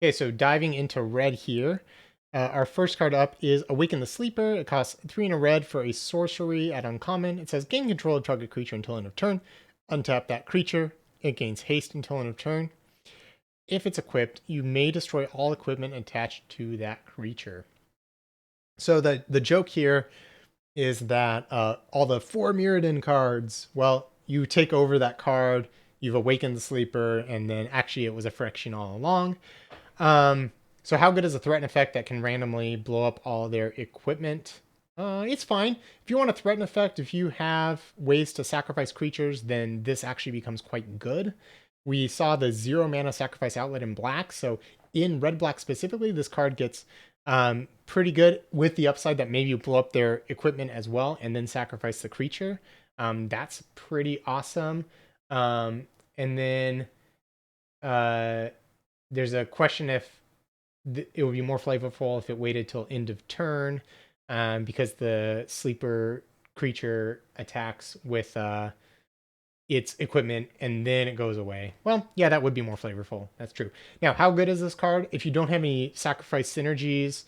Okay, so diving into red here. Our first card up is Awaken the Sleeper. It costs 3 in a red for a sorcery at uncommon. It says gain control of target creature until end of turn. Untap that creature. It gains haste until end of turn. If it's equipped, you may destroy all equipment attached to that creature. So the joke here is that all the 4 Mirrodin cards, well, you take over that card, you've awakened the sleeper, and then actually it was a Phyrexia all along. So how good is a threaten effect that can randomly blow up all their equipment? It's fine. If you want a threaten effect, if you have ways to sacrifice creatures, then this actually becomes quite good. We saw the 0 mana sacrifice outlet in black, so in red black specifically, this card gets pretty good with the upside that maybe you blow up their equipment as well and then sacrifice the creature. That's pretty awesome. And then uh, there's a question if it would be more flavorful if it waited till end of turn, because the sleeper creature attacks with its equipment and then it goes away. Well, yeah, that would be more flavorful. That's true. Now, how good is this card? If you don't have any sacrifice synergies,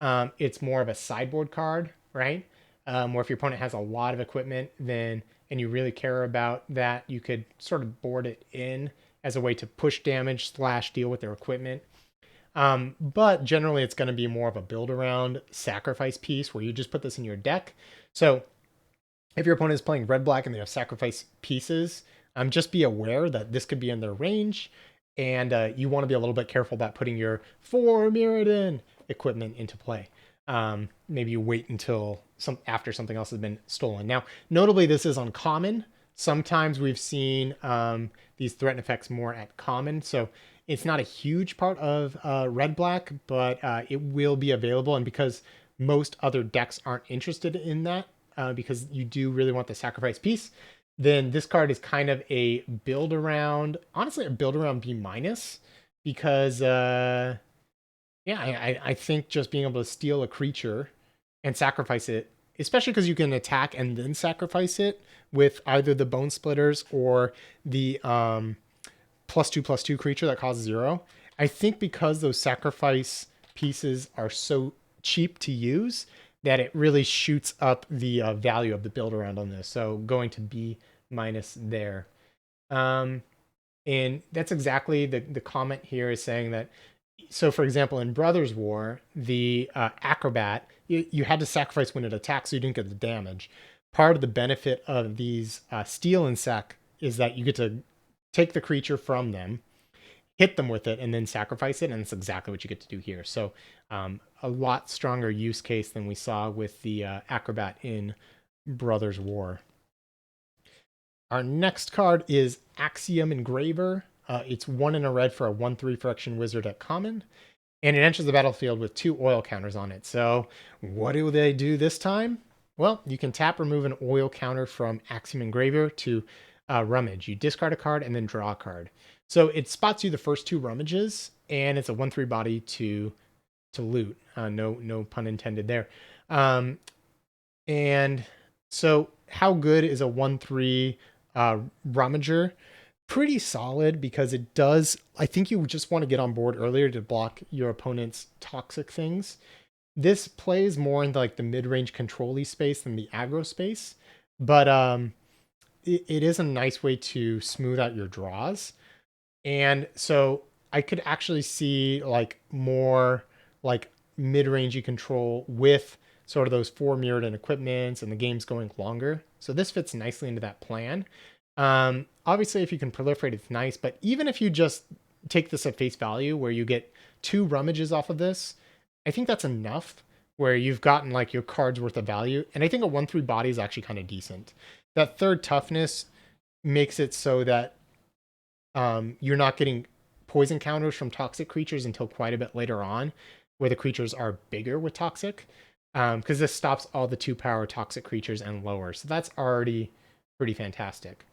it's more of a sideboard card, right? Or if your opponent has a lot of equipment, then and you really care about that, you could sort of board it in as a way to push damage / deal with their equipment. But generally, it's going to be more of a build around sacrifice piece where you just put this in your deck. So if your opponent is playing red black and they have sacrifice pieces, just be aware that this could be in their range, and you want to be a little bit careful about putting your 4 Mirrodin equipment into play. Maybe you wait until after something else has been stolen. Now, notably, this is uncommon. Sometimes we've seen these threat effects more at common, so it's not a huge part of red black, but it will be available. And because most other decks aren't interested in that, because you do really want the sacrifice piece, then this card is kind of a build around, honestly, a build around B minus, because yeah, I think just being able to steal a creature and sacrifice it, especially because you can attack and then sacrifice it with either the bone splitters or the +2/+2 creature that costs 0. I think because those sacrifice pieces are so cheap to use that it really shoots up the value of the build around on this. So going to B minus there. Um, and that's exactly the comment here is saying that. So, for example, in Brothers War, the acrobat, you had to sacrifice when it attacks so you didn't get the damage. Part of the benefit of these steal and sac is that you get to take the creature from them, hit them with it, and then sacrifice it. And that's exactly what you get to do here. So a lot stronger use case than we saw with the acrobat in Brothers War. Our next card is Axiom Engraver. It's 1 in a red for a 1/3 Phyrexia Wizard at common. And it enters the battlefield with 2 oil counters on it. So what do they do this time? Well, you can tap remove an oil counter from Axiom Engraver to rummage. You discard a card and then draw a card. So it spots you the first 2 rummages, and it's a 1/3 body to loot. No pun intended there. And so how good is a 1/3 rummager? Pretty solid, because it does, I think you just want to get on board earlier to block your opponent's toxic things. This plays more in like the mid-range control-y space than the aggro space, but it is a nice way to smooth out your draws. And so I could actually see like more like mid-rangey control with sort of those 4 Mirrodin equipments and the game's going longer. So this fits nicely into that plan. Obviously, if you can proliferate, it's nice, but even if you just take this at face value where you get 2 rummages off of this, I think that's enough where you've gotten like your card's worth of value. And I think a 1/3 body is actually kind of decent. That 3rd toughness makes it so that you're not getting poison counters from toxic creatures until quite a bit later on, where the creatures are bigger with toxic, because this stops all the 2-power toxic creatures and lower. So that's already pretty fantastic.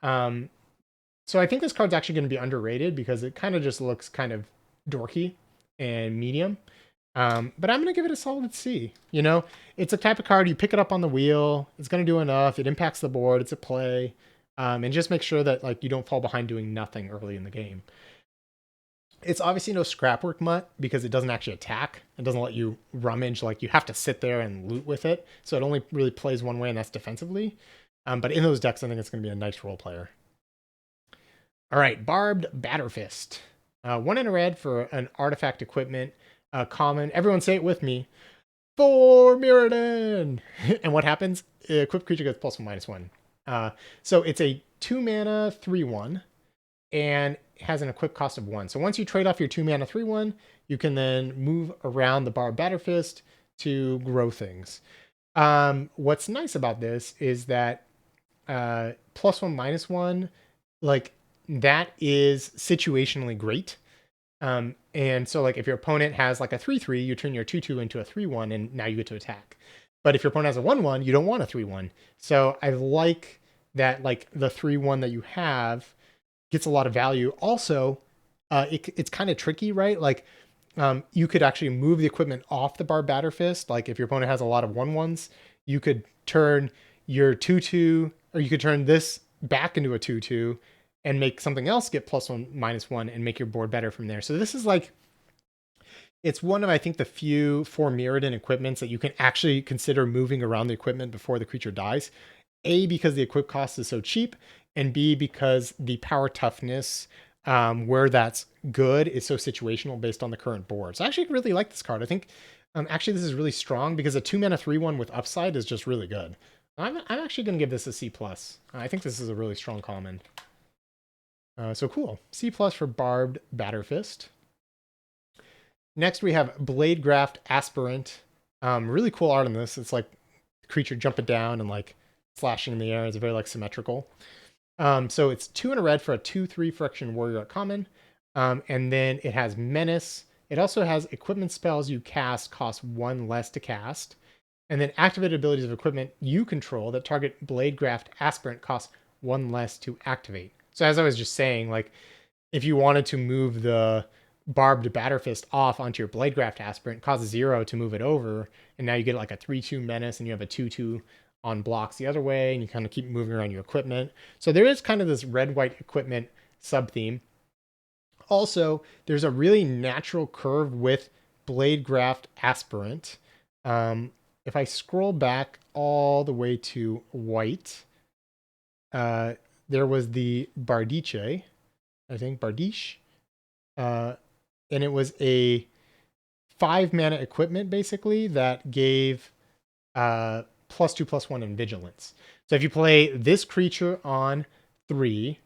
So I think this card's actually going to be underrated because it kind of just looks kind of dorky and medium. But I'm going to give it a solid C. You know, it's a type of card, you pick it up on the wheel, it's going to do enough, it impacts the board, it's a play, and just make sure that like you don't fall behind doing nothing early in the game. It's obviously no scrapwork mutt because it doesn't actually attack. It doesn't let you rummage. Like, you have to sit there and loot with it. So it only really plays one way, and that's defensively. But in those decks, I think it's going to be a nice role player. All right, Barbed Batterfist. 1 in a red for an artifact equipment. Common. Everyone say it with me. For Mirrodin! And what happens? Equipped creature gets +1/-1. So it's a 2 mana 3/1 and has an equip cost of 1. So once you trade off your 2 mana 3/1, you can then move around the Barbed Batterfist to grow things. What's nice about this is that +1/-1, like, that is situationally great. And so, like, if your opponent has like a 3/3, you turn your 2/2 into a 3/1, and now you get to attack. But if your opponent has a 1/1, you don't want a 3/1. So I like that, like, the 3/1 that you have gets a lot of value. Also, it's kind of tricky, right? Like, you could actually move the equipment off the Barbed Batterfist. Like, if your opponent has a lot of 1/1s, you could turn your 2/2, or you could turn this back into a 2/2 and make something else get +1/-1 and make your board better from there. So this is like, it's one of, I think, the few for Mirrodin equipments that you can actually consider moving around the equipment before the creature dies. A, because the equip cost is so cheap, and B, because the power toughness, where that's good, is so situational based on the current board. So I actually really like this card. I think actually this is really strong because a 2 mana 3/1 with upside is just really good. I'm actually going to give this a C+. I think this is a really strong common. So cool. C+ for Barbed Batterfist. Next we have Bladegraft Aspirant. Really cool art on this. It's like creature jumping down and like slashing in the air. It's very like symmetrical. So it's 2 in a red for a 2/3 Phyrexian Warrior at common. And then it has Menace. It also has equipment spells you cast cost 1 less to cast. And then activated abilities of equipment you control that target Bladegraft Aspirant cost 1 less to activate. So as I was just saying, like, if you wanted to move the Barbed Batterfist off onto your Bladegraft Aspirant, cost 0 to move it over, and now you get like a 3/2 Menace, and you have a 2/2 on blocks the other way, and you kind of keep moving around your equipment. So there is kind of this red-white equipment sub-theme. Also, there's a really natural curve with Bladegraft Aspirant. If I scroll back all the way to white, there was the Bardiche, I think, Bardiche. And it was a 5 mana equipment, basically, that gave +2/+1 in vigilance. So if you play this creature on 3,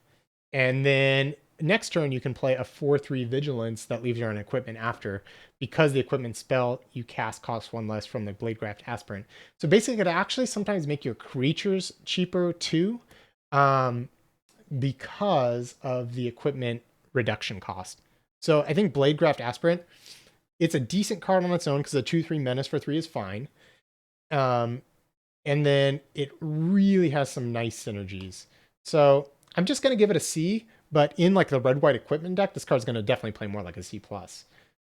and then next turn you can play a 4/3 vigilance that leaves you on equipment after, because the equipment spell you cast costs 1 less from the Bladegraft Aspirant. So basically it actually sometimes make your creatures cheaper too, because of the equipment reduction cost. So I think Bladegraft Aspirant, it's a decent card on its own because a 2/3 Menace for 3 is fine. And then it really has some nice synergies. So I'm just going to give it a C, but in like the red-white equipment deck, this card's going to definitely play more like a C+.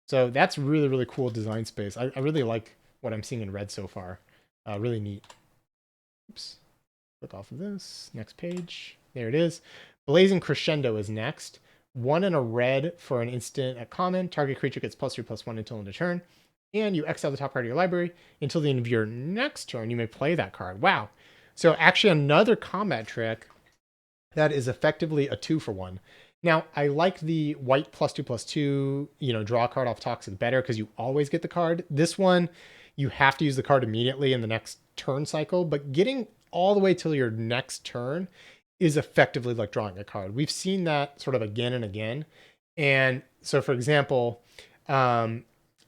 So that's really, really cool design space. I really like what I'm seeing in red so far. Really neat. Oops. Click off of this. Next page. There it is. Blazing Crescendo is next. 1 in a red for an instant at common. Target creature gets +3/+1 until end of turn. And you exile the top card of your library. Until the end of your next turn, you may play that card. Wow. So actually another combat trick that is effectively a 2-for-1. Now, I like the white +2/+2, draw a card off Toxic better because you always get the card. This one, you have to use the card immediately in the next turn cycle, but getting all the way till your next turn is effectively like drawing a card. We've seen that sort of again and again. And so, for example,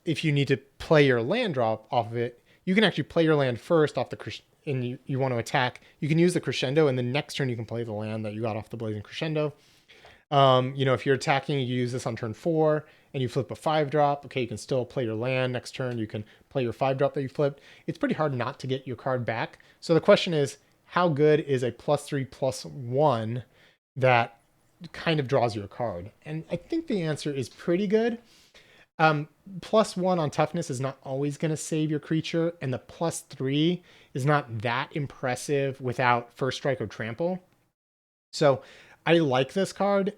if you need to play your land drop off of it, you can actually play your land first off the and you want to attack. You can use the Crescendo, and the next turn you can play the land that you got off the Blazing Crescendo. If you're attacking, you use this on turn 4, and you flip a 5-drop. Okay, you can still play your land. Next turn, you can play your 5-drop that you flipped. It's pretty hard not to get your card back. So the question is, how good is a +3/+1 that kind of draws you a card? And I think the answer is pretty good. +1 on toughness is not always going to save your creature, and the +3 is not that impressive without First Strike or Trample. So I like this card.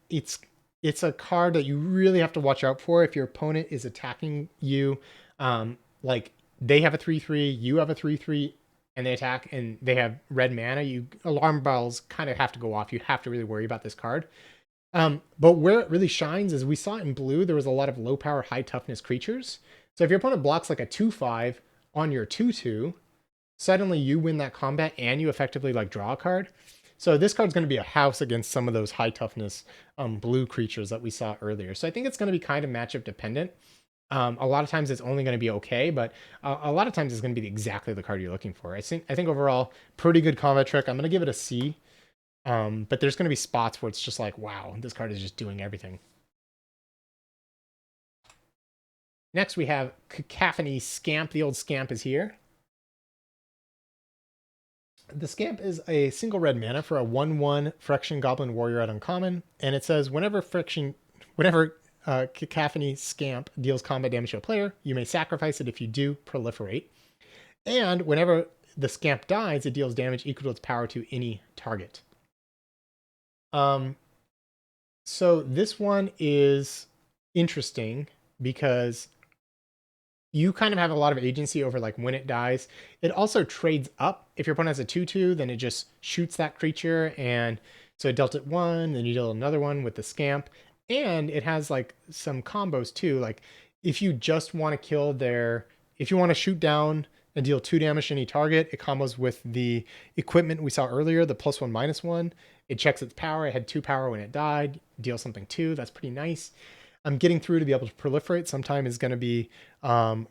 It's it's a card that you really have to watch out for if your opponent is attacking you. Like they have a 3/3, you have a 3/3, and they attack and they have red mana. You alarm bells kind of have to go off. You have to really worry about this card. But where it really shines is we saw in blue there was a lot of low power, high toughness creatures. So if your opponent blocks like a 2/5 on your 2/2, suddenly you win that combat and you effectively like draw a card. So this card's going to be a house against some of those high toughness blue creatures that we saw earlier. So I think it's going to be kind of matchup dependent. A lot of times it's only going to be okay, but a lot of times it's going to be exactly the card you're looking for. I think overall pretty good combat trick. I'm going to give it a C. But there's going to be spots where it's just like, wow, this card is just doing everything. Next we have Cacophony Scamp. The old Scamp is here. The Scamp is a single red mana for a 1/1 Phyrexian Goblin Warrior at uncommon, and it says whenever Cacophony Scamp deals combat damage to a player, you may sacrifice it. If you do, proliferate. And whenever the Scamp dies, it deals damage equal to its power to any target. So this one is interesting because you kind of have a lot of agency over like when it dies. It also trades up. If your opponent has a 2/2, then it just shoots that creature, and so it dealt it one, then you deal another one with the Scamp, and it has like some combos too. Like if you just want to kill if you want to shoot down and deal 2 damage to any target, it combos with the equipment we saw earlier, the +1/-1. It checks its power. It had 2 power when it died. Deal something 2. That's pretty nice. Getting through to be able to proliferate sometime is going to be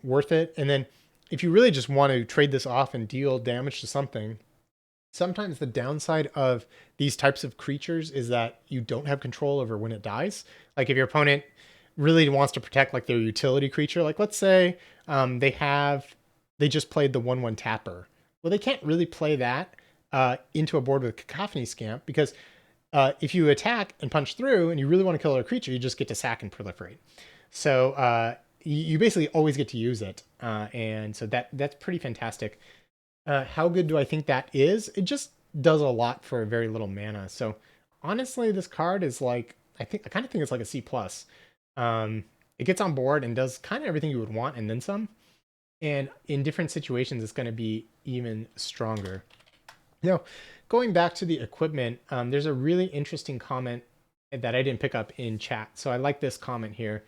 worth it. And then if you really just want to trade this off and deal damage to something, sometimes the downside of these types of creatures is that you don't have control over when it dies. Like if your opponent really wants to protect like their utility creature, like let's say they just played the 1/1 tapper. Well, they can't really play that into a board with Cacophony Scamp because if you attack and punch through and you really want to kill a creature, you just get to sack and proliferate. So you basically always get to use it. And so that's pretty fantastic. How good do I think that is? It just does a lot for very little mana. So honestly, this card is like, I kind of think it's like a C+. It gets on board and does kind of everything you would want and then some. And in different situations, it's going to be even stronger. Now, going back to the equipment, there's a really interesting comment that I didn't pick up in chat. So I like this comment here,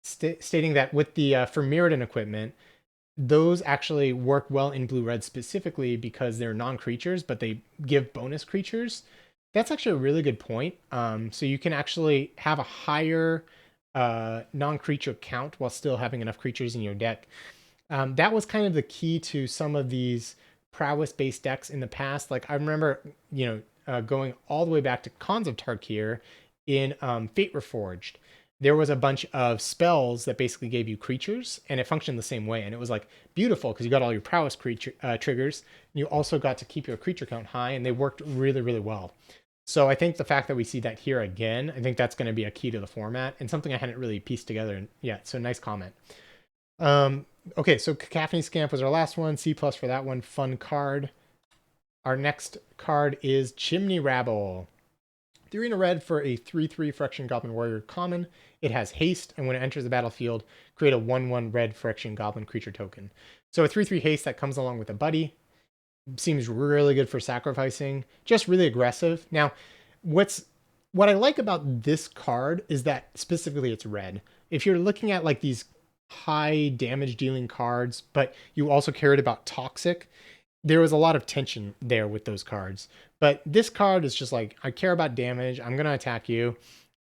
stating that with the for Mirrodin equipment, those actually work well in blue-red specifically because they're non-creatures, but they give bonus creatures. That's actually a really good point. So you can actually have a higher non-creature count while still having enough creatures in your deck. That was kind of the key to some of these prowess-based decks in the past. Like I remember, going all the way back to Khans of Tarkir in Fate Reforged. There was a bunch of spells that basically gave you creatures, and it functioned the same way. And it was like beautiful because you got all your prowess creature triggers, and you also got to keep your creature count high, and they worked really, really well. So I think the fact that we see that here again, I think that's going to be a key to the format and something I hadn't really pieced together yet. So nice comment. Okay, so Cacophony Scamp was our last one. C+ for that one. Fun card. Our next card is Chimney Rabble. 3 in a red for a 3/3 Phyrexian Goblin Warrior common. It has haste, and when it enters the battlefield, create a 1/1 red Phyrexian Goblin creature token. So a 3/3 haste that comes along with a buddy. Seems really good for sacrificing. Just really aggressive. Now, what I like about this card is that specifically it's red. If you're looking at like these high damage dealing cards, but you also cared about toxic, there was a lot of tension there with those cards. But this card is just like, I care about damage. I'm going to attack you.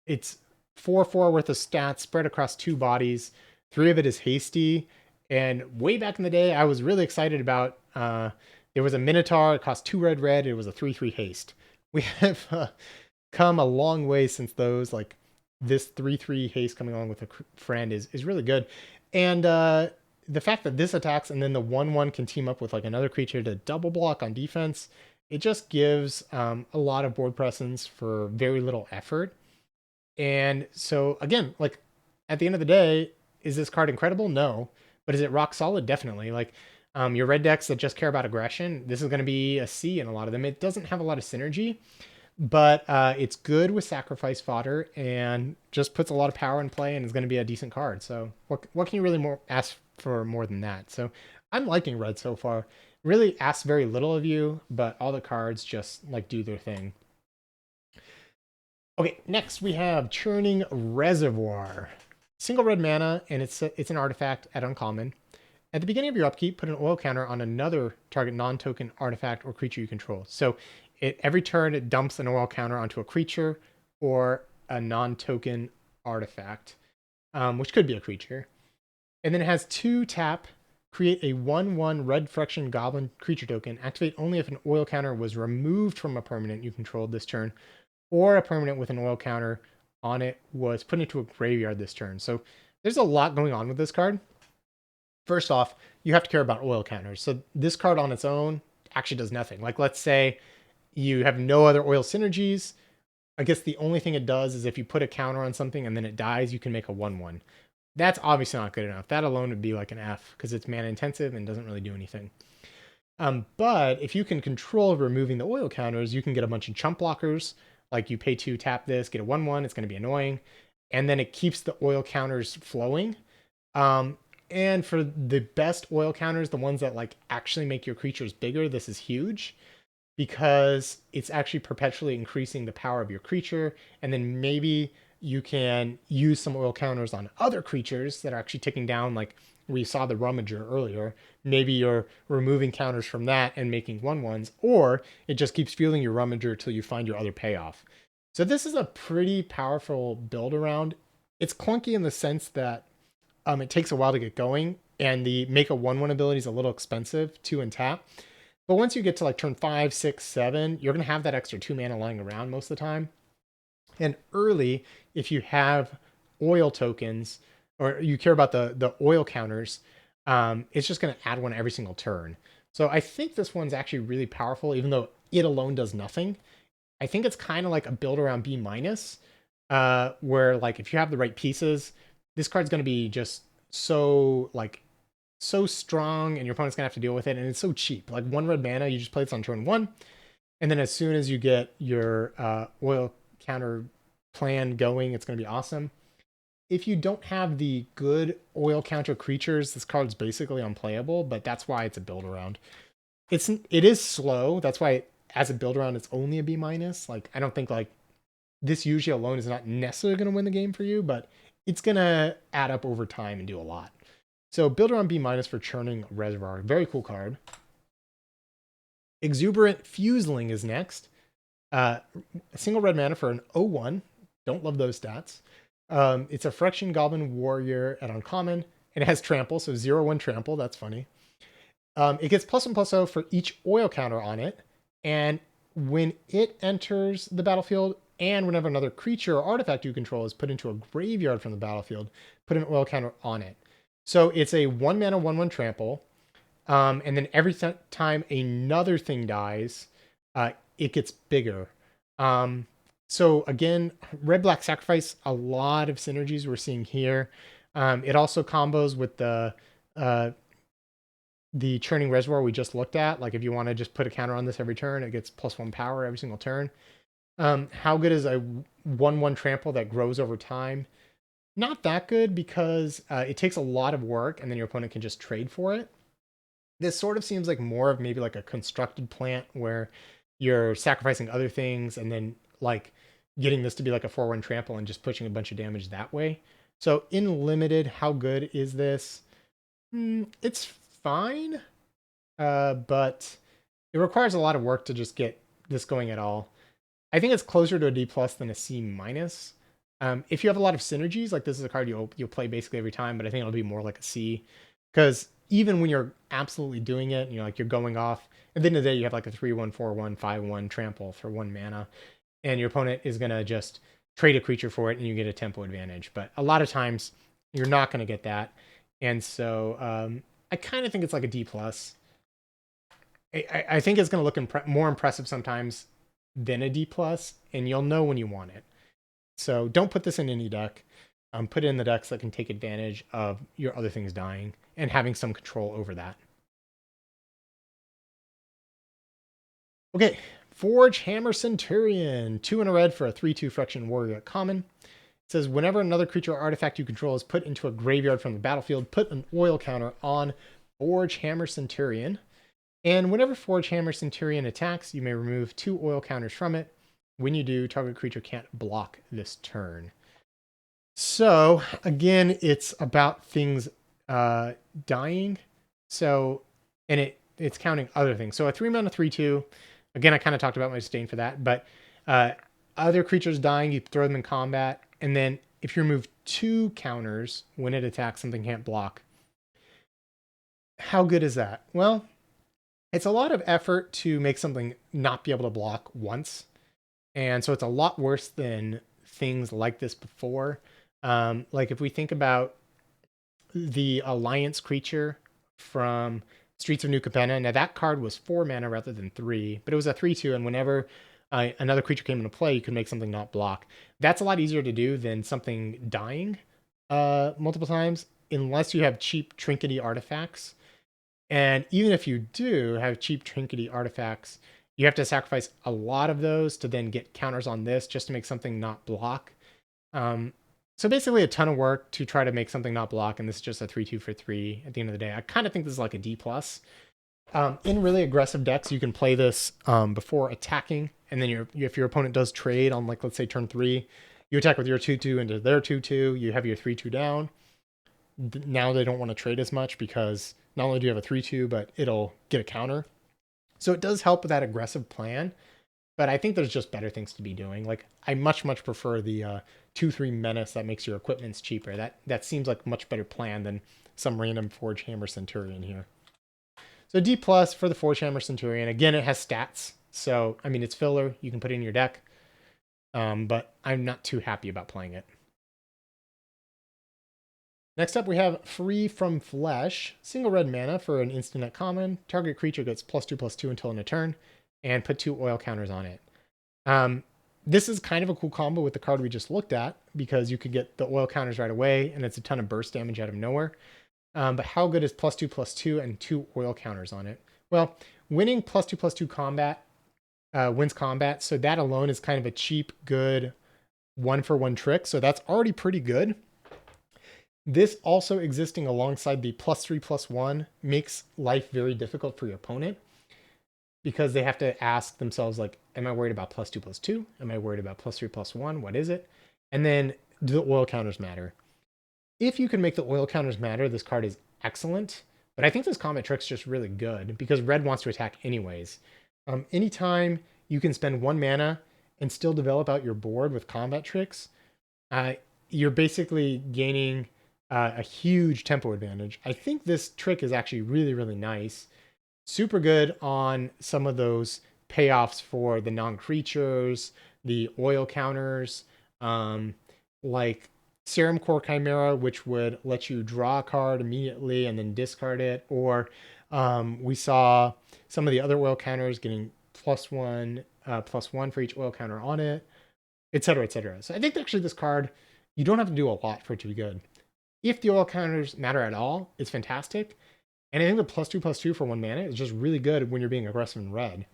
It's 4/4 worth of stats spread across 2 bodies. 3 of it is hasty. And way back in the day, I was really excited about, there was a Minotaur. It cost 2 red. It was a 3/3 haste. We have come a long way since those. Like this 3/3 haste coming along with a friend is really good. And the fact that this attacks and then the 1/1 can team up with like another creature to double block on defense, it just gives a lot of board presence for very little effort. And so again, like at the end of the day, is this card incredible? No. But is it rock solid? Definitely. Like your red decks that just care about aggression, this is going to be a C in a lot of them. It doesn't have a lot of synergy, but it's good with sacrifice fodder and just puts a lot of power in play and is going to be a decent card. So what can you really more ask for more than that? So I'm liking red so far. Really asks very little of you, but all the cards just like do their thing. Okay, next we have Churning Reservoir. Single red mana, and it's an artifact at uncommon. At the beginning of your upkeep, put an oil counter on another target non-token artifact or creature you control. So every turn it dumps an oil counter onto a creature or a non-token artifact, which could be a creature. And then it has 2 tap, create a 1/1 red Phyrexian goblin creature token. Activate only if an oil counter was removed from a permanent you controlled this turn, or a permanent with an oil counter on it was put into a graveyard this turn. So there's a lot going on with this card. First off, you have to care about oil counters. So this card on its own actually does nothing. Like, let's say you have no other oil synergies. I guess the only thing it does is if you put a counter on something and then it dies, you can make a 1/1. That's obviously not good enough. That alone would be like an F because it's mana intensive and doesn't really do anything. But if you can control removing the oil counters, you can get a bunch of chump blockers. Like you pay 2, tap this, get a 1/1. It's going to be annoying. And then it keeps the oil counters flowing. And for the best oil counters, the ones that like actually make your creatures bigger, this is huge because it's actually perpetually increasing the power of your creature. And then maybe you can use some oil counters on other creatures that are actually ticking down, like we saw the Rummager earlier. Maybe you're removing counters from that and making 1/1s, or it just keeps fueling your Rummager till you find your other payoff. So this is a pretty powerful build around. It's clunky in the sense that it takes a while to get going, and the make a 1/1 ability is a little expensive to untap. But once you get to like turn 5, 6, 7, you're going to have that extra 2 mana lying around most of the time. And early, if you have oil tokens or you care about the oil counters, it's just going to add one every single turn. So I think this one's actually really powerful, even though it alone does nothing. I think it's kind of like a build around B minus, where like if you have the right pieces, this card's going to be just so strong, and your opponent's gonna have to deal with it, and it's so cheap. Like 1 red mana, you just play this on turn 1, and then as soon as you get your oil counter plan going, it's gonna be awesome. If you don't have the good oil counter creatures, this card's basically unplayable, but that's why it's a build around. It is slow. That's why as a build around, it's only a B minus. Like I don't think like this usually alone is not necessarily going to win the game for you, but it's going to add up over time and do a lot. So Builder on B minus for Churning Reservoir. Very cool card. Exuberant Fuseling is next. A single red mana for an 0/1. Don't love those stats. It's a Phyrexian Goblin Warrior at uncommon, and it has trample, so 0/1 trample. That's funny. It gets +1/+0 for each oil counter on it, and when it enters the battlefield, and whenever another creature or artifact you control is put into a graveyard from the battlefield, put an oil counter on it. So it's a 1 mana 1/1 trample, and then every time another thing dies, it gets bigger. So again, red black sacrifice, a lot of synergies we're seeing here. It also combos with the Churning Reservoir we just looked at. Like if you want to just put a counter on this every turn, it gets +1 power every single turn. How good is a 1/1 trample that grows over time? Not that good because it takes a lot of work and then your opponent can just trade for it. This sort of seems like more of maybe like a constructed plant where you're sacrificing other things and then like getting this to be like a 4/1 trample and just pushing a bunch of damage that way. So in limited, how good is this? It's fine, but it requires a lot of work to just get this going at all. I think it's closer to a D plus than a C minus. If you have a lot of synergies, like this is a card you'll play basically every time, but I think it'll be more like a C, because even when you're absolutely doing it, you know, like you're going off, at the end of the day, you have like a 3/1, 4/1, 5/1 trample for 1 mana, and your opponent is gonna just trade a creature for it, and you get a tempo advantage. But a lot of times, you're not gonna get that, and so I kind of think it's like a D plus. I think it's gonna look more impressive sometimes than a D plus, and you'll know when you want it. So don't put this in any deck. Put it in the decks that can take advantage of your other things dying and having some control over that. Okay, Forge Hammer Centurion, 2 and a red for a 3/2 Phyrexian warrior at common. It says whenever another creature or artifact you control is put into a graveyard from the battlefield, put an oil counter on Forge Hammer Centurion. And whenever Forge Hammer Centurion attacks, you may remove 2 oil counters from it. When you do, target creature can't block this turn. So again, it's about things dying. So, and it's counting other things. So a 3-mana 3/2. Again, I kind of talked about my disdain for that, but other creatures dying, you throw them in combat, and then if you remove 2 counters when it attacks, something can't block. How good is that? Well, it's a lot of effort to make something not be able to block once. And so it's a lot worse than things like this before. Like if we think about the Alliance creature from Streets of New Capenna, now that card was 4 mana rather than 3, but it was a 3/2, and whenever another creature came into play, you could make something not block. That's a lot easier to do than something dying multiple times, unless you have cheap trinkety artifacts. And even if you do have cheap trinkety artifacts, you have to sacrifice a lot of those to then get counters on this just to make something not block. So basically a ton of work to try to make something not block, and this is just a 3/2 for 3 at the end of the day. I kind of think this is like a D+. In really aggressive decks, you can play this before attacking, and then if your opponent does trade on, like, let's say turn 3, you attack with your 2/2 into their 2/2, you have your 3/2 down. Now they don't want to trade as much because not only do you have a 3/2, but it'll get a counter. So it does help with that aggressive plan, but I think there's just better things to be doing. Like, I much prefer the 2/3 menace that makes your equipments cheaper. That seems like a much better plan than some random Forge Hammer Centurion here. So D+ for the Forge Hammer Centurion. Again, it has stats. So, I mean, it's filler. You can put it in your deck. But I'm not too happy about playing it. Next up, we have Free from Flesh. Single red mana for an instant at common. Target creature gets +2/+2 until end of turn, and put 2 oil counters on it. This is kind of a cool combo with the card we just looked at, because you could get the oil counters right away, and it's a ton of burst damage out of nowhere. But how good is +2/+2 and 2 oil counters on it? Well, winning +2/+2 combat wins combat, so that alone is kind of a cheap, good 1-for-1 trick, so that's already pretty good. This also existing alongside the +3/+1 makes life very difficult for your opponent, because they have to ask themselves, like, am I worried about +2/+2? Am I worried about +3/+1? What is it? And then, do the oil counters matter? If you can make the oil counters matter, this card is excellent. But I think this combat trick's just really good, because red wants to attack anyways. Anytime you can spend 1 mana and still develop out your board with combat tricks, you're basically gaining a huge tempo advantage. I think this trick is actually really nice. Super good on some of those payoffs for the non-creatures, the oil counters, like Serum Core Chimera, which would let you draw a card immediately and then discard it. Or we saw some of the other oil counters getting +1/+1 for each oil counter on it, etc., etc. So I think actually this card, you don't have to do a lot for it to be good. If the oil counters matter at all, it's fantastic. And I think the +2/+2 for 1 mana is just really good when you're being aggressive in red.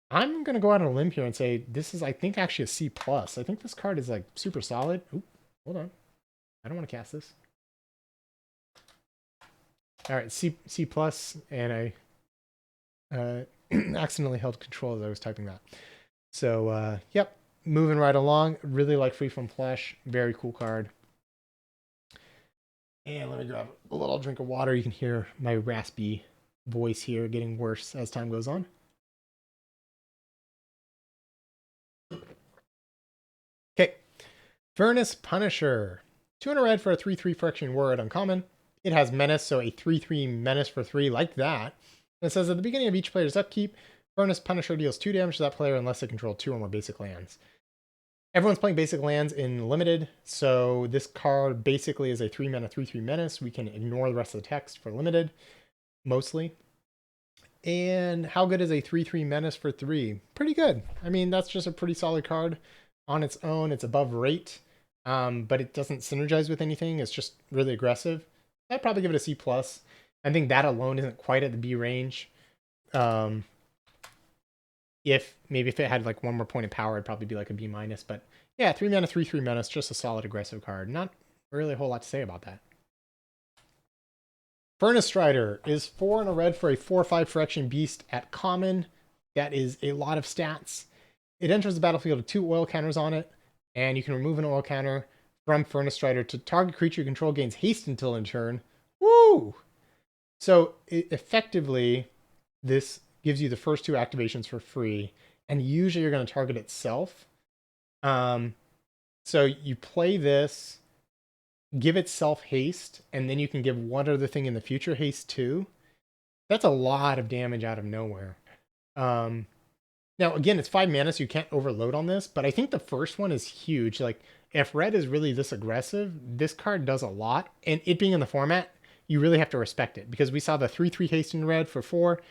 I'm going to go out on a limb here and say this is, I think, actually a C+. I think this card is, like, super solid. Oop, hold on. I don't want to cast this. All right, C+, and I accidentally held control as I was typing that. So, yep, moving right along. Really like Free from Flesh. Very cool card. And let me grab a little drink of water. You can hear my raspy voice here getting worse as time goes on. Okay, Furnace Punisher. 2 and a red for a 3/3 Phyrexian word uncommon. It has Menace, so a 3/3 Menace for 3, like that. And it says at the beginning of each player's upkeep, Furnace Punisher deals 2 damage to that player unless they control 2 or more basic lands. Everyone's playing basic lands in limited, so this card basically is a 3-mana 3/3 Menace. We can ignore the rest of the text for limited, mostly. And how good is a 3/3 Menace for 3? Pretty good. I mean, that's just a pretty solid card on its own. It's above rate, but it doesn't synergize with anything. It's just really aggressive. I'd probably give it a C+. I think that alone isn't quite at the B range. If it had like one more point of power, it'd probably be like a B minus. But yeah, 3 mana, 3/3 mana. It's just a solid aggressive card. Not really a whole lot to say about that. Furnace Strider is 4 and a red for a 4/5 Phyrexian Beast at common. That is a lot of stats. It enters the battlefield with 2 oil counters on it, and you can remove an oil counter from Furnace Strider to target creature you control gains haste until in turn. Woo! So effectively, this gives you the first 2 activations for free, and usually you're going to target itself. So you play this, give itself haste, and then you can give one other thing in the future haste too. That's a lot of damage out of nowhere. Now, again, it's 5 mana, so you can't overload on this, but I think the first one is huge. Like, if red is really this aggressive, this card does a lot, and it being in the format, you really have to respect it, because we saw the 3/3 haste in red for 4.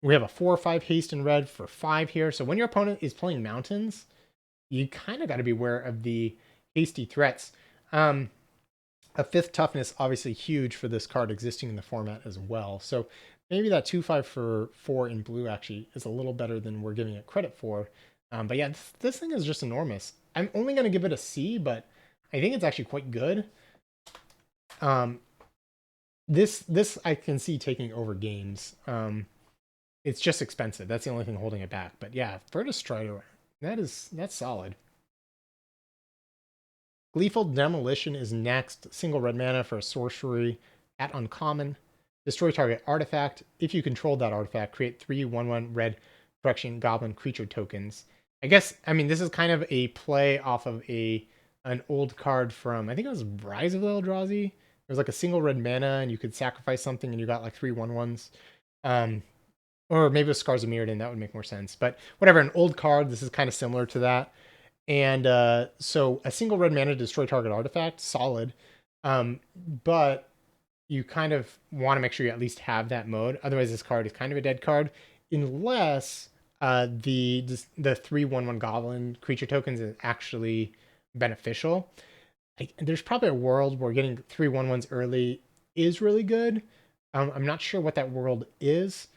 We have a 4/5 haste in red for 5 here. So when your opponent is playing mountains, you kind of got to be aware of the hasty threats. A 5th toughness, obviously huge for this card existing in the format as well. So maybe that 2/5 for 4 in blue actually is a little better than we're giving it credit for. But yeah, this thing is just enormous. I'm only going to give it a C, but I think it's actually quite good. This I can see taking over games. It's just expensive. That's the only thing holding it back. But yeah, Furnace Strider, that's solid. Gleeful Demolition is next. Single red mana for a sorcery at uncommon. Destroy target artifact. If you control that artifact, create 3 1/1 red Phyrexian goblin creature tokens. I mean, this is kind of a play off of an old card from, I think it was Rise of the Eldrazi. It was like a single red mana, and you could sacrifice something, and you got like 3 1/1s. Or maybe it was Scars of Mirrodin, that would make more sense. But whatever, an old card, this is kind of similar to that. And so a single red mana to destroy target artifact, solid. But you kind of want to make sure you at least have that mode. Otherwise, this card is kind of a dead card, unless the 3/1/1 goblin creature tokens is actually beneficial. There's probably a world where getting 3/1/1s early is really good. I'm not sure what that world is.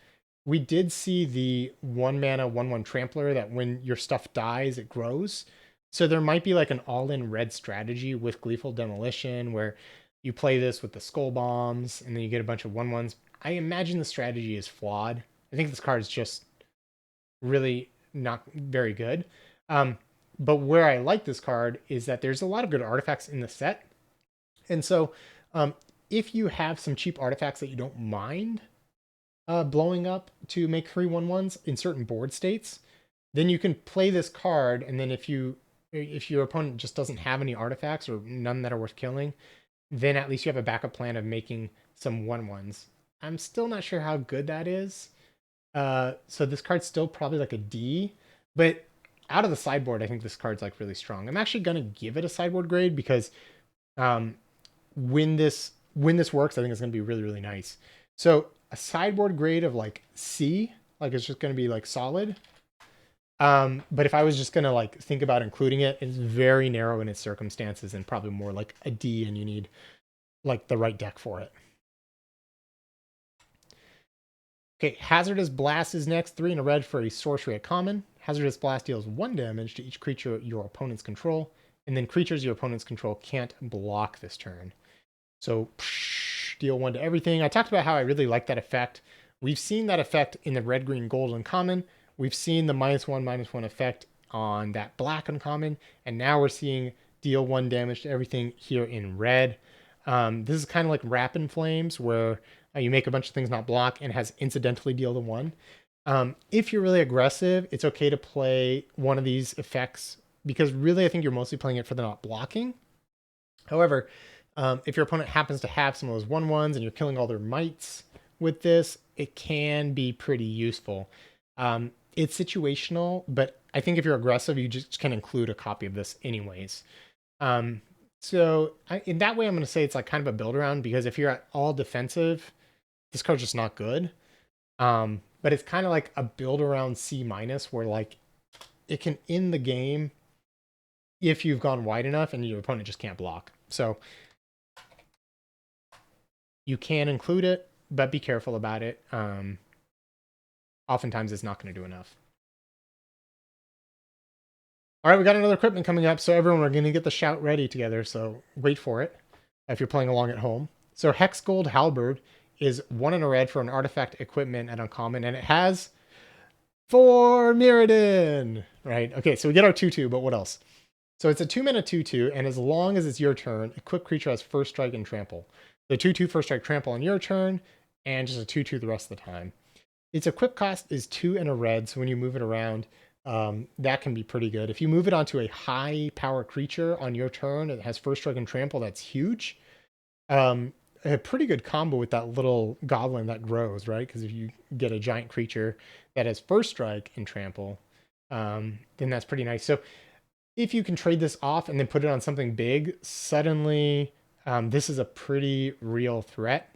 We did see the 1 mana 1/1 trampler that when your stuff dies, it grows. So there might be like an all-in red strategy with Gleeful Demolition where you play this with the Skull Bombs and then you get a bunch of 1/1s. I imagine the strategy is flawed. I think this card is just really not very good. But where I like this card is that there's a lot of good artifacts in the set. And so if you have some cheap artifacts that you don't mind blowing up to make 3/1/1s in certain board states, then you can play this card, and then if your opponent just doesn't have any artifacts or none that are worth killing, then at least you have a backup plan of making some 1/1s. I'm still not sure how good that is. So this card's still probably like a D, but out of the sideboard, I think this card's like really strong. I'm actually gonna give it a sideboard grade because when this works, I think it's gonna be really, really nice. So a sideboard grade of like C, like it's just gonna be like solid. But if I was just gonna like think about including it, it's very narrow in its circumstances and probably more like a D, and you need like the right deck for it. Okay, Hazardous Blast is next. 3 and a red for a sorcery at common. Hazardous Blast deals 1 damage to each creature your opponents control, and then creatures your opponents control can't block this turn. So deal 1 to everything. I talked about how I really like that effect. We've seen that effect in the red, green, gold uncommon. We've seen the -1/-1 effect on that black uncommon, and now we're seeing deal 1 damage to everything here in red. This is kind of like Rapid Flames, where you make a bunch of things not block and has incidentally deal to 1. If you're really aggressive, it's okay to play one of these effects, because really I think you're mostly playing it for the not blocking. However, if your opponent happens to have some of those 1/1s and you're killing all their mites with this, it can be pretty useful. It's situational, but I think if you're aggressive, you just can include a copy of this anyways. So in that way, I'm going to say it's like kind of a build around, because if you're at all defensive, this card's just not good. But it's kind of like a build around C-, where like it can end the game if you've gone wide enough and your opponent just can't block. So you can include it, but be careful about it. Oftentimes it's not going to do enough. All right, we got another equipment coming up. So everyone, we're going to get the shout ready together. So wait for it if you're playing along at home. So Hex Gold Halberd is 1 in a red for an artifact equipment at uncommon, and it has 4 Mirrodin. Right? Okay, so we get our 2/2, but what else? So it's a 2-mana 2/2, and as long as it's your turn, equipped creature has first strike and trample. The 2/2 first strike trample on your turn, and just a 2/2 the rest of the time. Its equip cost is 2 and a red, so when you move it around, that can be pretty good. If you move it onto a high power creature on your turn, it has first strike and trample, that's huge. A pretty good combo with that little goblin that grows, right? Because if you get a giant creature that has first strike and trample, then that's pretty nice. So if you can trade this off and then put it on something big, suddenly this is a pretty real threat.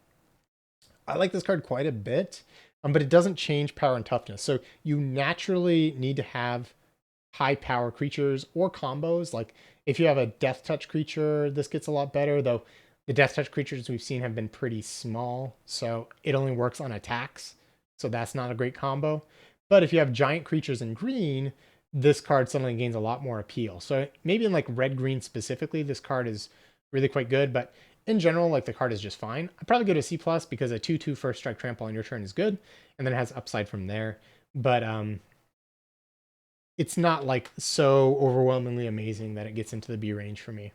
I like this card quite a bit, but it doesn't change power and toughness. So you naturally need to have high power creatures or combos. Like if you have a death touch creature, this gets a lot better, though the death touch creatures we've seen have been pretty small. So it only works on attacks. So that's not a great combo. But if you have giant creatures in green, this card suddenly gains a lot more appeal. So maybe in like red green specifically, this card is really quite good. But in general, like the card is just fine. I'd probably go to C plus because a 2/2 first strike trample on your turn is good, and then it has upside from there. But it's not like so overwhelmingly amazing that it gets into the B range for me.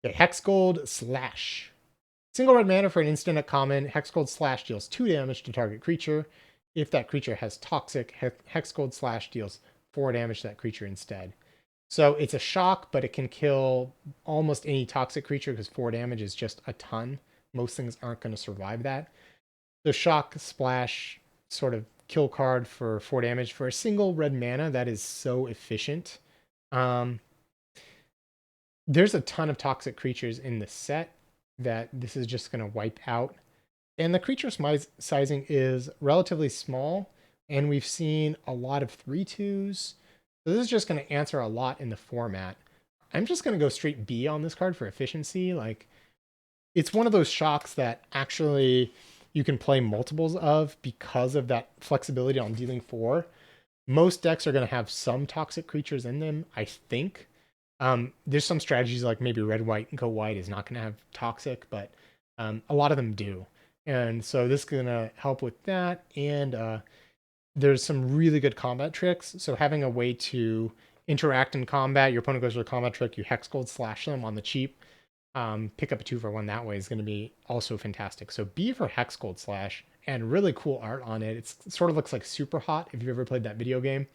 Okay, Hex Gold Slash. Single red mana for an instant at common. Hex Gold Slash deals 2 damage to target creature. If that creature has toxic, Hex Gold Slash deals 4 damage to that creature instead. So it's a shock, but it can kill almost any toxic creature because 4 damage is just a ton. Most things aren't going to survive that. The shock splash sort of kill card for 4 damage for a single red mana, that is so efficient. There's a ton of toxic creatures in the set that this is just going to wipe out. And the creature sizing is relatively small, and we've seen a lot of 3/2s. So this is just going to answer a lot in the format. I'm just going to go straight B on this card for efficiency. Like, it's one of those shocks that actually you can play multiples of because of that flexibility on dealing 4. Most decks are going to have some toxic creatures in them, I think. There's some strategies like maybe red, white, go white is not going to have toxic, but a lot of them do. And so this is going to help with that. And there's some really good combat tricks. So having a way to interact in combat, your opponent goes for a combat trick, you Hex Gold Slash them on the cheap, pick up a 2-for-1 that way is going to be also fantastic. So B for Hex Gold Slash, and really cool art on it. It sort of looks like Super Hot if you've ever played that video game.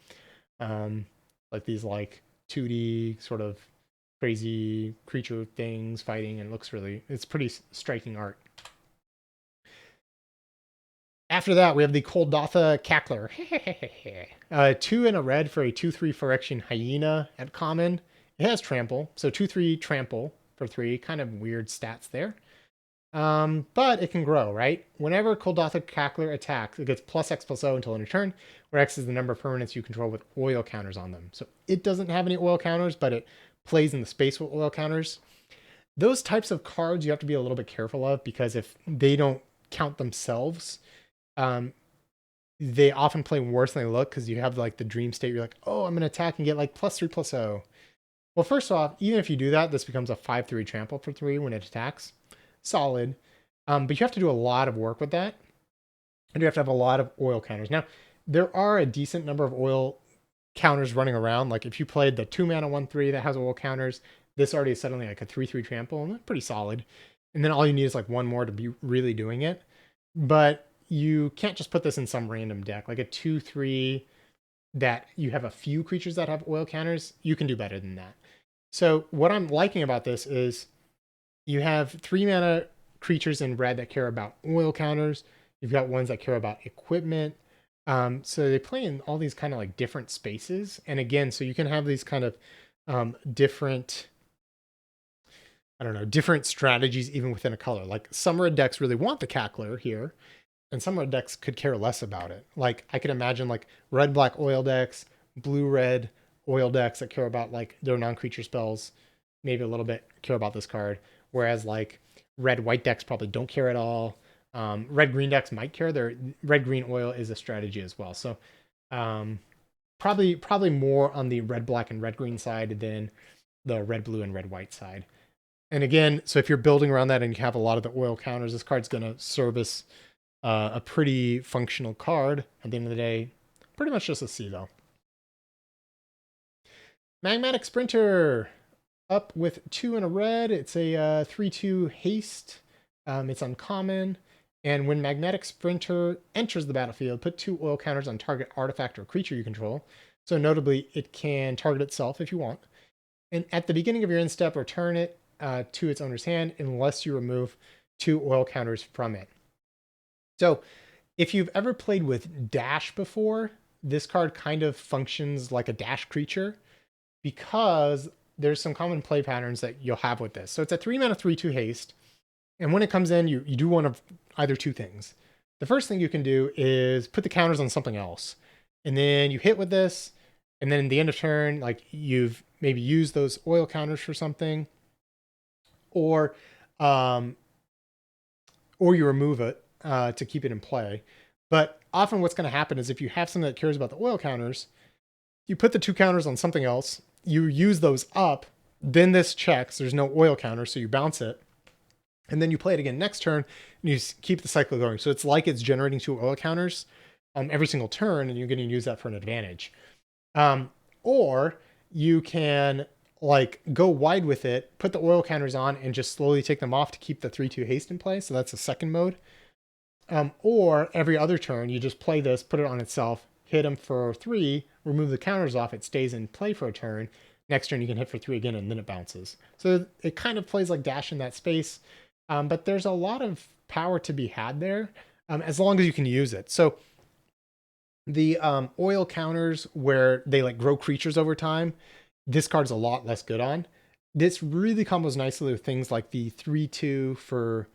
Like these like 2D sort of crazy creature things fighting, and it's pretty striking art. After that, we have the Koldatha Cackler. 2 and a red for a 2/3 Phyrexian Hyena at common. It has trample, so 2/3 trample for 3. Kind of weird stats there. But it can grow, right? Whenever Koldatha Cackler attacks, it gets +X+0 until end of turn, where X is the number of permanents you control with oil counters on them. So it doesn't have any oil counters, but it plays in the space with oil counters. Those types of cards you have to be a little bit careful of, because if they don't count themselves, they often play worse than they look, because you have like the dream state. You're like, oh, I'm going to attack and get like +3/+0. Well, first off, even if you do that, this becomes a 5/3 trample for 3 when it attacks. Solid. But you have to do a lot of work with that. And you have to have a lot of oil counters. Now, there are a decent number of oil counters running around. Like if you played the 2-mana 1/3 that has oil counters, this already is suddenly like a 3/3 trample, and that's pretty solid. And then all you need is like one more to be really doing it. But you can't just put this in some random deck. Like a 2/3 that you have a few creatures that have oil counters, you can do better than that. So what I'm liking about this is you have 3-mana creatures in red that care about oil counters. You've got ones that care about equipment. So they play in all these kind of like different spaces. And again, so you can have these kind of different, I don't know, different strategies even within a color. Like some red decks really want the Cackler here, and some red decks could care less about it. Like I could imagine like red-black oil decks, blue-red oil decks that care about like their non-creature spells, maybe a little bit care about this card. Whereas like red-white decks probably don't care at all. Red-green decks might care. Their red-green oil is a strategy as well. So Probably more on the red black and red green side than the red blue and red white side. And again, so if you're building around that and you have a lot of the oil counters, this card's going to service a pretty functional card. At the end of the day, pretty much just a C though. Magmatic Sprinter, up with 2 in a red. It's a 3/2 haste. It's uncommon. And when Magnetic Sprinter enters the battlefield, put 2 oil counters on target artifact or creature you control. So notably, it can target itself if you want. And at the beginning of your end step, return it to its owner's hand unless you remove 2 oil counters from it. So if you've ever played with Dash before, this card kind of functions like a Dash creature because there's some common play patterns that you'll have with this. So it's a 3 mana 3/2 haste. And when it comes in, you do one of either two things. The first thing you can do is put the counters on something else. And then you hit with this. And then at the end of turn, like you've maybe used those oil counters for something. Or you remove it to keep it in play. But often what's going to happen is if you have something that cares about the oil counters, you put the 2 counters on something else, you use those up, then this checks, there's no oil counter, so you bounce it, and then you play it again next turn, and you keep the cycle going. So it's like it's generating 2 oil counters every single turn, and you're going to use that for an advantage. Or you can like go wide with it, put the oil counters on, and just slowly take them off to keep the 3/2 haste in play. So that's the second mode. Or every other turn, you just play this, put it on itself, hit them for 3, remove the counters off, it stays in play for a turn. Next turn, you can hit for 3 again, and then it bounces. So it kind of plays like Dash in that space, but there's a lot of power to be had there as long as you can use it. So the oil counters where they like grow creatures over time, this card's a lot less good on. This really combos nicely with things like the 3/2 for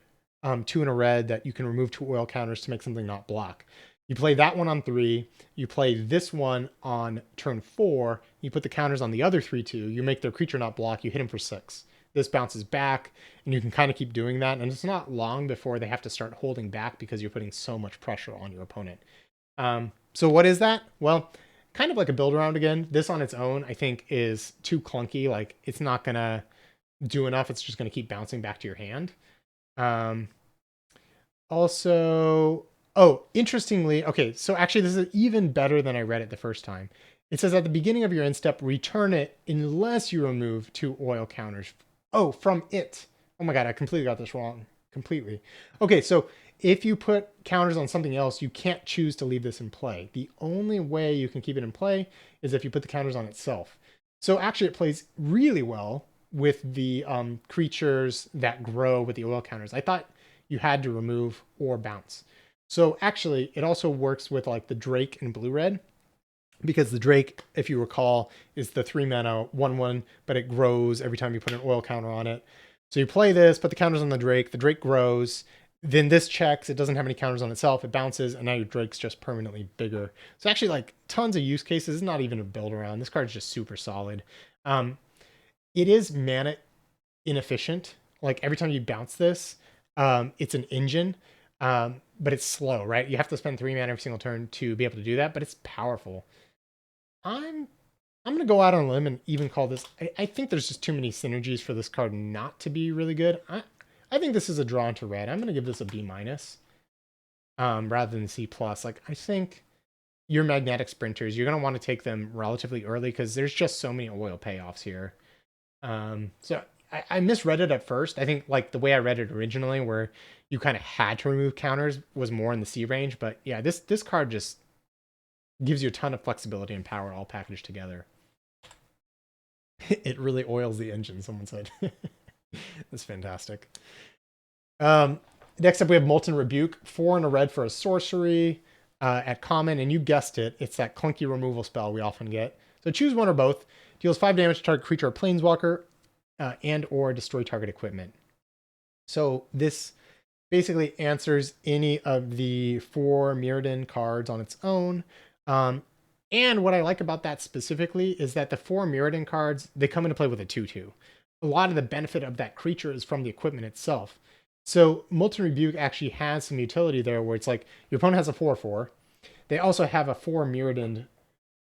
2 in a red that you can remove 2 oil counters to make something not block. You play that one on 3, you play this one on turn 4, you put the counters on the other 3/2, you make their creature not block, you hit them for 6. This bounces back, and you can kind of keep doing that, and it's not long before they have to start holding back because you're putting so much pressure on your opponent. So what is that? Well, kind of like a build around again. This on its own, I think, is too clunky. Like, it's not going to do enough. It's just going to keep bouncing back to your hand. Also, interestingly, okay, so actually this is even better than I read it the first time. It says at the beginning of your end step, return it unless you remove 2 oil counters. Oh, from it. Oh my God, I completely got this wrong. Completely. Okay, so if you put counters on something else, you can't choose to leave this in play. The only way you can keep it in play is if you put the counters on itself. So actually it plays really well with the creatures that grow with the oil counters. I thought you had to remove or bounce. So actually it also works with like the Drake and blue red, because the Drake, if you recall, is the 3 mana 1/1, but it grows every time you put an oil counter on it. So you play this, put the counters on the Drake grows, then this checks, it doesn't have any counters on itself, it bounces, and now your Drake's just permanently bigger. So actually, like, tons of use cases. It's not even a build around. This card's just super solid. It is mana inefficient. Like, every time you bounce this, it's an engine, but it's slow, right? You have to spend 3 mana every single turn to be able to do that, but it's powerful. I'm going to go out on a limb and even call this... I think there's just too many synergies for this card not to be really good. I think this is a draw into red. I'm going to give this a B- rather than C+. Like, I think your magnetic sprinters, you're going to want to take them relatively early because there's just so many oil payoffs here. So I misread it at first. I think like the way I read it originally, where you kind of had to remove counters, was more in the C range. But yeah, this card just gives you a ton of flexibility and power all packaged together. It really oils the engine, someone said. That's fantastic. Next up, we have Molten Rebuke, 4 and a red for a sorcery at common, and you guessed it, it's that clunky removal spell we often get. So choose one or both. Deals 5 damage to target creature or planeswalker, and or destroy target equipment. So this basically answers any of the 4 Mirrodin cards on its own. And what I like about that specifically is that the 4 Mirrodin cards, they come into play with a 2/2. A lot of the benefit of that creature is from the equipment itself. So Molten Rebuke actually has some utility there where it's like your opponent has a 4/4. They also have a 4 Mirrodin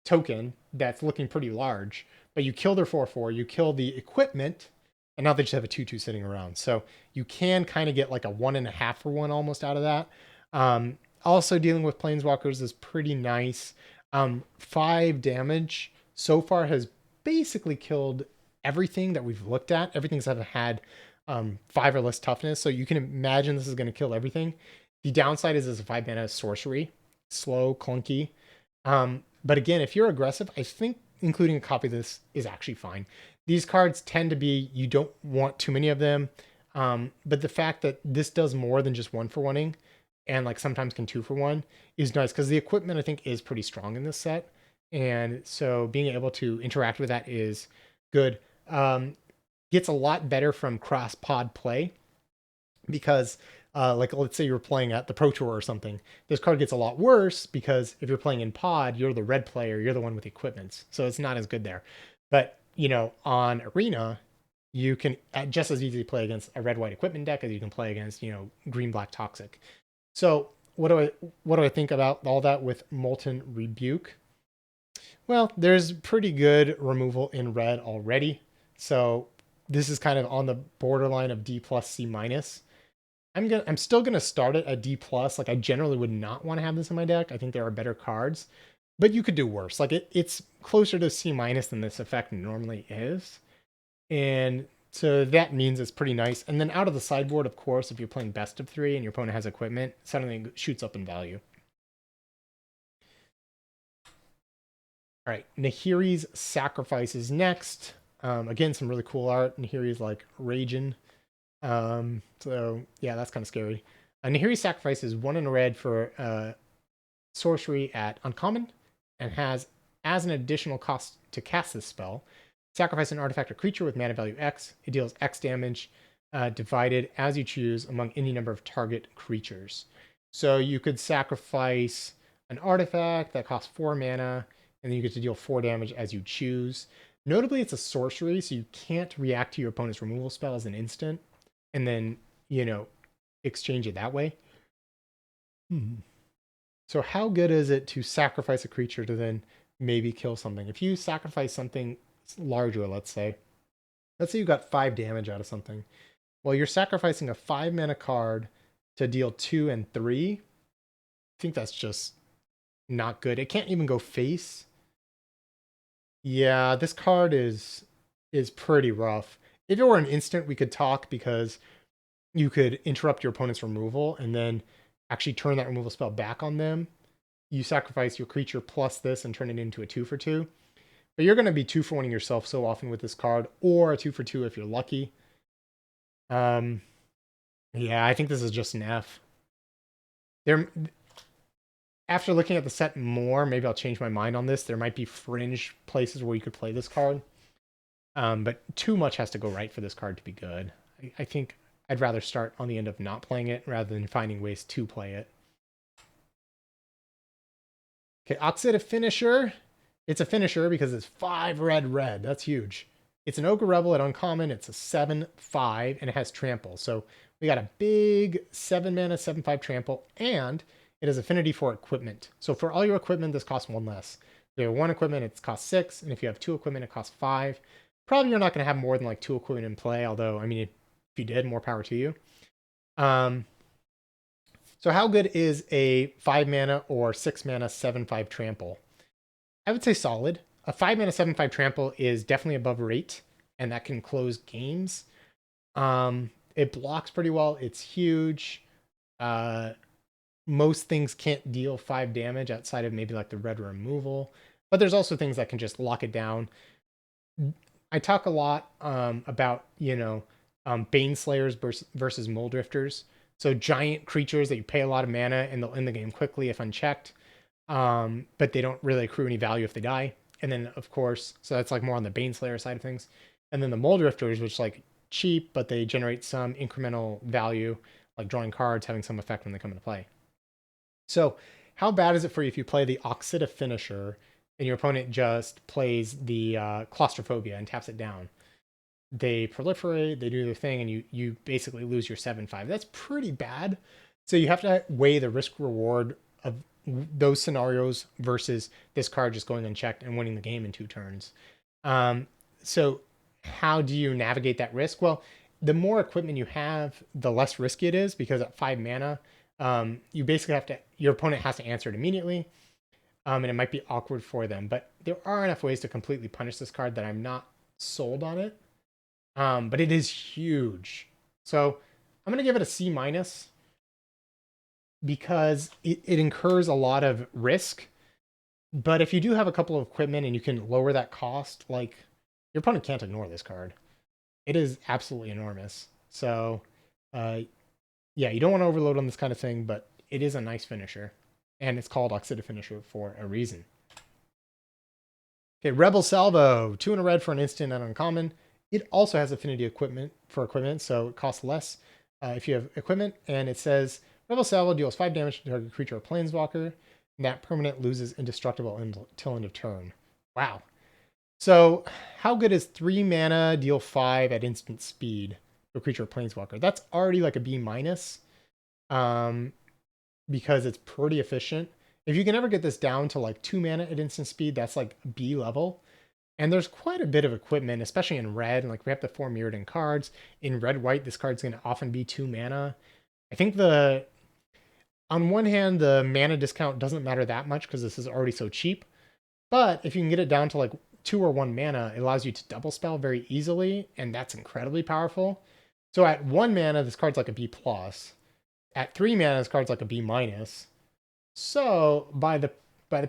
token that's looking pretty large, but you kill their 4/4, you kill the equipment, and now they just have a 2/2 sitting around. So you can kind of get like a 1.5 for 1 almost out of that. Also, dealing with planeswalkers is pretty nice. 5 damage so far has basically killed everything that we've looked at. Everything's ever had 5 or less toughness, so you can imagine this is going to kill everything. The downside is it's a 5 mana sorcery, slow, clunky. But again, if you're aggressive, I think including a copy of this is actually fine. These cards tend to be, you don't want too many of them. But the fact that this does more than just 1-for-1ing and like sometimes can 2-for-1 is nice because the equipment I think is pretty strong in this set. And so being able to interact with that is good. Gets a lot better from cross pod play because like let's say you're playing at the Pro Tour or something, this card gets a lot worse because if you're playing in pod, you're the red player, you're the one with the equipments, so it's not as good there. But on Arena, you can just as easily play against a red white equipment deck as you can play against green black toxic. So what do I think about all that with Molten Rebuke? Well, there's pretty good removal in red already, so this is kind of on the borderline of D plus C minus. I'm still gonna start it at D plus. Like I generally would not want to have this in my deck. I think there are better cards, but you could do worse. Like it's closer to C minus than this effect normally is, and so that means it's pretty nice. And then out of the sideboard, of course, if you're playing best of 3 and your opponent has equipment, suddenly it shoots up in value. All right, Nahiri's Sacrifice is next. Again, some really cool art. Nahiri's like raging. So yeah, that's kind of scary. Nahiri's Sacrifice is 1 in red for sorcery at uncommon and has as an additional cost to cast this spell. Sacrifice an artifact or creature with mana value X. It deals X damage divided as you choose among any number of target creatures. So you could sacrifice an artifact that costs 4 mana, and then you get to deal 4 damage as you choose. Notably, it's a sorcery, so you can't react to your opponent's removal spell as an instant and then, exchange it that way. So how good is it to sacrifice a creature to then maybe kill something? If you sacrifice something larger, let's say you got 5 damage out of something. Well, you're sacrificing a 5 mana card to deal 2 and 3. I think that's just not good. It can't even go face. Yeah, this card is pretty rough. If it were an instant, we could talk because you could interrupt your opponent's removal and then actually turn that removal spell back on them. You sacrifice your creature plus this and turn it into a 2-for-2. But you're going to be 2-for-1ing yourself so often with this card, or a 2-for-2 if you're lucky. Yeah, I think this is just an F. After looking at the set more, maybe I'll change my mind on this. There might be fringe places where you could play this card. But too much has to go right for this card to be good. I think I'd rather start on the end of not playing it rather than finding ways to play it. Okay, Oxida Finisher. It's a finisher because it's 5 red. That's huge. It's an Ogre Rebel at uncommon. It's a 7/5 and it has trample. So we got a big 7 mana, 7/5 trample, and it has affinity for equipment. So for all your equipment, this costs 1 less. If you have 1 equipment, it costs 6, and if you have 2 equipment, it costs 5. Probably you're not going to have more than like 2 equipment in play, although, I mean, if you did, more power to you. So how good is a 5 mana or 6 mana 7/5 trample? I would say solid. A 5 mana 7/5 trample is definitely above rate, and that can close games. It blocks pretty well. It's huge. Most things can't deal 5 damage outside of maybe like the red removal, but there's also things that can just lock it down. I talk a lot about Baneslayers versus Moldrifters. So giant creatures that you pay a lot of mana and they'll end the game quickly if unchecked, but they don't really accrue any value if they die. And then of course, so that's like more on the Baneslayer side of things. And then the Moldrifters, which like cheap, but they generate some incremental value, like drawing cards, having some effect when they come into play. So how bad is it for you if you play the Oxida Finisher and your opponent just plays the Claustrophobia and taps it down? They proliferate, they do their thing, and you basically lose your 7/5. That's pretty bad. So you have to weigh the risk reward of those scenarios versus this card just going unchecked and winning the game in 2 turns. So how do you navigate that risk? Well, the more equipment you have, the less risky it is, because at 5 mana, you basically have to, your opponent has to answer it immediately, and it might be awkward for them. But there are enough ways to completely punish this card that I'm not sold on it. But it is huge. So I'm going to give it a C minus because it incurs a lot of risk. But if you do have a couple of equipment and you can lower that cost, like, your opponent can't ignore this card. It is absolutely enormous. So, yeah, you don't want to overload on this kind of thing, but it is a nice finisher. And it's called Oxidative Finisher for a reason. Okay, Rebel Salvo, 2 and a red for an instant and uncommon. It also has affinity for equipment, so it costs less if you have equipment. And it says, Rebel Salvo deals 5 damage to target creature or planeswalker, and that permanent loses indestructible until end of turn. Wow. So how good is 3 mana, deal 5 at instant speed for creature or planeswalker? That's already like a B minus, because it's pretty efficient. If you can ever get this down to like 2 mana at instant speed, that's like B level. And there's quite a bit of equipment, especially in red. And like we have the 4 mirrored in cards. In red-white, this card's going to often be 2 mana. I think on one hand, the mana discount doesn't matter that much because this is already so cheap. But if you can get it down to like 2 or 1 mana, it allows you to double spell very easily. And that's incredibly powerful. So at 1 mana, this card's like a B plus. At 3 mana, this card's like a B minus. So by the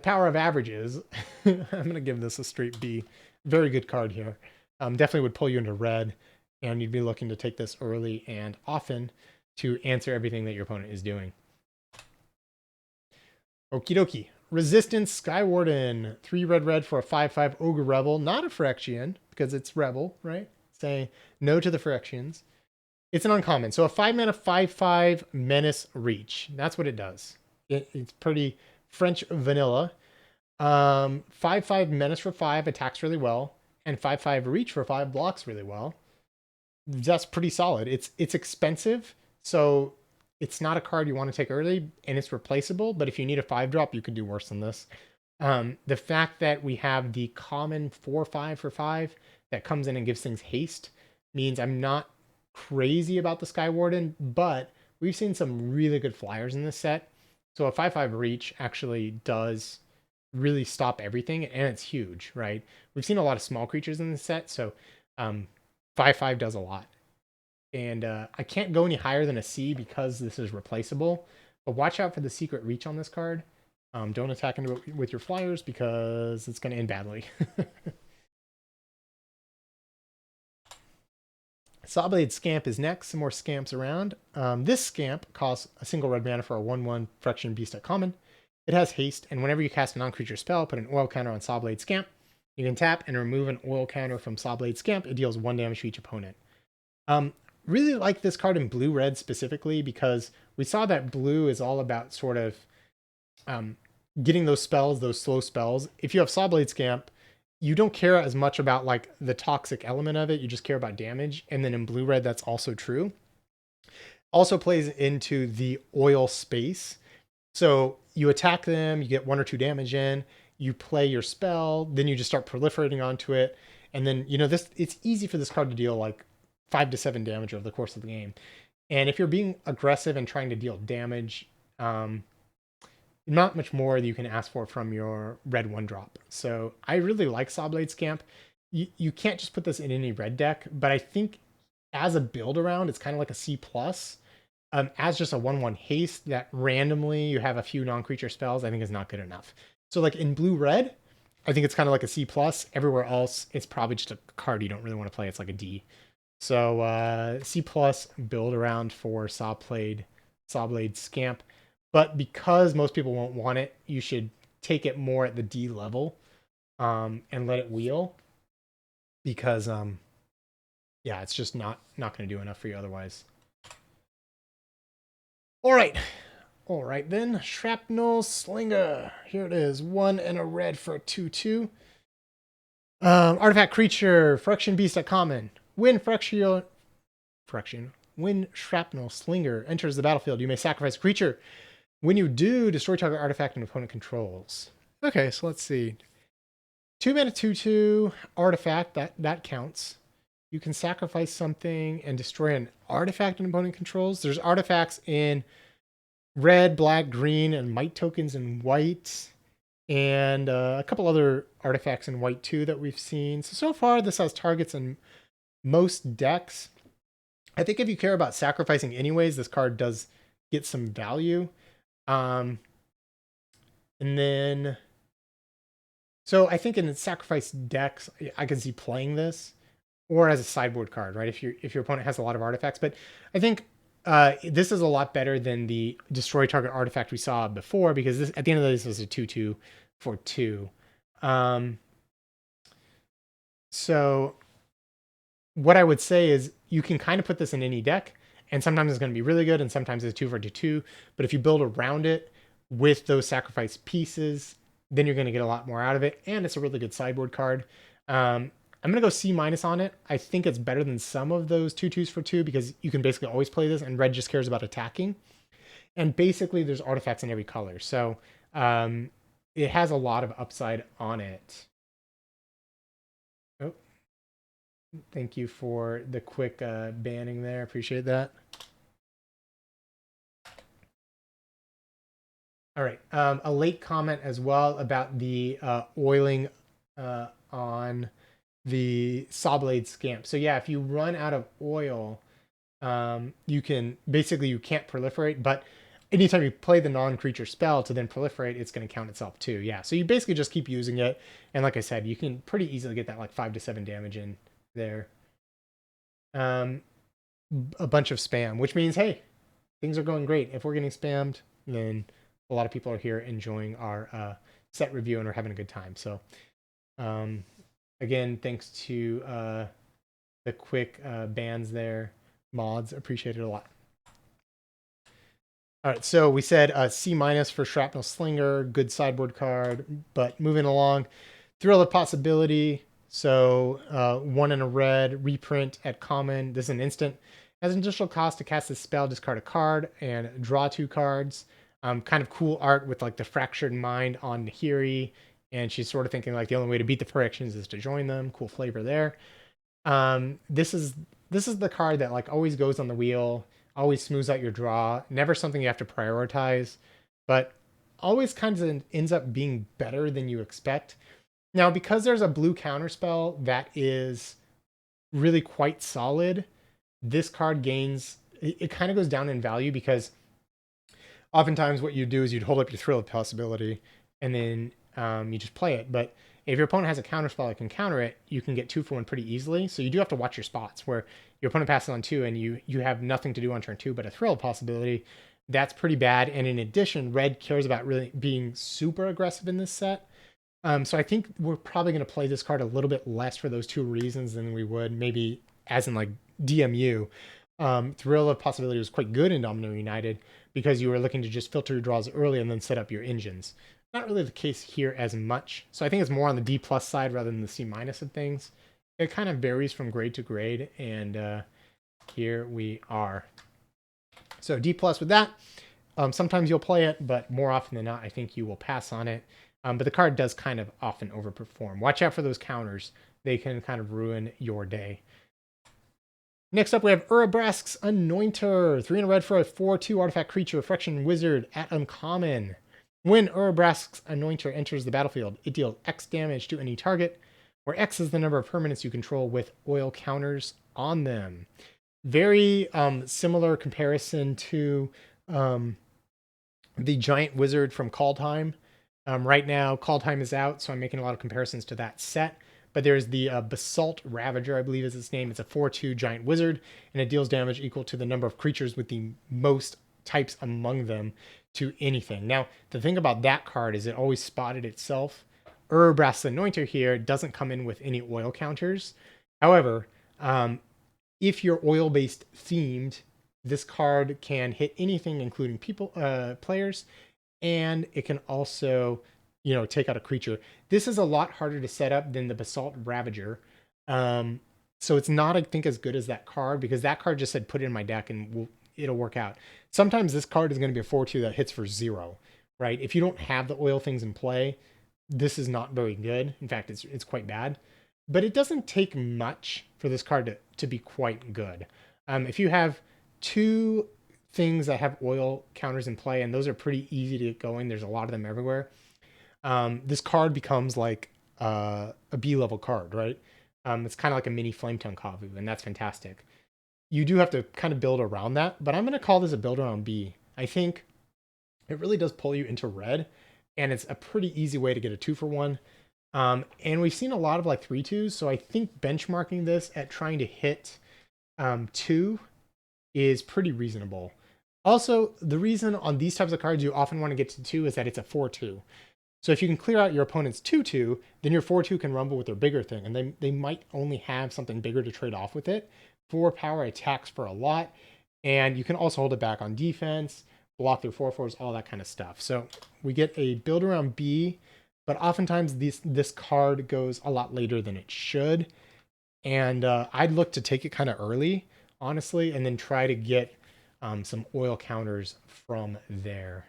power of averages, I'm going to give this a straight B. Very good card here. Definitely would pull you into red, and you'd be looking to take this early and often to answer everything that your opponent is doing. Okie dokie. Resistance Skywarden. 3 red for a 5/5 Ogre Rebel. Not a Phyrexian, because it's Rebel, right? Say no to the Phyrexians. It's an uncommon. So a 5 mana 5/5 Menace Reach. That's what it does. It's pretty French vanilla. 5/5 Menace for 5 attacks really well, and 5/5 Reach for 5 blocks really well. That's pretty solid. It's expensive, so it's not a card you want to take early, and it's replaceable. But if you need a 5-drop, you could do worse than this. The fact that we have the common 4/5 for 5 that comes in and gives things haste means I'm not crazy about the Skywarden, but we've seen some really good flyers in this set. So a 5/5 Reach actually does really stop everything, and it's huge, right? We've seen a lot of small creatures in this set, so 5/5 does a lot. And I can't go any higher than a C because this is replaceable, but watch out for the secret reach on this card. Don't attack into it with your flyers because it's going to end badly. Sawblade Scamp is next. Some more scamps around. This scamp costs a single red mana for a 1/1 Phyrexian Beast at common. It has haste, and whenever you cast a non-creature spell, put an oil counter on Sawblade Scamp. You can tap and remove an oil counter from Sawblade Scamp. It deals 1 damage to each opponent. Really like this card in blue-red specifically because we saw that blue is all about sort of getting those spells, those slow spells. If you have Sawblade Scamp, you don't care as much about like the toxic element of it. You just care about damage. And then in blue-red, that's also true. Also plays into the oil space. So you attack them, you get 1 or 2 damage in, you play your spell, then you just start proliferating onto it. And then, it's easy for this card to deal like 5 to 7 damage over the course of the game. And if you're being aggressive and trying to deal damage, not much more that you can ask for from your red 1-drop. So I really like Sawblade Scamp. You can't just put this in any red deck, but I think as a build around, it's kind of like a C+. As just a 1/1 haste that randomly you have a few non-creature spells, I think is not good enough. So like in blue-red, I think it's kind of like a C+. Everywhere else, it's probably just a card you don't really want to play. It's like a D. So C+ build around for Sawblade Scamp. But because most people won't want it, you should take it more at the D level and let it wheel. Because, yeah, it's just not going to do enough for you otherwise. All right then. Shrapnel Slinger. Here it is. 1 and a red for a 2/2. Artifact creature. Phyrexian Beast at common. When Shrapnel Slinger enters the battlefield, you may sacrifice a creature. When you do, destroy target artifact and opponent controls. Okay, so let's see. 2-mana 2/2 artifact, that counts. You can sacrifice something and destroy an artifact an opponent controls. There's artifacts in red, black, green, and might tokens in white, and a couple other artifacts in white too that we've seen. So far, this has targets in most decks. I think if you care about sacrificing anyways, this card does get some value. And then, so I think in the sacrifice decks, I can see playing this, or as a sideboard card, right? If your opponent has a lot of artifacts, but I think this is a lot better than the destroy target artifact we saw before, because this, at the end of the day, this was a 2/2 for 2. So what I would say is you can kind of put this in any deck, and sometimes it's going to be really good, and sometimes it's 2 for 2/2. But if you build around it with those sacrifice pieces, then you're going to get a lot more out of it, and it's a really good sideboard card. I'm going to go C- on it. I think it's better than some of those 2/2s for 2 because you can basically always play this, and red just cares about attacking. And basically, there's artifacts in every color. So it has a lot of upside on it. Oh, thank you for the quick banning there. Appreciate that. All right. A late comment as well about the oiling on the Sawblade Scamp. So yeah, if you run out of oil, you can basically you can't proliferate, but anytime you play the non-creature spell to then proliferate, it's going to count itself too. Yeah, so you basically just keep using it, and like I said, you can pretty easily get that like 5 to 7 damage in there. A bunch of spam, which means hey, things are going great. If we're getting spammed, then a lot of people are here enjoying our set review and are having a good time. So again, thanks to the quick bans there, mods, appreciate it a lot. All right, so we said C- for Shrapnel Slinger, good sideboard card. But moving along, Thrill of Possibility. So 1 in a red, reprint at common. This is an instant. Has an additional cost to cast this spell, discard a card, and draw 2 cards. Kind of cool art with like the fractured mind on Nahiri, and she's sort of thinking like the only way to beat the Phyrexians is to join them. Cool flavor there. This is the card that like always goes on the wheel, always smooths out your draw, never something you have to prioritize, but always kind of ends up being better than you expect. Now, because there's a blue counterspell that is really quite solid, this card gains, it kind of goes down in value because oftentimes what you do is you'd hold up your Thrill of Possibility and then you just play it. But if your opponent has a counterspell that can counter it, you can get 2 for 1 pretty easily. So you do have to watch your spots where your opponent passes on 2 and you have nothing to do on turn 2 but a Thrill of Possibility. That's pretty bad. And in addition, red cares about really being super aggressive in this set. So I think we're probably going to play this card a little bit less for those 2 reasons than we would maybe as in like DMU. Thrill of Possibility was quite good in Domino United because you were looking to just filter your draws early and then set up your engines. Not really the case here as much. So I think it's more on the D+ side rather than the C- of things. It kind of varies from grade to grade, and here we are. So D+ with that. Sometimes you'll play it, but more often than not, I think you will pass on it. But the card does kind of often overperform. Watch out for those counters. They can kind of ruin your day. Next up, we have Urabrask's Anointer. 3 in a red for a 4/2 artifact creature, Phyrexia wizard at uncommon. When Urabrask's Anointer enters the battlefield, it deals X damage to any target, where X is the number of permanents you control with oil counters on them. Very similar comparison to the giant wizard from Kaldheim. Right now, Kaldheim is out, so I'm making a lot of comparisons to that set. But there's the Basalt Ravager, I believe is its name. It's a 4/2 giant wizard, and it deals damage equal to the number of creatures with the most types among them to anything. Now, the thing about that card is it always spotted itself. Urabrask's Anointer here doesn't come in with any oil counters. However, if you're oil-based themed, this card can hit anything, including players, and it can also, take out a creature. This is a lot harder to set up than the Basalt Ravager. So it's not, I think, as good as that card because that card just said put it in my deck and it'll work out. Sometimes this card is going to be a 4-2 that hits for 0, right? If you don't have the oil things in play, this is not very good. In fact, it's quite bad. But it doesn't take much for this card to be quite good. If you have 2 things that have oil counters in play, and those are pretty easy to get going, there's a lot of them everywhere, this card becomes like a B level card, right? It's kind of like a mini Flametongue Kavu, and that's fantastic. You do have to kind of build around that, but I'm going to call this a build around B. I think it really does pull you into red, and it's a pretty easy way to get a 2-for-1. And we've seen a lot of like 3-2s, so I think benchmarking this at trying to hit 2 is pretty reasonable. Also, the reason on these types of cards you often want to get to 2 is that it's a 4-2. So if you can clear out your opponent's 2-2, then your 4-2 can rumble with their bigger thing, and they might only have something bigger to trade off with it. 4 power attacks for a lot, and you can also hold it back on defense, block their 4/4s, all that kind of stuff. So we get a build around B, but oftentimes this card goes a lot later than it should, and I'd look to take it kind of early, honestly, and then try to get some oil counters from there.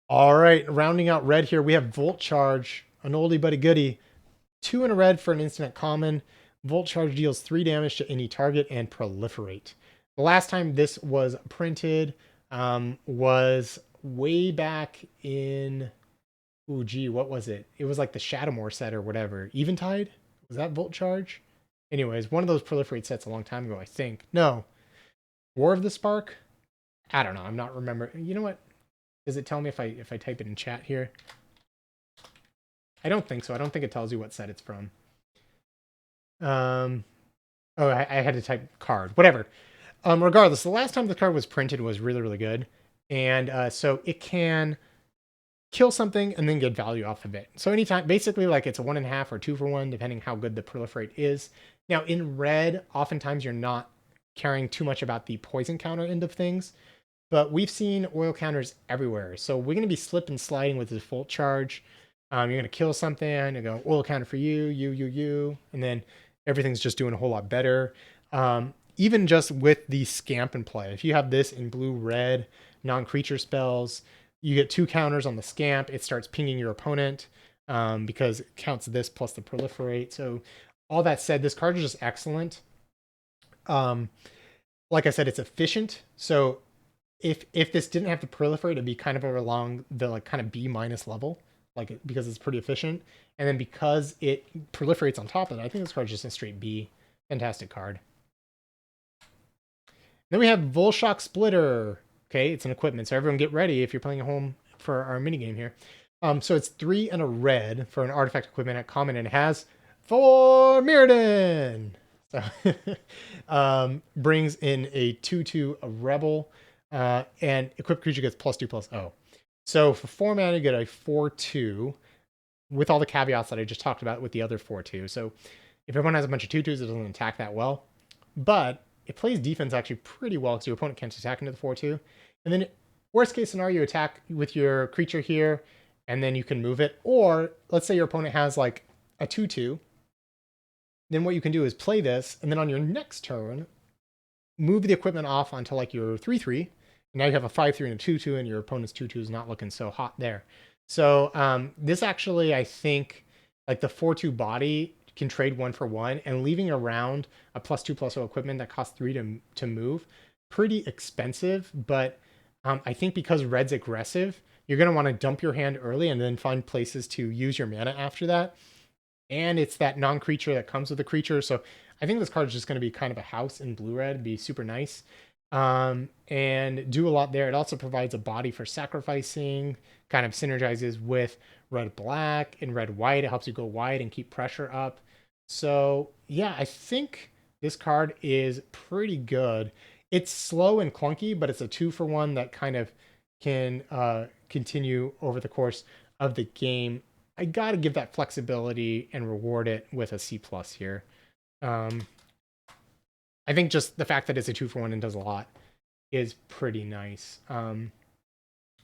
All right, rounding out red here, we have Volt Charge, an oldie but a goodie. 2 in a red for an instant common. Volt Charge deals 3 damage to any target and proliferate. The last time this was printed was way back in, oh gee, what was it? It was like the Shadowmoor set or whatever. Eventide? Was that Volt Charge? Anyways, one of those proliferate sets a long time ago, I think. No. War of the Spark? I don't know. I'm not remembering. You know what? Does it tell me if I type it in chat here? I don't think so. I don't think it tells you what set it's from. Oh, I had to type card. Whatever. Regardless, the last time the card was printed was really, really good. And so it can kill something and then get value off of it. So anytime, basically like it's a 1.5 or 2-for-1, depending how good the proliferate is. Now in red, oftentimes you're not caring too much about the poison counter end of things. But we've seen oil counters everywhere. So we're going to be slip and sliding with this Volt Charge. You're going to kill something, you go oil counter for you, and then everything's just doing a whole lot better. Even just with the scamp in play. If you have this in blue-red, non-creature spells, you get 2 counters on the scamp. It starts pinging your opponent because it counts this plus the proliferate. So all that said, this card is just excellent. Like I said, it's efficient. So if this didn't have to proliferate, it'd be kind of along the like kind of B- level, like because it's pretty efficient. And then because it proliferates on top of it, I think this card's just a straight B. Fantastic card. Then we have Volshock Splitter. Okay, it's an equipment, so everyone get ready if you're playing at home for our minigame here. So it's 3 and a red for an artifact equipment at common, and it has 4 Mirrodin. So brings in a 2/2 a rebel. And equipped creature gets +2/+0. So for 4 mana, you get a 4/2 with all the caveats that I just talked about with the other 4/2. So if everyone has a bunch of 2/2s, it doesn't attack that well. But it plays defense actually pretty well because your opponent can't attack into the 4/2. And then worst case scenario, you attack with your creature here, and then you can move it. Or let's say your opponent has like a 2/2. Then what you can do is play this, and then on your next turn, move the equipment off onto like your 3/3. Now you have a 5/3 and a 2/2, and your opponent's 2/2 is not looking so hot there. So this actually, I think, like the 4/2 body can trade 1-for-1, and leaving around a +2/+0 equipment that costs 3 to move, pretty expensive. But I think because red's aggressive, you're going to want to dump your hand early and then find places to use your mana after that. And it's that non-creature that comes with the creature. So I think this card is just going to be kind of a house in blue-red, be super nice. And do a lot there. It also provides a body for sacrificing, kind of synergizes with red-black and red-white. It helps you go wide and keep pressure up. So yeah, I think this card is pretty good. It's slow and clunky, but it's a 2-for-1 that kind of can continue over the course of the game. I got to give that flexibility and reward it with a C+ here. I think just the fact that it's a 2-for-1 and does a lot is pretty nice.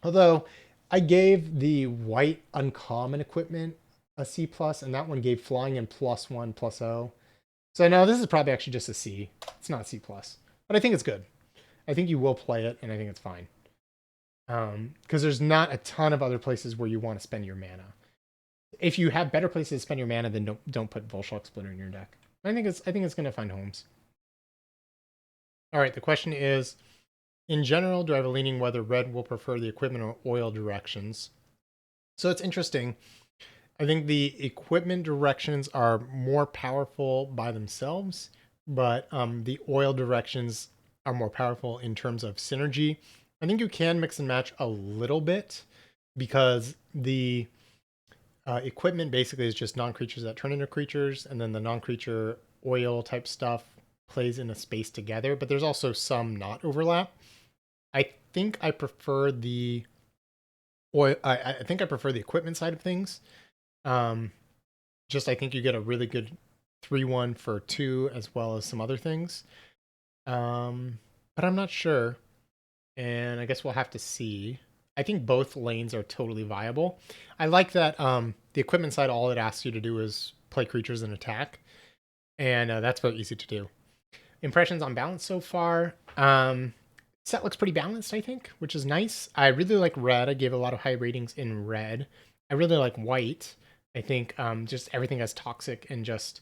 Although I gave the white uncommon equipment a C+, and that one gave flying and +1/+0. So no, this is probably actually just a C. It's not a C plus, but I think it's good. I think you will play it, and I think it's fine. Because there's not a ton of other places where you want to spend your mana. If you have better places to spend your mana, then don't put Volshock Splitter in your deck. I think it's gonna find homes. All right, the question is, in general, do I have a leaning whether red will prefer the equipment or oil directions? So it's interesting. I think the equipment directions are more powerful by themselves, but the oil directions are more powerful in terms of synergy. I think you can mix and match a little bit because the equipment basically is just non-creatures that turn into creatures, and then the non-creature oil type stuff plays in a space together, but there's also some not overlap. I think I prefer the oil. I think I prefer the equipment side of things. Um, just I think you get a really good 3/1 for 2 as well as some other things. But I'm not sure, and I guess we'll have to see. I think both lanes are totally viable. I like that the equipment side, all it asks you to do is play creatures and attack, and that's very easy to do. Impressions on balance so far. Set looks pretty balanced, I think, which is nice. I really like red. I gave a lot of high ratings in red. I really like white. I think just everything has toxic and just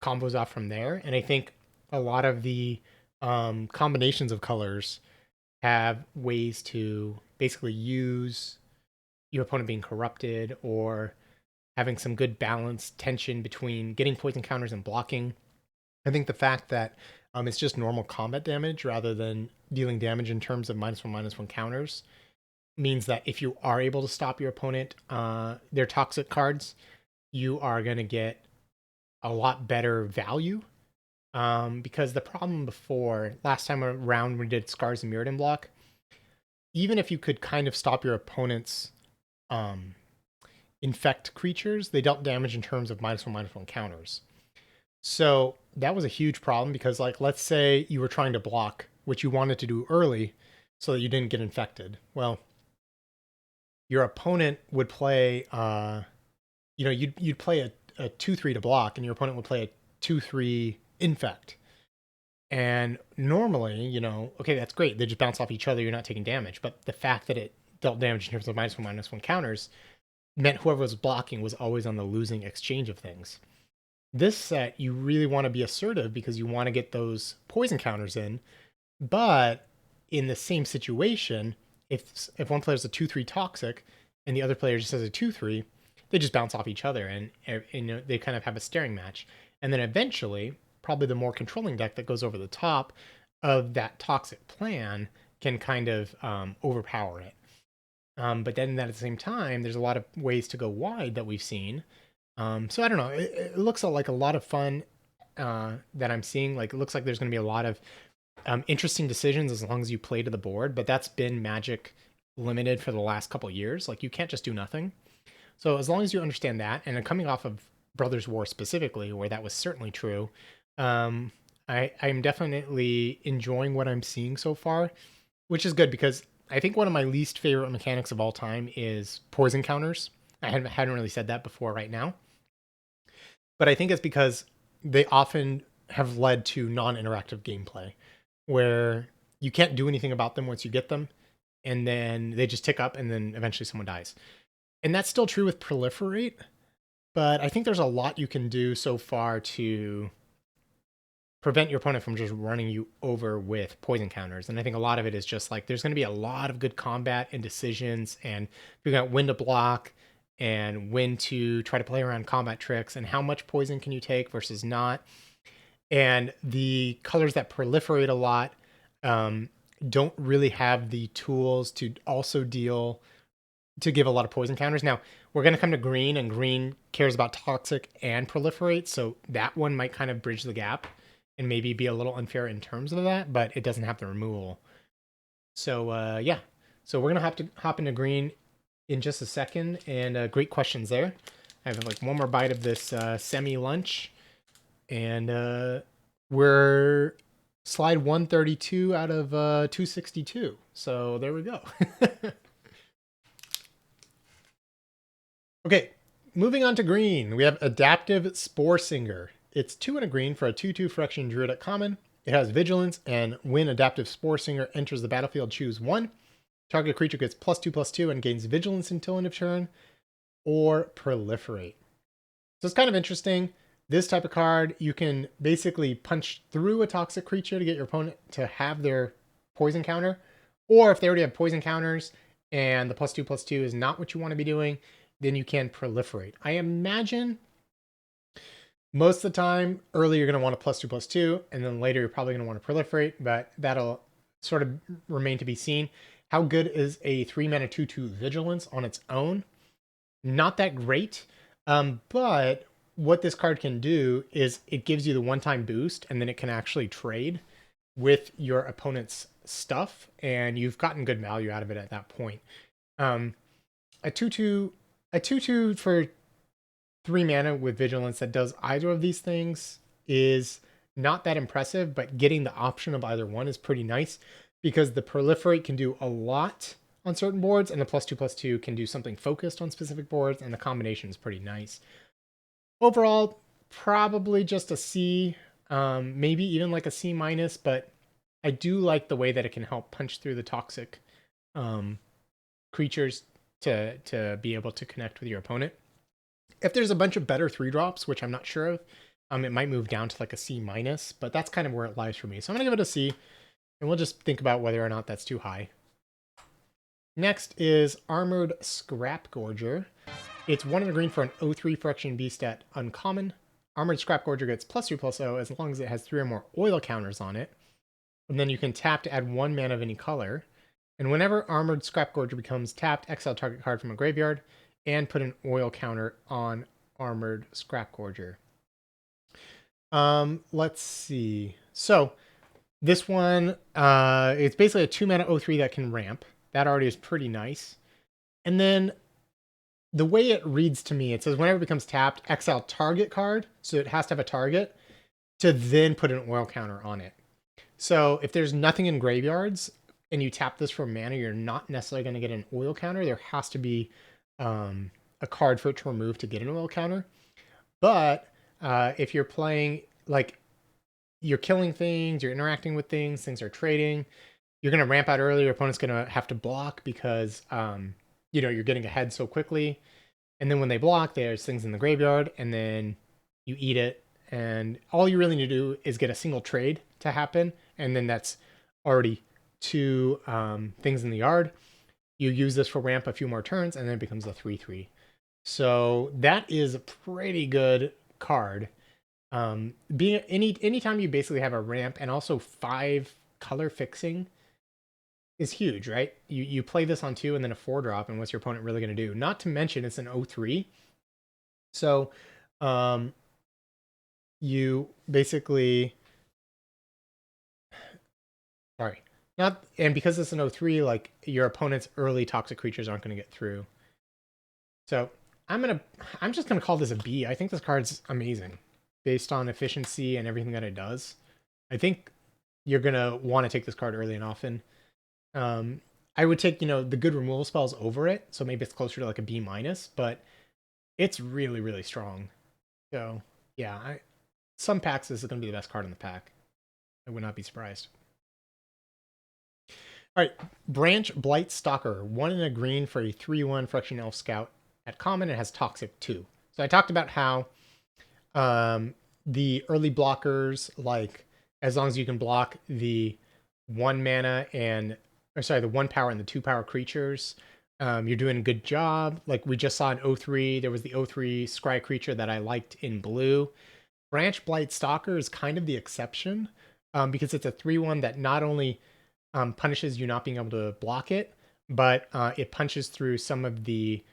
combos off from there. And I think a lot of the combinations of colors have ways to basically use your opponent being corrupted or having some good balance tension between getting poison counters and blocking. I think the fact that it's just normal combat damage rather than dealing damage in terms of -1/-1 counters means that if you are able to stop your opponent, their toxic cards, you are going to get a lot better value. Because the problem before, last time around when we did Scars and Mirrodin block, even if you could kind of stop your opponent's infect creatures, they dealt damage in terms of -1/-1 counters. So that was a huge problem because, like, let's say you were trying to block, which you wanted to do early so that you didn't get infected. Well, your opponent would play, you'd play a 2/3 to block, and your opponent would play a 2/3 infect. And normally, okay, that's great. They just bounce off each other. You're not taking damage. But the fact that it dealt damage in terms of -1/-1 counters meant whoever was blocking was always on the losing exchange of things. This set, you really want to be assertive because you want to get those poison counters in. But in the same situation, if one player is a 2/3 toxic and the other player just has a 2/3, they just bounce off each other and they kind of have a staring match. And then eventually, probably the more controlling deck that goes over the top of that toxic plan can kind of overpower it. But then at the same time, there's a lot of ways to go wide that we've seen. So I don't know. It looks like a lot of fun that I'm seeing. Like, it looks like there's going to be a lot of interesting decisions as long as you play to the board. But that's been Magic limited for the last couple of years. Like, you can't just do nothing. So as long as you understand that, and coming off of Brothers War specifically, where that was certainly true, I'm definitely enjoying what I'm seeing so far, which is good because I think one of my least favorite mechanics of all time is poison counters. I hadn't really said that before right now. But I think it's because they often have led to non-interactive gameplay where you can't do anything about them once you get them, and then they just tick up, and then eventually someone dies. And that's still true with Proliferate, but I think there's a lot you can do so far to prevent your opponent from just running you over with poison counters. And I think a lot of it is just like there's going to be a lot of good combat and decisions and figuring out when to block and when to try to play around combat tricks and how much poison can you take versus not. And the colors that proliferate a lot don't really have the tools to also give a lot of poison counters. Now, we're going to come to green, and green cares about toxic and proliferate, so that one might kind of bridge the gap and maybe be a little unfair in terms of that, but it doesn't have the removal. So, yeah. So we're going to have to hop into green in just a second, and great questions there. I have like one more bite of this semi-lunch, and we're slide 132 out of 262. So there we go. Okay, moving on to green. We have Adaptive Spore Singer. It's 2 and a green for a 2/2 Phyrexian Druid at common. It has Vigilance, and when Adaptive Spore Singer enters the battlefield, choose 1. Target creature gets +2/+2 and gains Vigilance until end of turn, or Proliferate. So it's kind of interesting. This type of card, you can basically punch through a toxic creature to get your opponent to have their poison counter. Or if they already have poison counters and the +2/+2 is not what you want to be doing, then you can Proliferate. I imagine most of the time, early you're going to want a +2/+2, and then later you're probably going to want to Proliferate, but that'll sort of remain to be seen. How good is a 3-mana 2/2 Vigilance on its own? Not that great, but what this card can do is it gives you the one-time boost, and then it can actually trade with your opponent's stuff, and you've gotten good value out of it at that point. A 2/2 for 3 mana with Vigilance that does either of these things is not that impressive, but getting the option of either one is pretty nice because the Proliferate can do a lot on certain boards, and the +2/+2 can do something focused on specific boards, and the combination is pretty nice. Overall, probably just a C, maybe even like a C-, but I do like the way that it can help punch through the toxic creatures to be able to connect with your opponent. If there's a bunch of better 3-drops, which I'm not sure of, it might move down to like a C-, but that's kind of where it lies for me. So I'm going to give it a C, and we'll just think about whether or not that's too high. Next is Armored Scrap Gorger. It's 1 and a green for an 0/3 Phyrexian Beast at uncommon. Armored Scrap Gorger gets +3/+0 as long as it has 3 or more oil counters on it. And then you can tap to add 1 mana of any color. And whenever Armored Scrap Gorger becomes tapped, exile target card from a graveyard and put an oil counter on Armored Scrap Gorger. Let's see. So this one, it's basically a 2-mana 0/3 that can ramp. That already is pretty nice. And then the way it reads to me, it says whenever it becomes tapped, exile target card. So it has to have a target to then put an oil counter on it. So if there's nothing in graveyards and you tap this for mana, you're not necessarily going to get an oil counter. There has to be a card for it to remove to get an oil counter. But if you're playing, like, you're killing things, you're interacting with things, things are trading, you're going to ramp out early. Your opponent's going to have to block because, you're getting ahead so quickly. And then when they block, there's things in the graveyard, and then you eat it. And all you really need to do is get a single trade to happen. And then that's already 2 things in the yard. You use this for ramp a few more turns, and then it becomes a 3/3. So that is a pretty good card. Being anytime you basically have a ramp and also 5 color fixing is huge, right? You play this on 2 and then a 4-drop, and what's your opponent really going to do? Not to mention it's an 0/3. So you basically, sorry, not, and because it's an 0/3, like, your opponent's early toxic creatures aren't going to get through. So I'm just gonna call this a B. I think this card's amazing based on efficiency and everything that it does. I think you're gonna want to take this card early and often. I would take, the good removal spells over it, so maybe it's closer to like a B-, but it's really, really strong. So yeah, some packs this is gonna be the best card in the pack. I would not be surprised. All right, Branch Blight Stalker, 1 and a green for a 3/1 Phyrexian Elf Scout at common. It has Toxic 2. So I talked about how the early blockers, like, as long as you can block the 1 mana the 1 power and the 2 power creatures, you're doing a good job. Like, we just saw in 0/3, there was the 0/3 Scry creature that I liked in blue. Branch Blight Stalker is kind of the exception, because it's a 3/1 that not only punishes you not being able to block it, but it punches through some of the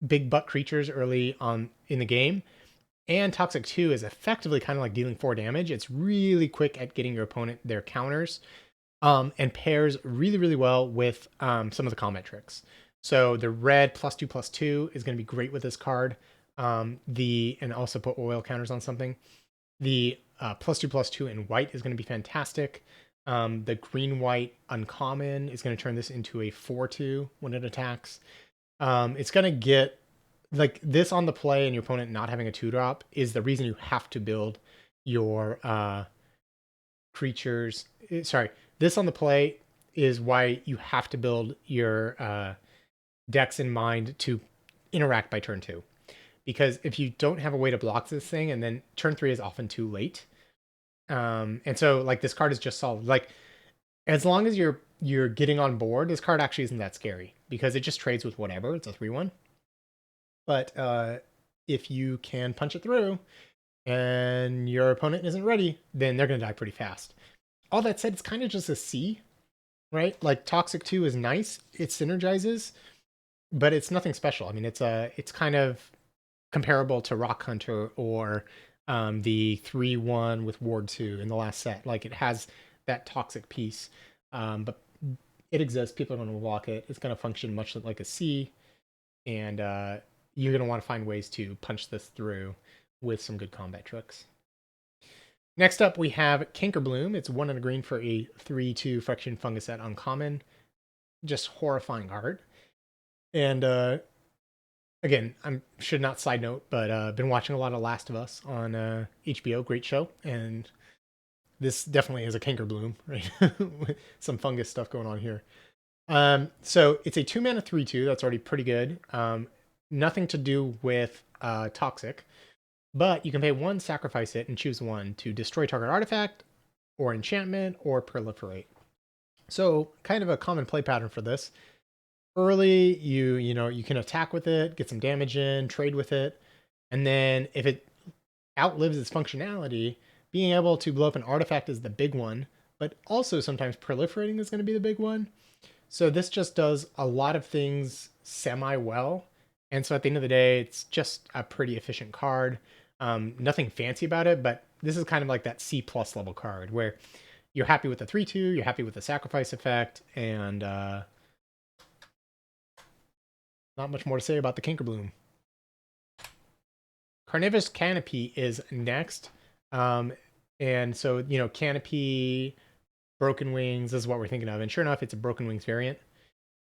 big butt creatures early on in the game. And Toxic 2 is effectively kind of like dealing 4 damage. It's really quick at getting your opponent their counters, and pairs really, really well with some of the combat tricks. So the red +2/+2 is going to be great with this card. And also put oil counters on something. The +2/+2 in white is going to be fantastic. The green-white uncommon is going to turn this into a 4/2 when it attacks. It's going to get like this on the play and your opponent not having a 2-drop is the reason you have to build your creatures. Sorry, this on the play is why you have to build your decks in mind to interact by turn 2. Because if you don't have a way to block this thing, and then turn 3 is often too late. And so like this card is just solid. Like as long as you're getting on board, this card actually isn't that scary because it just trades with whatever. It's a 3/1. But if you can punch it through and your opponent isn't ready, then they're gonna die pretty fast. All that said, it's kind of just a C, right? Like Toxic 2 is nice, it synergizes, but it's nothing special. I mean, it's kind of comparable to Rock Hunter or the 3/1 with Ward 2 in the last set. Like it has that toxic piece, but it exists. People are going to walk it. It's going to function much like a C, and you're going to want to find ways to punch this through with some good combat tricks. Next up, we have Cankerbloom. It's 1 and a green for a 3/2 Friction Fungus at uncommon. Just horrifying art. And again, I should not side note, but been watching a lot of Last of Us on HBO. Great show. And this definitely is a Cankerbloom, right? With some fungus stuff going on here. So it's a 2-mana 3/2. That's already pretty good. Nothing to do with Toxic. But you can pay 1, sacrifice it, and choose 1 to destroy target artifact, or enchantment, or proliferate. So kind of a common play pattern for this. Early, you can attack with it, get some damage in, trade with it, and then if it outlives its functionality, being able to blow up an artifact is the big one, but also sometimes proliferating is going to be the big one. So this just does a lot of things semi-well, and so at the end of the day, it's just a pretty efficient card. Nothing fancy about it, but this is kind of like that C+ level card where you're happy with the 3/2, you're happy with the sacrifice effect, and not much more to say about the Cankerbloom. Carnivorous Canopy is next. And so, Canopy, Broken Wings, this is what we're thinking of. And sure enough, it's a Broken Wings variant.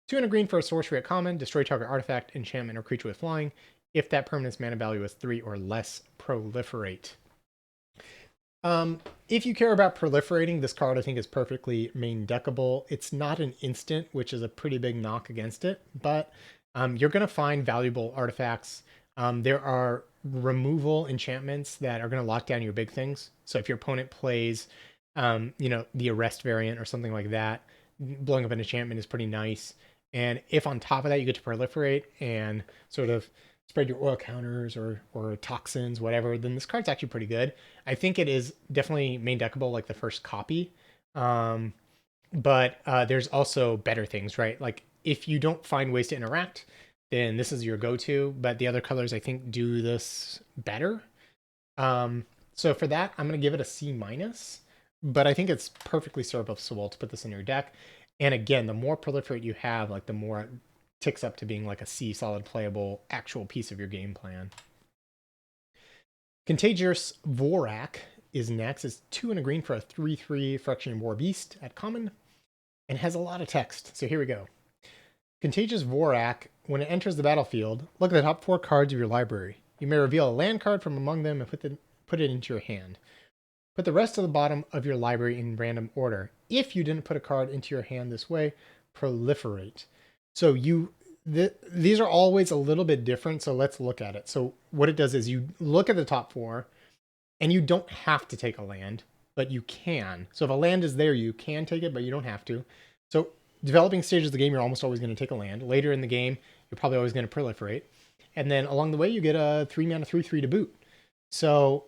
2 and a green for a sorcery at common, destroy target artifact, enchantment, or creature with flying. If that permanent's mana value is 3 or less, proliferate. If you care about proliferating, this card I think is perfectly main deckable. It's not an instant, which is a pretty big knock against it, but you're going to find valuable artifacts. There are removal enchantments that are going to lock down your big things. So if your opponent plays, the arrest variant or something like that, blowing up an enchantment is pretty nice. And if on top of that you get to proliferate and sort of spread your oil counters or toxins, whatever, then this card's actually pretty good. I think it is definitely main deckable like the first copy. But there's also better things, right? Like if you don't find ways to interact, then this is your go-to, but the other colors I think do this better. So for that, I'm going to give it a C-, but I think it's perfectly serviceable to put this in your deck. And again, the more proliferate you have, like the more it ticks up to being like a C solid playable actual piece of your game plan. Contagious Vorak is next. It's 2 and a green for a 3/3 Friction War Beast at common and has a lot of text. So here we go. Contagious Vorak, when it enters the battlefield, look at the top 4 cards of your library. You may reveal a land card from among them and put it into your hand. Put the rest of the bottom of your library in random order. If you didn't put a card into your hand this way, proliferate. So these are always a little bit different, so let's look at it. So what it does is you look at the top 4, and you don't have to take a land, but you can. So if a land is there, you can take it, but you don't have to. So developing stages of the game, you're almost always going to take a land. Later in the game, you're probably always going to proliferate. And then along the way, you get a 3-mana 3/3 to boot. So,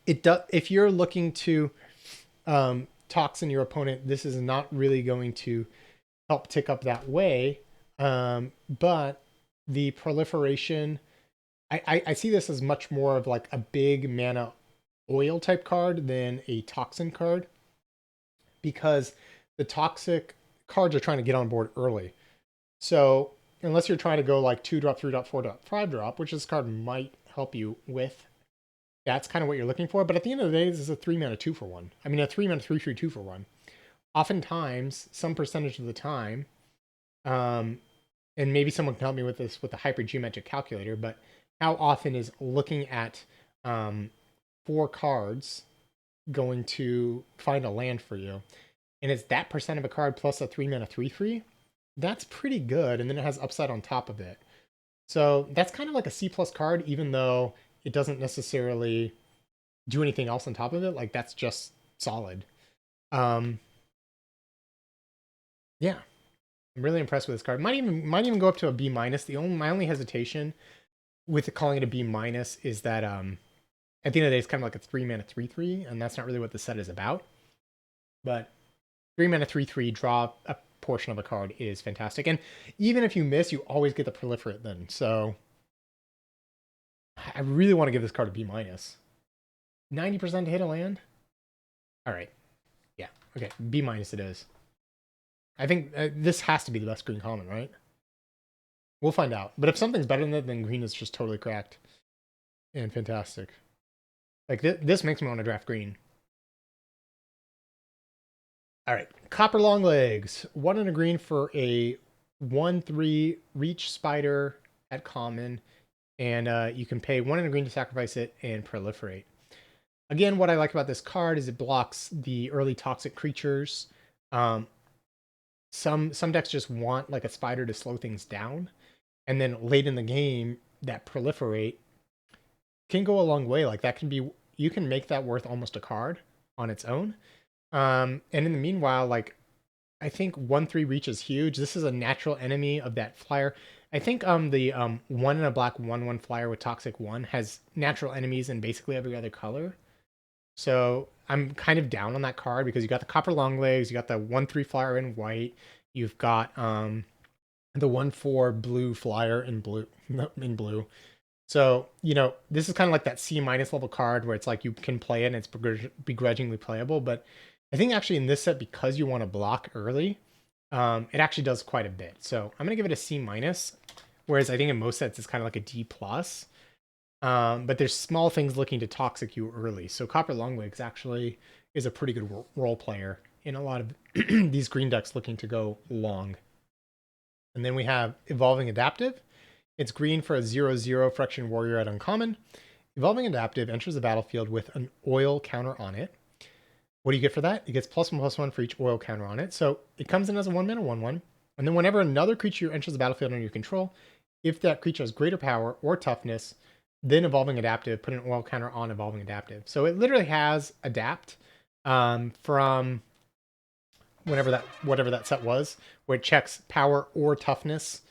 if you're looking to toxin your opponent, this is not really going to help tick up that way. But the proliferation, I see this as much more of like a big mana oil type card than a toxin card, because the toxic cards are trying to get on board early. So unless you're trying to go like 2-drop, 3-drop, 4-drop, 5-drop, which this card might help you with, that's kind of what you're looking for. But at the end of the day, this is a 3-mana 2-for-1. I mean, a 3-mana 3/3 2-for-1. Oftentimes, some percentage of the time, and maybe someone can help me with this with the hypergeometric calculator, but how often is looking at 4 cards going to find a land for you? And it's that percent of a card plus a 3-mana 3/3. That's pretty good, and then it has upside on top of it. So that's kind of like a C plus card, even though it doesn't necessarily do anything else on top of it. Like that's just solid. Um, yeah, I'm really impressed with this card. Might even go up to a B minus. My only hesitation with calling it a B minus is that at the end of the day it's kind of like a 3-mana 3/3, and that's not really what the set is about. But 3-mana 3/3 draw a portion of a card is fantastic, and even if you miss, you always get the proliferate then. So I really want to give this card a B minus. 90% to hit a land. All right, yeah, okay, B minus it is. I think this has to be the best green common, right? We'll find out. But if something's better than that, then green is just totally cracked and fantastic. Like this makes me want to draft green. All right, Copper Longlegs. 1 and a green for a 1/3 reach spider at common, and you can pay 1 and a green to sacrifice it and proliferate. Again, what I like about this card is it blocks the early toxic creatures. Some decks just want like a spider to slow things down, and then late in the game, that proliferate can go a long way. Like that can be, you can make that worth almost a card on its own. And in the meanwhile, like I think 1/3 reach is huge. This is a natural enemy of that flyer. I think the 1 and a black 1/1 flyer with toxic 1 has natural enemies in basically every other color. So I'm kind of down on that card because you got the Copper Longlegs, you got the 1/3 flyer in white, you've got the 1/4 blue flyer in blue in blue. So, this is kind of like that C minus level card where it's like you can play it and it's begrudgingly playable. But I think actually in this set, because you want to block early, it actually does quite a bit. So I'm going to give it a C minus, whereas I think in most sets it's kind of like a D plus. But there's small things looking to toxic you early. So Copper Longlegs actually is a pretty good role player in a lot of these green decks looking to go long. And then we have Evolving Adaptive. It's green for a 0/0 Phyrexian Warrior at uncommon. Evolving Adaptive enters the battlefield with an oil counter on it. What do you get for that? It gets +1/+1 for each oil counter on it. So it comes in as a 1-mana 1/1. And then whenever another creature enters the battlefield under your control, if that creature has greater power or toughness, then Evolving Adaptive, put an oil counter on Evolving Adaptive. So it literally has Adapt from whatever that set was, where it checks power or toughness,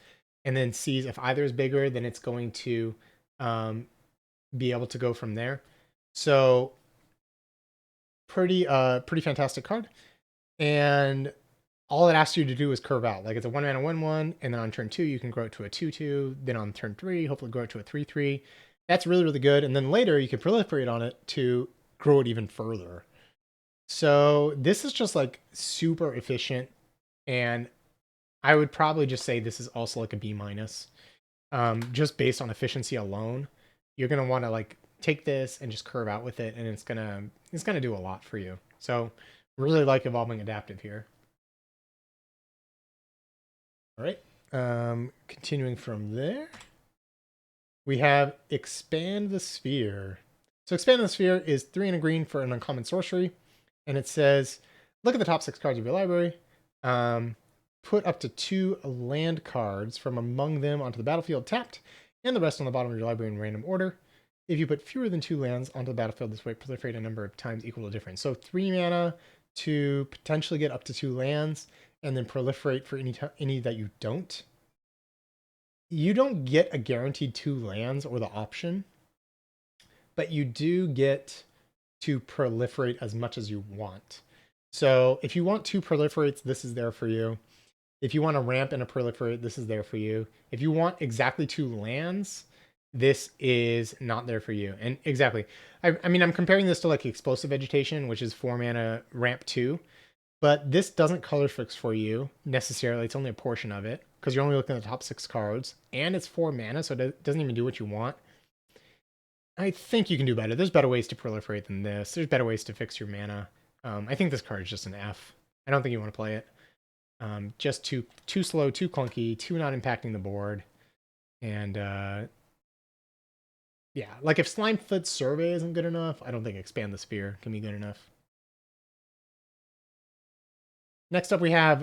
and then sees if either is bigger, then it's going to be able to go from there. So pretty fantastic card. And all it asks you to do is curve out. Like it's a 1-mana 1/1, and then on turn 2 you can grow it to a 2/2. Then on turn 3, hopefully grow it to a 3/3. That's really, really good. And then later you can proliferate on it to grow it even further. So this is just like super efficient, and I would probably just say this is also like a B minus. Just based on efficiency alone, you're gonna want to like take this and just curve out with it, and it's gonna do a lot for you. So really like Evolving Adaptive here. All right. Continuing from there, we have Expand the Sphere. So Expand the Sphere is 3 and a green for an uncommon sorcery, and it says, look at the top 6 cards of your library. Put up to 2 land cards from among them onto the battlefield tapped, and the rest on the bottom of your library in random order. If you put fewer than 2 lands onto the battlefield this way, proliferate a number of times equal to difference. So 3 mana to potentially get up to 2 lands, and then proliferate for any that you don't. You don't get a guaranteed 2 lands or the option, but you do get to proliferate as much as you want. So if you want 2 proliferates, this is there for you. If you want a ramp and a proliferate, this is there for you. If you want exactly 2 lands, this is not there for you. And exactly, I mean, I'm comparing this to like Explosive Vegetation, which is 4 mana ramp 2. But this doesn't color fix for you necessarily. It's only a portion of it because you're only looking at the top 6 cards, and it's 4 mana, so it doesn't even do what you want. I think you can do better. There's better ways to proliferate than this. There's better ways to fix your mana. I think this card is just an F. I don't think you want to play it. Just too slow, too clunky, too not impacting the board. And yeah, like if Slimefoot Survey isn't good enough, I don't think Expand the Sphere can be good enough. Next up, we have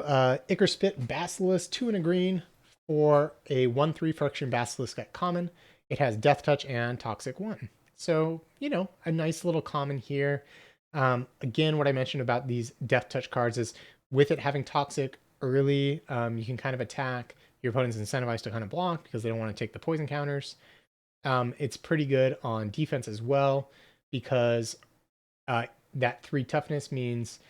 Ickerspit Basilisk, 2 and a green for a 1/3 Phyrexian Basilisk at common. It has Death Touch and Toxic 1. So, you know, a nice little common here. Again, what I mentioned about these Death Touch cards is with it having Toxic early, you can kind of attack. Your opponent's incentivized to kind of block because they don't want to take the poison counters. It's pretty good on defense as well because that 3 toughness means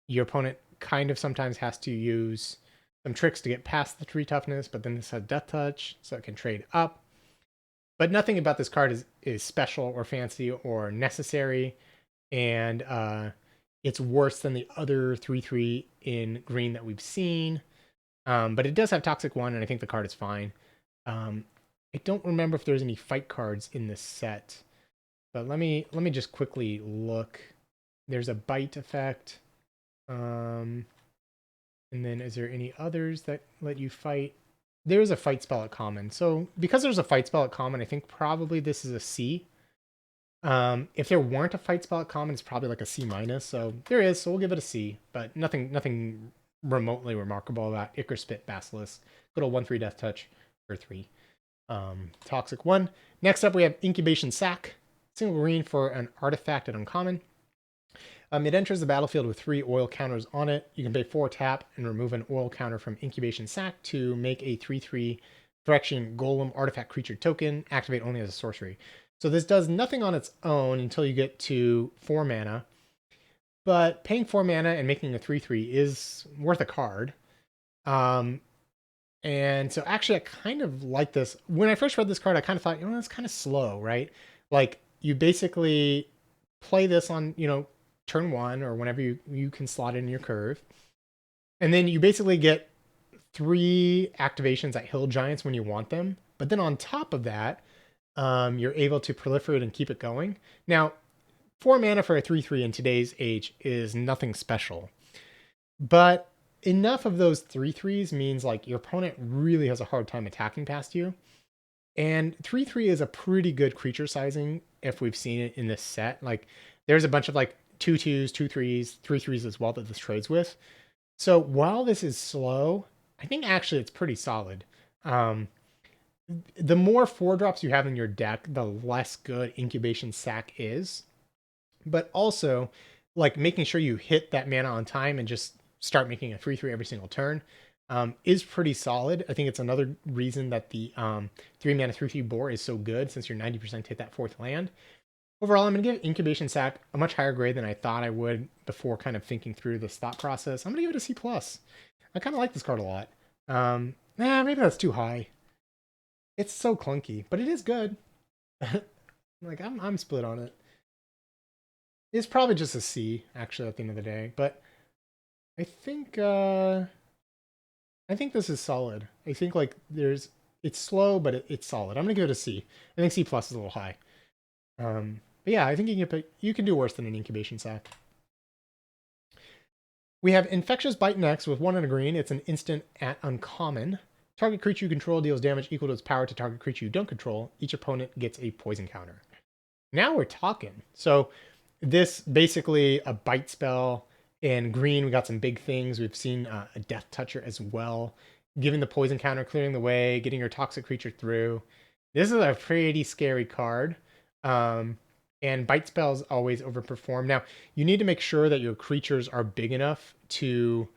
your opponent kind of sometimes has to use some tricks to get past the 3 toughness, but then this has Death Touch, so it can trade up. But nothing about this card is special or fancy or necessary, and it's worse than the other 3/3 in green that we've seen. But it does have Toxic 1, and I think the card is fine. I don't remember if there's any fight cards in this set, but let me just quickly look. There's a bite effect. And then is there any others that let you fight? There is a fight spell at common. So because there's a fight spell at common, I think probably this is a C. If there weren't a fight spell at common, it's probably like a C minus. So there is, so we'll give it a C, but nothing remotely remarkable about Ickerspit Basilisk. Good old 1/3 Death Touch for 3. Toxic 1. Next up, we have Incubation Sac. Single green for an artifact at uncommon. It enters the battlefield with 3 oil counters on it. You can pay 4 tap and remove an oil counter from Incubation Sac to make a 3/3 Phyrexian Golem artifact creature token, activate only as a sorcery. So this does nothing on its own until you get to 4 mana. But paying 4 mana and making a 3/3 is worth a card. And so actually I kind of like this. When I first read this card, I kind of thought, you know, it's kind of slow, right? Like you basically play this on, you know, turn 1 or whenever you can slot it in your curve. And then you basically get 3 activations at Hill Giants when you want them. But then on top of that, you're able to proliferate and keep it going. Now, 4 mana for a 3/3 in today's age is nothing special. But enough of those 3/3s means like your opponent really has a hard time attacking past you. And 3/3 is a pretty good creature sizing if we've seen it in this set. Like there's a bunch of like 2/2s, 2/3s, 3/3s as well that this trades with. So while this is slow, I think actually it's pretty solid. The more 4-drops you have in your deck, the less good Incubation Sac is. But also, like making sure you hit that mana on time and just start making a 3/3 every single turn is pretty solid. I think it's another reason that the 3 mana 3/3 boar is so good, since you're 90% hit that 4th land. Overall, I'm going to give Incubation Sac a much higher grade than I thought I would before kind of thinking through this thought process. I'm going to give it a C+. I kind of like this card a lot. Maybe that's too high. It's so clunky, but it is good. Like I'm split on it. It's probably just a C, actually, at the end of the day. But I think this is solid. I think like it's slow, but it's solid. I'm gonna give it a C. I think C+ is a little high. But yeah, I think you can do worse than an Incubation Sac. We have Infectious Bite next with 1 and a green. It's an instant at uncommon. Target creature you control deals damage equal to its power to target creature you don't control. Each opponent gets a poison counter. Now we're talking. So this basically a bite spell. In green, we got some big things. We've seen a Death Toucher as well. Giving the poison counter, clearing the way, getting your toxic creature through. This is a pretty scary card. And bite spells always overperform. Now, you need to make sure that your creatures are big enough to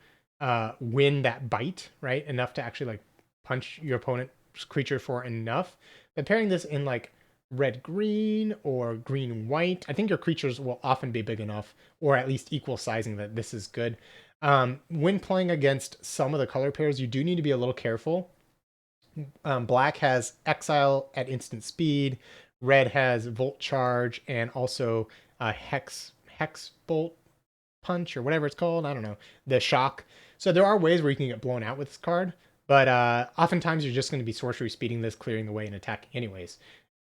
win that bite, right? Enough to actually like punch your opponent's creature for enough. But pairing this in like red-green or green-white, I think your creatures will often be big enough, or at least equal sizing, that this is good. When playing against some of the color pairs, you do need to be a little careful. Black has Exile at instant speed. Red has Volt Charge and also Hex Bolt Punch or whatever it's called. I don't know. The Shock. So there are ways where you can get blown out with this card, but oftentimes you're just going to be sorcery speeding this, clearing the way, and attacking anyways.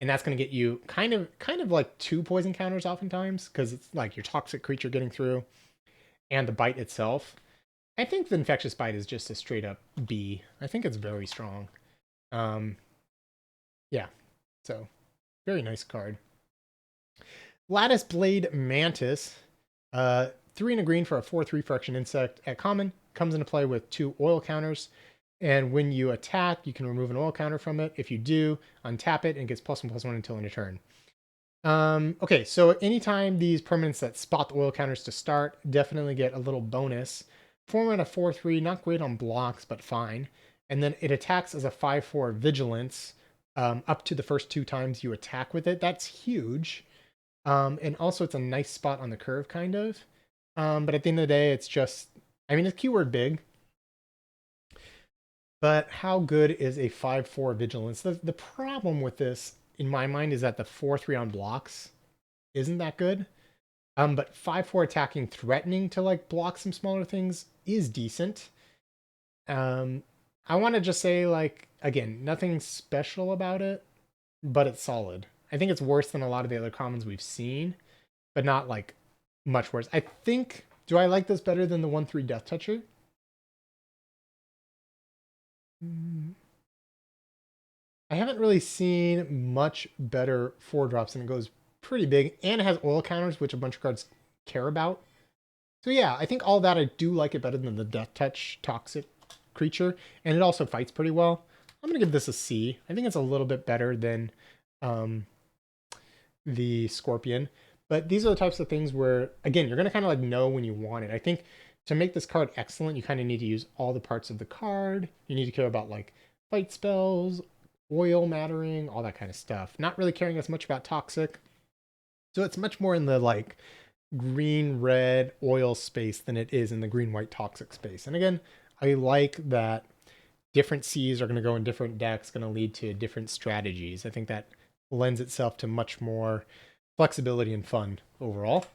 And that's going to get you kind of like 2 poison counters oftentimes, because it's like your toxic creature getting through and the bite itself. I think the Infectious Bite is just a straight up B. I think it's very strong. Um, yeah, so very nice card. Lattice Blade Mantis. 3 and a green for a 4/3 Friction Insect at common. Comes into play with 2 oil counters. And when you attack, you can remove an oil counter from it. If you do, untap it and it gets +1/+1 until end of turn. Okay, so anytime these permanents that spot the oil counters to start definitely get a little bonus. 4 mana 4/3, not great on blocks, but fine. And then it attacks as a 5/4 Vigilance up to the first 2 times you attack with it. That's huge. And also it's a nice spot on the curve, kind of. But at the end of the day, it's just, I mean, it's keyword big. But how good is a 5/4 Vigilance? The problem with this, in my mind, is that the 4/3 on blocks isn't that good. But 5/4 attacking, threatening to like block some smaller things is decent. I want to just say, like, again, nothing special about it, but it's solid. I think it's worse than a lot of the other commons we've seen, but not like much worse. I think, do I like this better than the 1/3 Death Toucher? I haven't really seen much better 4-drops, and it goes pretty big, and it has oil counters, which a bunch of cards care about. So yeah, I think all that, I do like it better than the Death Touch Toxic creature, and it also fights pretty well. I'm going to give this a C. I think it's a little bit better than um, the Scorpion. But these are the types of things where, again, you're going to kind of like know when you want it. I think to make this card excellent, you kind of need to use all the parts of the card. You need to care about like fight spells, oil mattering, all that kind of stuff. Not really caring as much about toxic. So it's much more in the like green red oil space than it is in the green white toxic space. And again, I like that different C's are going to go in different decks, going to lead to different strategies. I think that lends itself to much more flexibility and fun overall.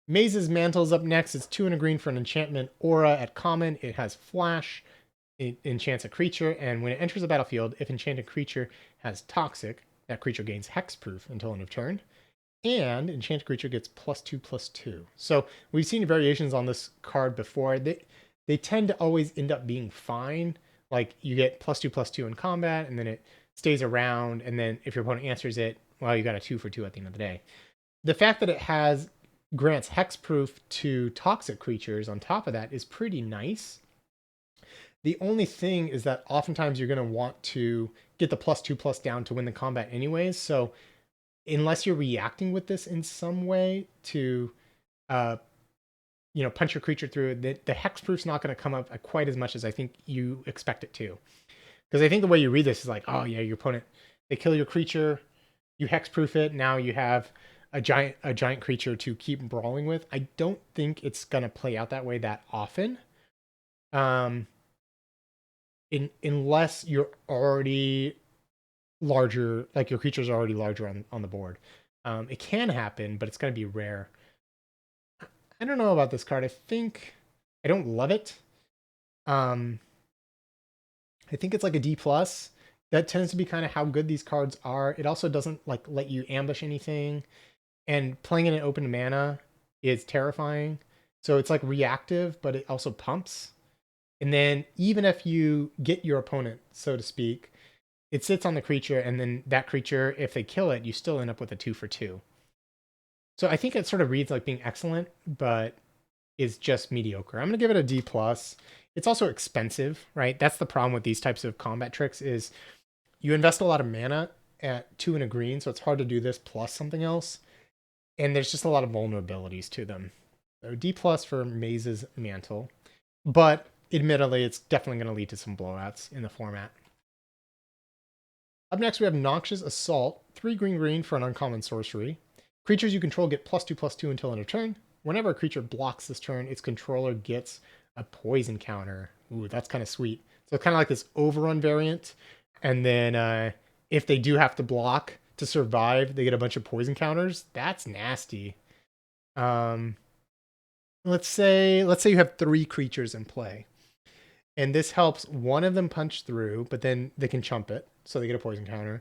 Maze's Mantle is up next. It's 2 and a green for an enchantment aura at common. It has flash. It enchants a creature, and when it enters the battlefield, if enchanted creature has toxic, that creature gains hexproof until end of turn. And enchanted creature gets +2/+2. So we've seen variations on this card before. They tend to always end up being fine. Like you get +2/+2 in combat, and then it stays around, and then if your opponent answers it, well, you got a 2 for 2 at the end of the day. The fact that it has grants hexproof to toxic creatures on top of that is pretty nice. The only thing is that oftentimes you're going to want to get the +2/+ down to win the combat anyways. So unless you're reacting with this in some way to punch your creature through, the hexproof's not going to come up quite as much as I think you expect it to. Because I think the way you read this is like, oh yeah, your opponent, they kill your creature, you hexproof it, now you have a giant creature to keep brawling with. I don't think it's going to play out that way that often. Unless you're already larger, like your creatures are already larger on the board. It can happen, but it's going to be rare. I don't know about this card. I think I don't love it. I think it's like a D plus. That tends to be kind of how good these cards are. It also doesn't like let you ambush anything, and playing in an open mana is terrifying. So it's like reactive, but it also pumps. And then even if you get your opponent, so to speak, it sits on the creature, and then that creature, if they kill it, you still end up with a 2 for 2. So I think it sort of reads like being excellent, but is just mediocre. I'm going to give it a D plus. It's also expensive, right? That's the problem with these types of combat tricks is you invest a lot of mana at 2 and a green, so it's hard to do this plus something else. And there's just a lot of vulnerabilities to them. So D plus for Maze's Mantle. But admittedly, it's definitely going to lead to some blowouts in the format. Up next, we have Noxious Assault, 3 green for an uncommon sorcery. Creatures you control get +2/+2 until end of turn. Whenever a creature blocks this turn, its controller gets a poison counter. Ooh, that's kind of sweet. So kind of like this overrun variant. And then if they do have to block to survive, they get a bunch of poison counters. That's nasty. Let's say you have 3 creatures in play. And this helps one of them punch through, but then they can chump it, so they get a poison counter.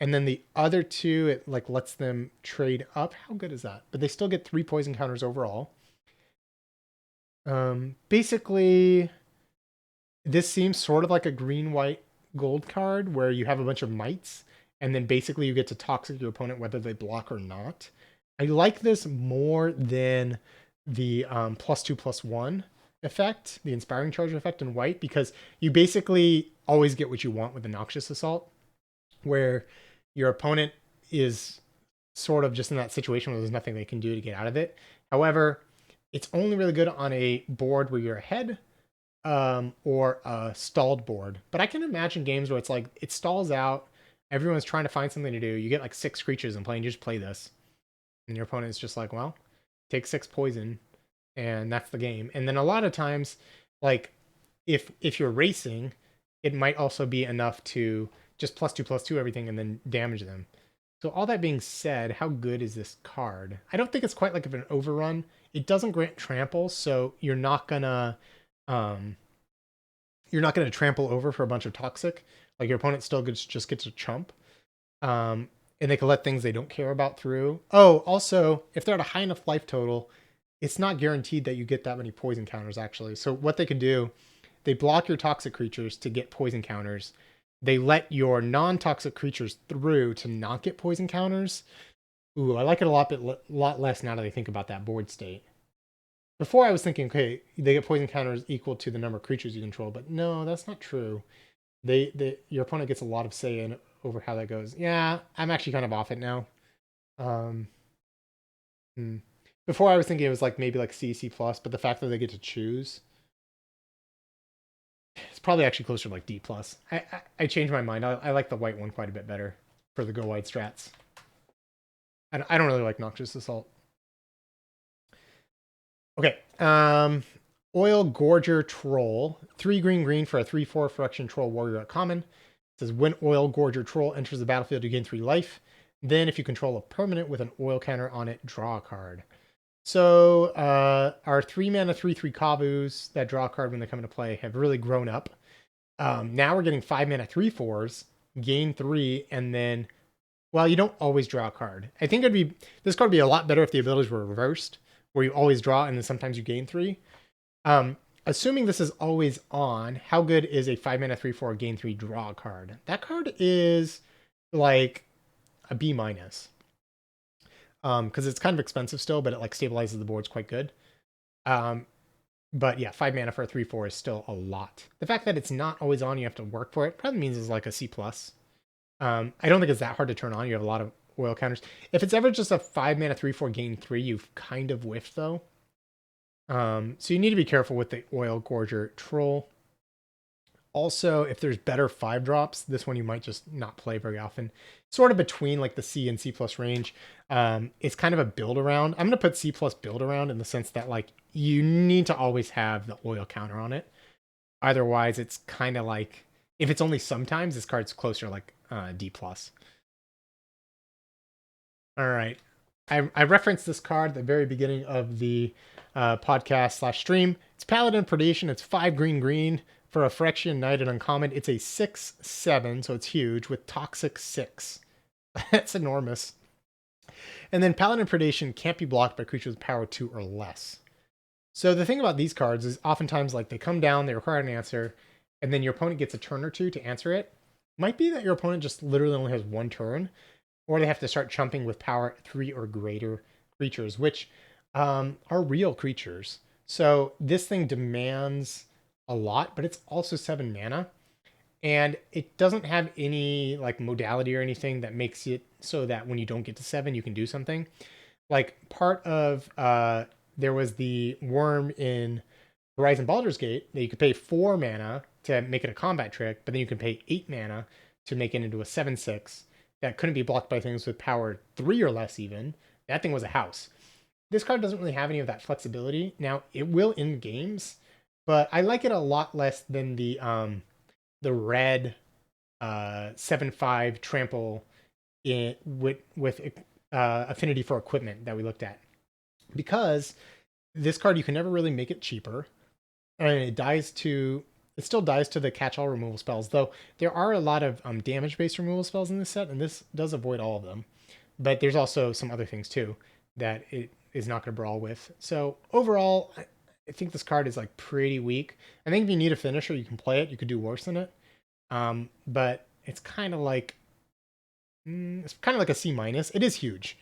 And then the other 2, it like lets them trade up. How good is that? But they still get 3 poison counters overall. Basically, this seems sort of like a green, white, gold card where you have a bunch of mites, and then basically you get to toxic your opponent whether they block or not. I like this more than the +2/+1 effect, the inspiring charge effect in white, because you basically always get what you want with the Noxious Assault, where your opponent is sort of just in that situation where there's nothing they can do to get out of it. However, it's only really good on a board where you're ahead, or a stalled board. But I can imagine games where it's like it stalls out, everyone's trying to find something to do. You get like 6 creatures in play, and you just play this, and your opponent's just like, well, take 6 poison, and that's the game. And then a lot of times, like if you're racing, it might also be enough to just +2/+2 everything and then damage them. So all that being said, how good is this card? I don't think it's quite like an overrun. It doesn't grant trample, so um you're not gonna trample over for a bunch of toxic. Like your opponent still just gets a chump. And they can let things they don't care about through. Oh, also, if they're at a high enough life total, it's not guaranteed that you get that many poison counters actually. So what they can do, they block your toxic creatures to get poison counters. They let your non-toxic creatures through to not get poison counters. Ooh, I like it a lot less now that I think about that board state. Before I was thinking, okay, they get poison counters equal to the number of creatures you control, but no, that's not true. Your opponent gets a lot of say in over how that goes. Yeah, I'm actually kind of off it now. Um, hmm. Before I was thinking it was like maybe like C plus, but the fact that they get to choose, it's probably actually closer to like D plus. I changed my mind. I like the white one quite a bit better for the go white strats. I don't really like Noxious Assault. Okay. Oil Gorger Troll. 3 green green for a 3/4 Phyrexian Troll Warrior at common. It says when Oil Gorger Troll enters the battlefield, you gain 3 life. Then if you control a permanent with an oil counter on it, draw a card. So our 3 mana 3/3 Kabus that draw a card when they come into play have really grown up. Now we're getting 5 mana 3/4s, gain 3, and then, well, you don't always draw a card. I think this card would be a lot better if the abilities were reversed, where you always draw and then sometimes you gain 3. Assuming this is always on, how good is a 5 mana 3/4 gain 3 draw card? That card is like a B minus. Because it's kind of expensive still, but it like stabilizes the boards quite good. But yeah, 5 mana for a 3/4 is still a lot. The fact that it's not always on, you have to work for it, probably means it's like a C plus. I don't think it's that hard to turn on. You have a lot of oil counters. If it's ever just a 5 mana 3/4 gain 3, you've kind of whiffed though. So you need to be careful with the Oil Gorger Troll. Also, if there's better 5 drops, this one you might just not play very often. Sort of between like the C and C plus range. It's kind of a build around. I'm going to put C plus build around in the sense that like you need to always have the oil counter on it. Otherwise, it's kind of like, if it's only sometimes, this card's closer like D plus. All right. I referenced this card at the very beginning of the podcast/stream. It's Paladin Predation. It's 5 green green for a Phyrexian Knight and uncommon. It's a 6/7, so it's huge with Toxic 6. That's enormous. And then Paladin Predation can't be blocked by creatures with power 2 or less. So the thing about these cards is oftentimes like they come down, they require an answer, and then your opponent gets a turn or two to answer it. Might be that your opponent just literally only has 1 turn, or they have to start chumping with power 3 or greater creatures, which are real creatures. So this thing demands a lot, but it's also 7 mana. And it doesn't have any like modality or anything that makes it so that when you don't get to 7, you can do something. Like part of there was the worm in Horizon Baldur's Gate that you could pay 4 mana to make it a combat trick, but then you can pay 8 mana to make it into a 7/6 that couldn't be blocked by things with power 3 or less even. That thing was a house. This card doesn't really have any of that flexibility. Now, it will in games, but I like it a lot less than the red 7/5 trample with affinity for equipment that we looked at. Because this card, you can never really make it cheaper. And it still dies to the catch-all removal spells, though there are a lot of damage-based removal spells in this set, and this does avoid all of them. But there's also some other things too that it is not going to brawl with. So overall, I think this card is like pretty weak. I think if you need a finisher, you can play it. You could do worse than it. But it's kind of like a C minus. It is huge.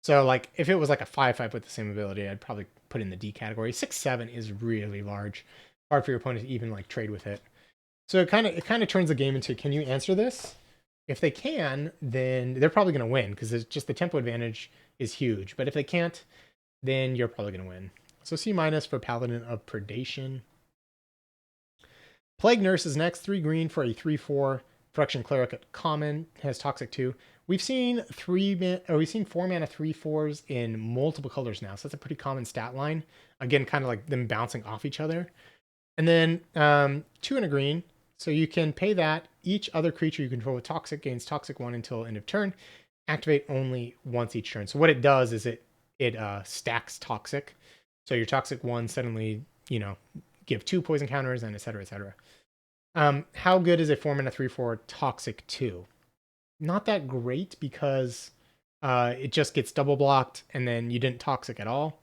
So like if it was like a 5/5 with the same ability, I'd probably put in the D category. 6/7 is really large. Hard for your opponent to even like trade with it. So it kind of turns the game into, can you answer this? If they can, then they're probably going to win because it's just the tempo advantage is huge. But if they can't, then you're probably going to win. So C minus for Paladin of Predation. Plague Nurse is next. 3 green for a 3/4 Phyrexian Cleric at common. Has Toxic 2. We've seen 4 mana 3/4s in multiple colors now. So that's a pretty common stat line. Again, kind of like them bouncing off each other. And then 2 and a green. So you can pay that. Each other creature you control with Toxic gains Toxic 1 until end of turn. Activate only once each turn. So what it does is it stacks Toxic. So your Toxic 1 suddenly, give 2 poison counters and etc. etc. How good is a 4 mana 3/4 Toxic 2? Not that great because it just gets double blocked and then you didn't Toxic at all.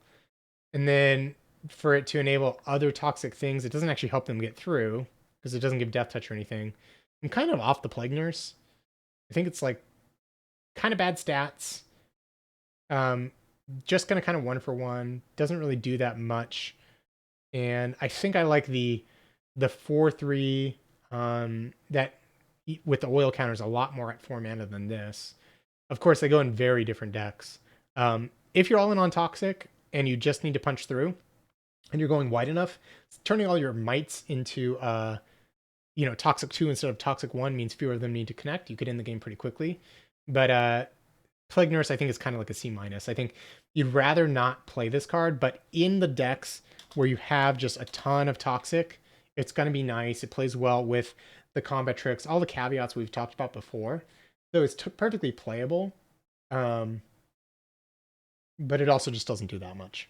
And then for it to enable other toxic things, it doesn't actually help them get through because it doesn't give Death Touch or anything. I'm kind of off the Plague Nurse. I think it's like kind of bad stats. Just gonna kind of 1-for-1. Doesn't really do that much. And I think I like the 4/3 that with the oil counters a lot more at 4 mana than this. Of course, they go in very different decks. If you're all in on Toxic and you just need to punch through, and you're going wide enough, turning all your mites into Toxic 2 instead of Toxic 1 means fewer of them need to connect. You could end the game pretty quickly. But Plague Nurse, I think, is kind of like a C minus. I think you'd rather not play this card, but in the decks where you have just a ton of Toxic, it's going to be nice. It plays well with the combat tricks, all the caveats we've talked about before. So it's perfectly playable. But it also just doesn't do that much.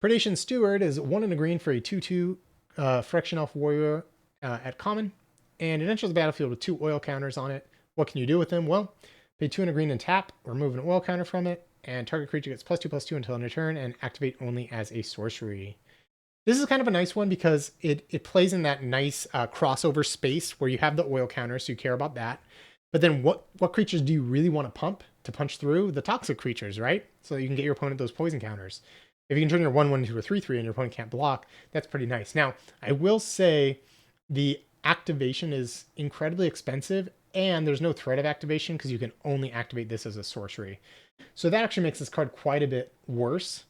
Predation Steward is 1 and a green for a 2/2 Phyrexian Elf Warrior at common. And it enters the battlefield with 2 oil counters on it. What can you do with them? Well, pay 2 and a green and tap, remove an oil counter from it, and target creature gets +2/+2 until end of turn, and activate only as a sorcery. This is kind of a nice one because it plays in that nice crossover space where you have the oil counter, so you care about that. But then what creatures do you really want to pump to punch through? The toxic creatures, right? So you can get your opponent those poison counters. If you can turn your 1/1 into a 3/3 and your opponent can't block, that's pretty nice. Now, I will say the activation is incredibly expensive, and there's no threat of activation because you can only activate this as a sorcery. So that actually makes this card quite a bit worse.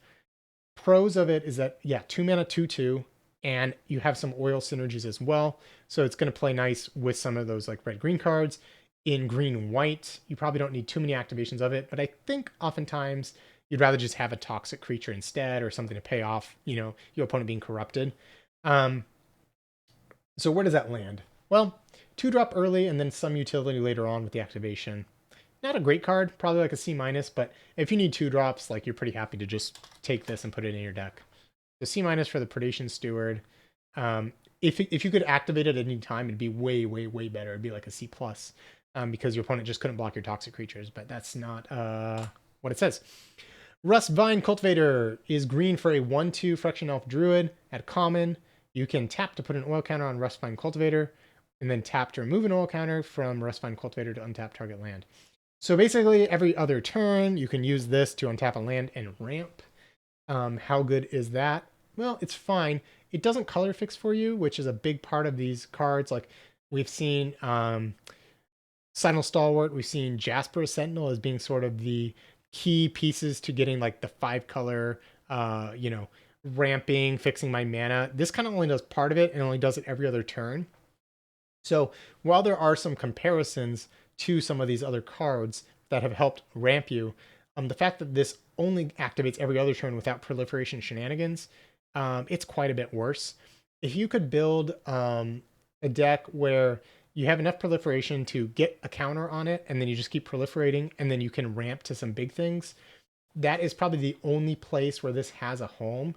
Pros of it is that, 2 mana 2/2, and you have some oil synergies as well. So it's going to play nice with some of those like red-green cards. In green-white, you probably don't need too many activations of it, but I think oftentimes you'd rather just have a toxic creature instead or something to pay off, your opponent being corrupted. So where does that land? Well, 2-drop early and then some utility later on with the activation. Not a great card, probably like a C minus, but if you need 2 drops, like you're pretty happy to just take this and put it in your deck. The C minus for the Predation Steward. If you could activate it at any time, it'd be way, way, way better. It'd be like a C plus because your opponent just couldn't block your toxic creatures, but that's not what it says. Rustvine Cultivator is green for a 1/2 Phyrexian Elf Druid at common. You can tap to put an oil counter on Rustvine Cultivator, and then tap to remove an oil counter from Rustvine Cultivator to untap target land. So basically, every other turn, you can use this to untap a land and ramp. How good is that? Well, it's fine. It doesn't color fix for you, which is a big part of these cards. Like we've seen Sentinel Stalwart, we've seen Jasper Sentinel as being sort of the key pieces to getting like the 5-color, ramping, fixing my mana. This kind of only does part of it and only does it every other turn. So while there are some comparisons to some of these other cards that have helped ramp you, the fact that this only activates every other turn without proliferation shenanigans, it's quite a bit worse. If you could build a deck where you have enough proliferation to get a counter on it, and then you just keep proliferating, and then you can ramp to some big things, that is probably the only place where this has a home.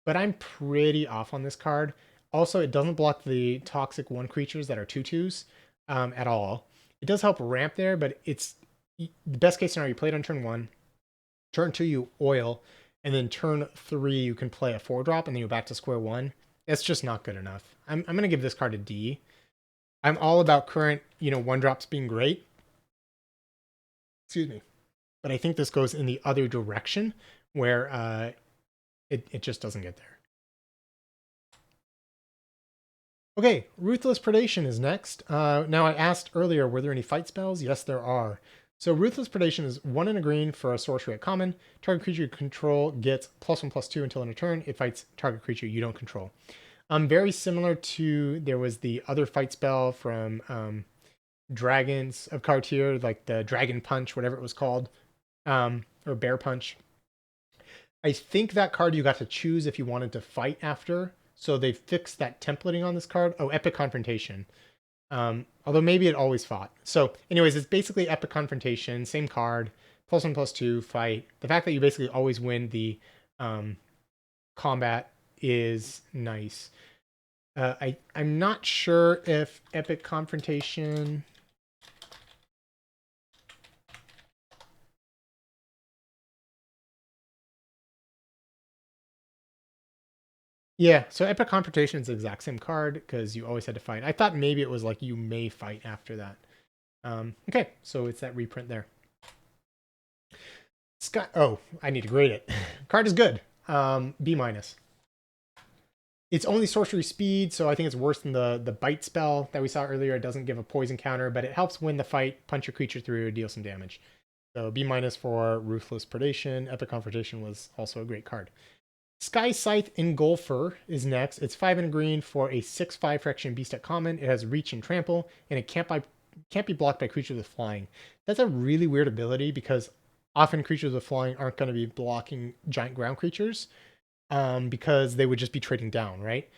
But I'm pretty off on this card. Also, it doesn't block the toxic 1 creatures that are 2/2s at all. It does help ramp there, but it's the best case scenario. You play it on turn 1. Turn 2, you oil, and then turn 3 you can play a 4-drop, and then you're back to square one. That's just not good enough. I'm gonna give this card a D. I'm all about current, 1-drops being great. Excuse me. But I think this goes in the other direction where it just doesn't get there. Okay, Ruthless Predation is next. Now I asked earlier, were there any fight spells? Yes, there are. So Ruthless Predation is 1 and a green for a sorcery at common. Target creature you control gets +1/+2 until end of turn. It fights target creature you don't control. Very similar to, there was the other fight spell from Dragons of Cartier, like the Dragon Punch, whatever it was called, or Bear Punch. I think that card you got to choose if you wanted to fight after. So they fixed that templating on this card. Oh, Epic Confrontation. Although maybe it always fought. So anyways, it's basically Epic Confrontation, same card, +1/+2, fight. The fact that you basically always win the combat is nice. I'm not sure if Epic Confrontation... Yeah, so Epic Confrontation is the exact same card because you always had to fight. I thought maybe it was like you may fight after that. Okay, so it's that reprint there. Oh, I need to grade it. Card is good. B-. It's only sorcery speed, so I think it's worse than the bite spell that we saw earlier. It doesn't give a poison counter, but it helps win the fight, punch your creature through, deal some damage. So B- for Ruthless Predation. Epic Confrontation was also a great card. Sky Scythe Engulfer is next. It's 5 and a green for a 6/5 Phyrexian beast at common. It has reach and trample, and it can't be blocked by creatures with flying. That's a really weird ability because often creatures with flying aren't going to be blocking giant ground creatures because they would just be trading down, right?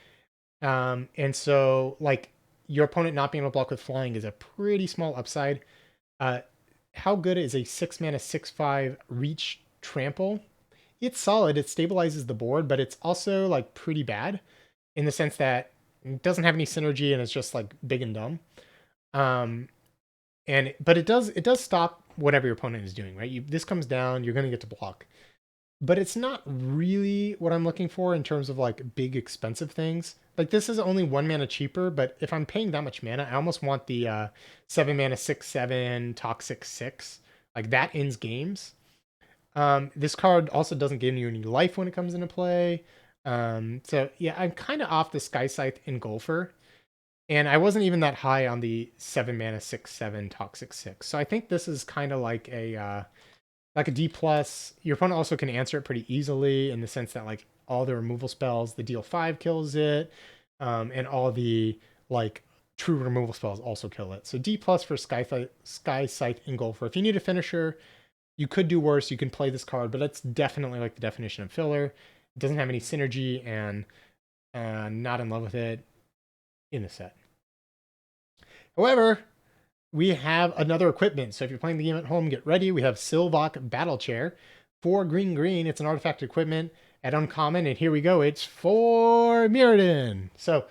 And so, like, your opponent not being able to block with flying is a pretty small upside. How good is a 6-mana 6/5 reach trample? It's solid. It stabilizes the board, but it's also like pretty bad in the sense that it doesn't have any synergy and it's just like big and dumb. But it does stop whatever your opponent is doing, right? This comes down, you're going to get to block. But it's not really what I'm looking for in terms of like big expensive things. Like this is only 1 mana cheaper, but if I'm paying that much mana, I almost want the 7 mana 6/7 Toxic 6. Like that ends games. This card also doesn't give you any life when it comes into play. So yeah, I'm kind of off the Sky Scythe Engulfer. And I wasn't even that high on the 7 mana 6/7 Toxic 6. So I think this is kind of like a D+. Your opponent also can answer it pretty easily in the sense that like all the removal spells, the deal 5 kills it. And all the like true removal spells also kill it. So D+ for Sky Scythe Engulfer. If you need a finisher, you could do worse. You can play this card, but that's definitely like the definition of filler. It doesn't have any synergy, and not in love with it in the set. However, we have another equipment. So if you're playing the game at home, get ready. We have Sylvok Battle Chair. 4 green. It's an artifact equipment at uncommon, and here we go. It's for Mirrodin. So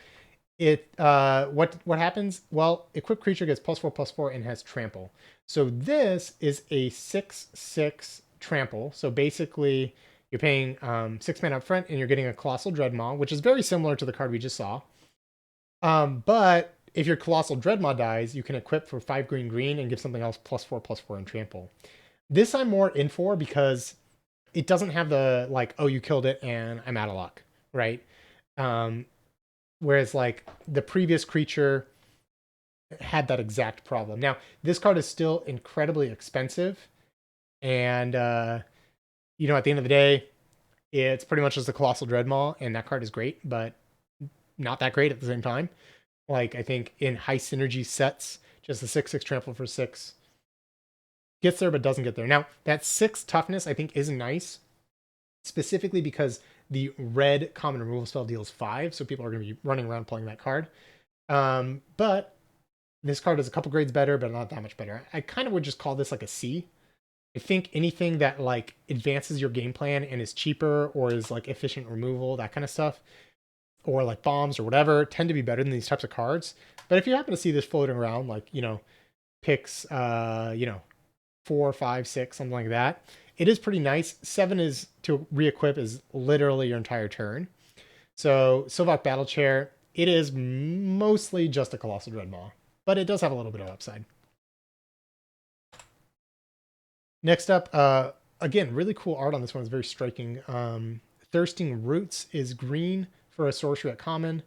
it what happens? Well, equipped creature gets +4/+4 and has trample. So this is a 6/6 trample. So basically, you're paying 6 mana up front, and you're getting a Colossal Dreadmaw, which is very similar to the card we just saw. But if your Colossal Dreadmaw dies, you can equip for 5 green and give something else +4/+4 and trample. This I'm more in for because it doesn't have the like, oh, you killed it and I'm out of luck, right? Whereas like the previous creature had that exact problem. Now, this card is still incredibly expensive. And, at the end of the day, it's pretty much just a Colossal Dreadmaw, and that card is great, but not that great at the same time. Like, I think in high synergy sets, just the 6/6 trample for 6 gets there, but doesn't get there. Now, that 6 toughness, I think, is nice, specifically because the red common removal spell deals 5, so people are going to be running around playing that card. But this card is a couple grades better, but not that much better. I kind of would just call this like a C. I think anything that like advances your game plan and is cheaper or is like efficient removal, that kind of stuff, or like bombs or whatever, tend to be better than these types of cards. But if you happen to see this floating around, like, picks, 4, 5, 6, something like that, It is pretty nice. 7 is to re-equip is literally your entire turn. So Sylvok Battle Chair, it is mostly just a Colossal Dreadmaw, but it does have a little bit of upside. Next up, again, really cool art on this one. It's very striking. Thirsting Roots is green for a sorcery at common,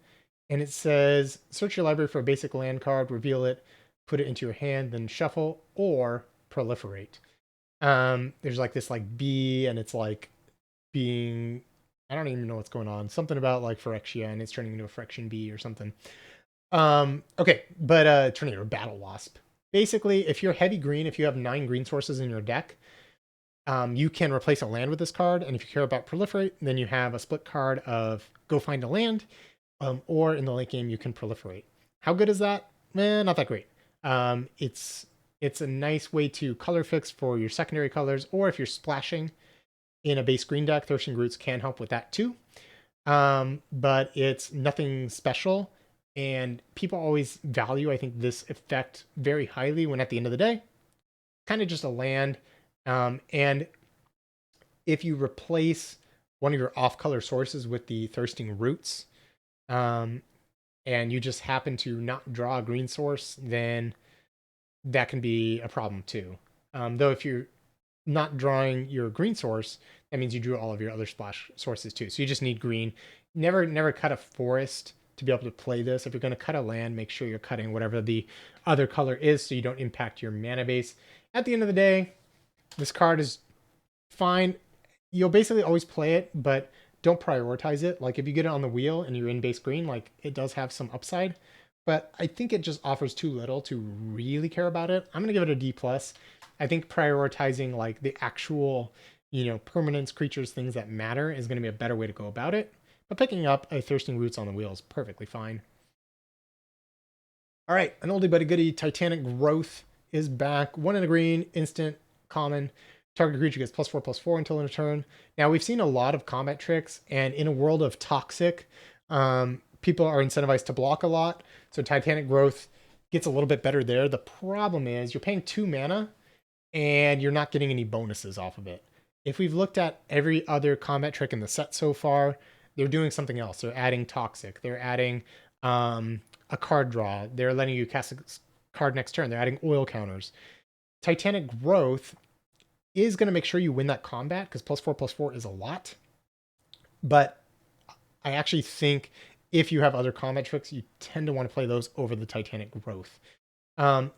and it says search your library for a basic land card, reveal it, put it into your hand, then shuffle or proliferate. There's like this like bee, and it's like being, I don't even know what's going on. Something about like Phyrexia, and it's turning into a Phyrexian bee or something. Okay, but turning into a battle wasp. Basically, if you're heavy green, if you have 9 green sources in your deck, you can replace a land with this card. And if you care about proliferate, then you have a split card of go find a land, or in the late game you can proliferate. How good is that? Not that great. It's a nice way to color fix for your secondary colors, or if you're splashing in a base green deck, Thirsting Roots can help with that too. But it's nothing special, and people always value, I think, this effect very highly when at the end of the day, kind of just a land. And if you replace one of your off-color sources with the Thirsting Roots, and you just happen to not draw a green source, then that can be a problem too. Though if you're not drawing your green source, that means you drew all of your other splash sources too. So you just need green. Never cut a forest to be able to play this. If you're going to cut a land, make sure you're cutting whatever the other color is so you don't impact your mana base. At the end of the day, this card is fine. You'll basically always play it, but don't prioritize it. Like if you get it on the wheel and you're in base green, like it does have some upside, but I think it just offers too little to really care about it. I'm going to give it a D+. I think prioritizing like the actual, permanents, creatures, things that matter is going to be a better way to go about it. But picking up a Thirsting Roots on the wheel is perfectly fine. All right, an oldie but a goodie. Titanic Growth is back. 1 in a green, instant, common. Target creature gets +4/+4 until end of turn. Now, we've seen a lot of combat tricks, and in a world of toxic, people are incentivized to block a lot. So Titanic Growth gets a little bit better there. The problem is you're paying 2 mana, and you're not getting any bonuses off of it. If we've looked at every other combat trick in the set so far, they're doing something else. They're adding Toxic. They're adding a card draw. They're letting you cast a card next turn. They're adding oil counters. Titanic Growth is going to make sure you win that combat because +4/+4 is a lot. But I actually think if you have other combat tricks, you tend to want to play those over the Titanic Growth.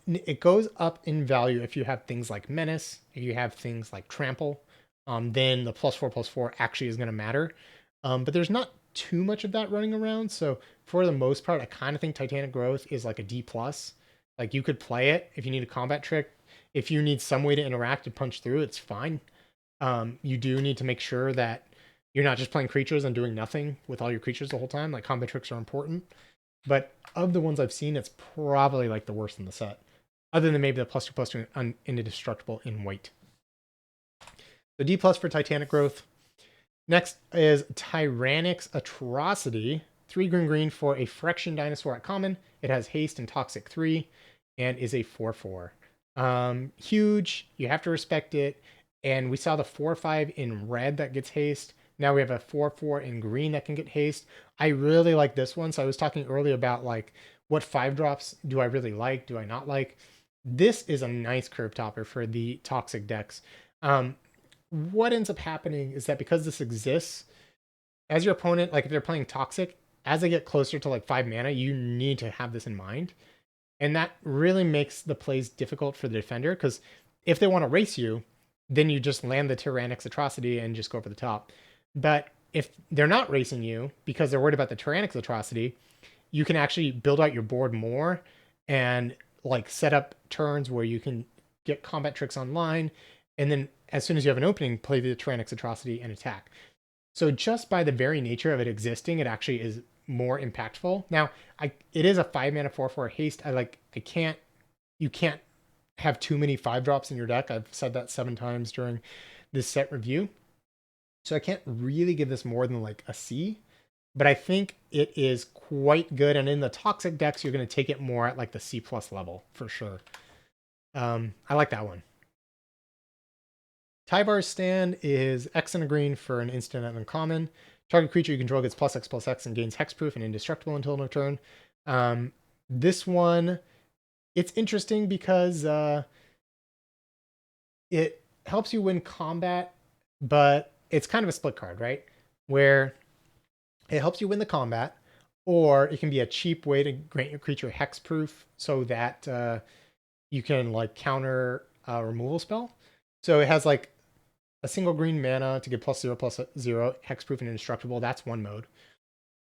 It goes up in value if you have things like Menace, if you have things like Trample, then the +4/+4 actually is going to matter. But there's not too much of that running around. So for the most part, I kind of think Titanic Growth is like a D+. Like you could play it if you need a combat trick. If you need some way to interact and punch through, it's fine. You do need to make sure that you're not just playing creatures and doing nothing with all your creatures the whole time. Like combat tricks are important. But of the ones I've seen, it's probably like the worst in the set. Other than maybe the +2/+2 indestructible in white. So D+ for Titanic Growth. Next is Tyrannix Atrocity. 3 green for a Phyrexian dinosaur at common. It has haste and toxic 3 and is a 4/4. Huge. You have to respect it. And we saw the 4/5 in red that gets haste. Now we have a 4/4 in green that can get haste. I really like this one. So I was talking earlier about like what 5-drops do I really like? Do I not like? This is a nice curve topper for the toxic decks. What ends up happening is that because this exists, as your opponent, like if they're playing toxic, as they get closer to like 5 mana, you need to have this in mind. And that really makes the plays difficult for the defender because if they want to race you, then you just land the Tyrannix Atrocity and just go over the top. But if they're not racing you because they're worried about the Tyrannix Atrocity, you can actually build out your board more and like set up turns where you can get combat tricks online. And then as soon as you have an opening, play the Tyrannix Atrocity and attack. So just by the very nature of it existing, it actually is more impactful. Now, it is a 5 mana 4/4 haste. You can't have too many 5-drops in your deck. I've said that 7 times during this set review. So I can't really give this more than like a C, but I think it is quite good. And in the toxic decks, you're going to take it more at like the C+ level for sure. I like that one. Tyvar's stand is X and a green for an instant and uncommon. Target creature you control gets +X/+X and gains hexproof and indestructible until end of turn. This one, it's interesting because it helps you win combat, but it's kind of a split card, right? Where it helps you win the combat, or it can be a cheap way to grant your creature hexproof so that you can like counter a removal spell. So it has like a single green mana to get +0/+0 hexproof and indestructible. That's one mode.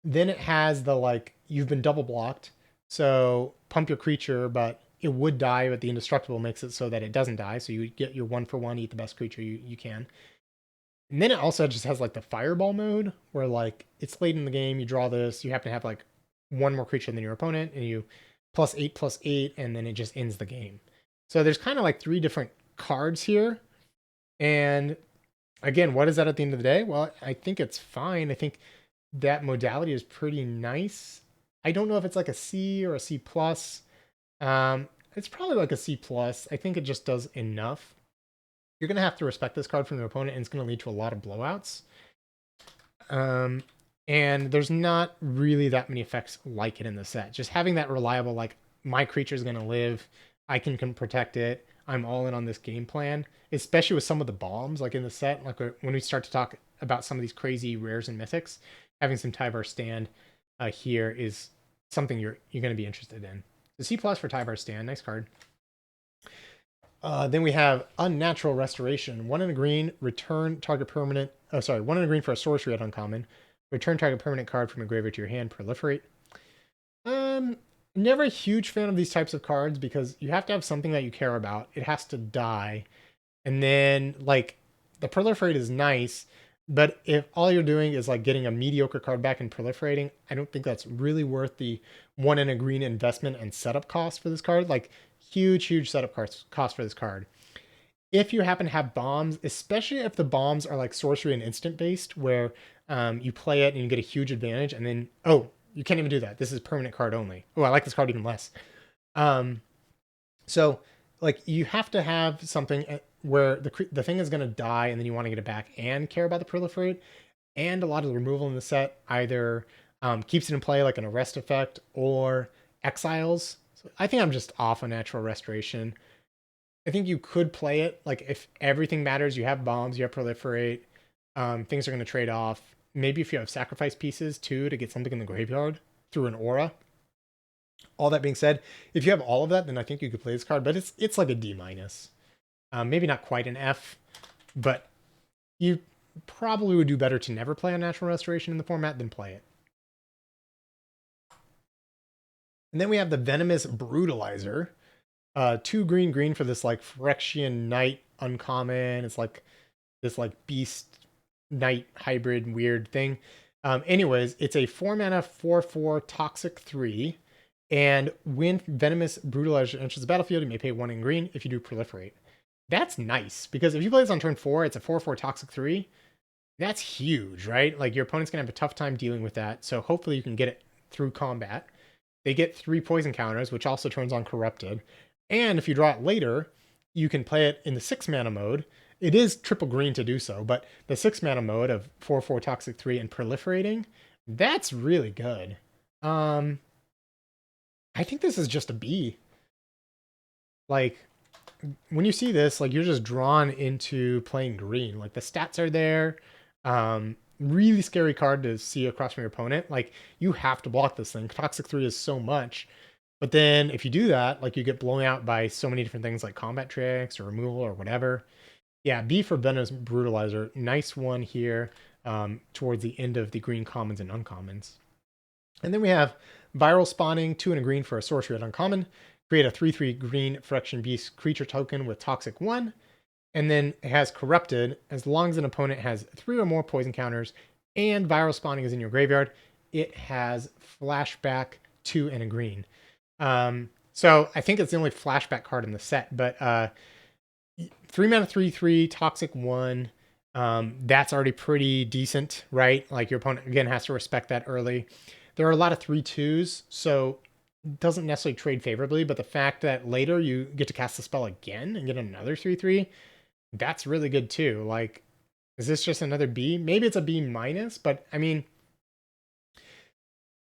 Then it has the like you've been double blocked, so pump your creature, but it would die, but the indestructible makes it so that it doesn't die. So you get your 1-for-1, eat the best creature you can. And then it also just has like the fireball mode where like it's late in the game, you draw this, you happen to have like one more creature than your opponent, and you +8/+8, and then it just ends the game. So there's kind of like three different cards here. And again, what is that at the end of the day? Well, I think it's fine. I think that modality is pretty nice. I don't know if it's like a C or a C plus. It's probably like a C plus. I think it just does enough. You're gonna have to respect this card from your opponent, and it's gonna lead to a lot of blowouts. And there's not really that many effects like it in the set. Just having that reliable, like my creature is gonna live, I can protect it. I'm all in on this game plan, especially with some of the bombs like in the set. Like when we start to talk about some of these crazy rares and mythics, having some Tyvar stand here is something you're going to be interested in. So C plus for Tyvar stand, nice card. Then we have Unnatural Restoration. 1 in a green, return target permanent. Oh, sorry, 1 in a green for a sorcery at uncommon. Return target permanent card from your graveyard to your hand. Proliferate. Never a huge fan of these types of cards because you have to have something that you care about. It has to die. And then, like, the Proliferate is nice, but if all you're doing is, like, getting a mediocre card back and proliferating, I don't think that's really worth the 1 in a green investment and setup cost for this card. Like, huge setup cost for this card. If you happen to have bombs, especially if the bombs are, like, sorcery and instant based, where you play it and you get a huge advantage, and then, oh, you can't even do that. This is permanent card only. Oh, I like this card even less. So, like, you have to have something where the thing is going to die, and then you want to get it back and care about the proliferate. And a lot of the removal in the set either keeps it in play, like an arrest effect, or exiles. So I think I'm just off on Natural Restoration. I think you could play it, like, if everything matters, you have bombs, you have proliferate, things are going to trade off. Maybe if you have sacrifice pieces too to get something in the graveyard through an aura. All that being said, if you have all of that, then I think you could play this card, but it's like a D minus. Maybe not quite an F, but you probably would do better to never play Unnatural Restoration in the format than play it. And then we have the Venomous Brutalizer. 2 green for this like Phyrexian Knight uncommon. It's like this like beast knight hybrid weird thing. Anyways, it's a 4 mana 4/4 toxic 3. And when Venomous Brutalizer enters the battlefield, you may pay 1 in green if you do proliferate. That's nice, because if you play this on turn 4, it's a 4/4 toxic 3. That's huge, right? Like, your opponent's going to have a tough time dealing with that, so hopefully you can get it through combat. They get 3 poison counters, which also turns on Corrupted. And if you draw it later, you can play it in the 6 mana mode. It is triple green to do so, but the 6 mana mode of 4/4 toxic 3 and proliferating, that's really good. I think this is just a B. Like, when you see this, like, you're just drawn into playing green. Like, the stats are there. Really scary card to see across from your opponent. Like, you have to block this thing. Toxic 3 is so much. But then if you do that, like, you get blown out by so many different things like combat tricks or removal or whatever. Yeah, B for Venomous Brutalizer. Nice one here towards the end of the green commons and uncommons. And then we have Viral Spawning, 2 and a green for a sorcery at uncommon. Create a 3/3 green Phyrexian Beast creature token with Toxic 1. And then it has Corrupted. As long as an opponent has 3 or more poison counters and Viral Spawning is in your graveyard, it has Flashback 2 and a green. So I think it's the only flashback card in the set, but 3 mana 3/3 Toxic 1. That's already pretty decent, right? Like, your opponent again has to respect that early. There are a lot of 3/2s, so it doesn't necessarily trade favorably, but the fact that later you get to cast the spell again and get another 3/3, that's really good too. Like, is this just another B? Maybe it's a B minus, but I mean,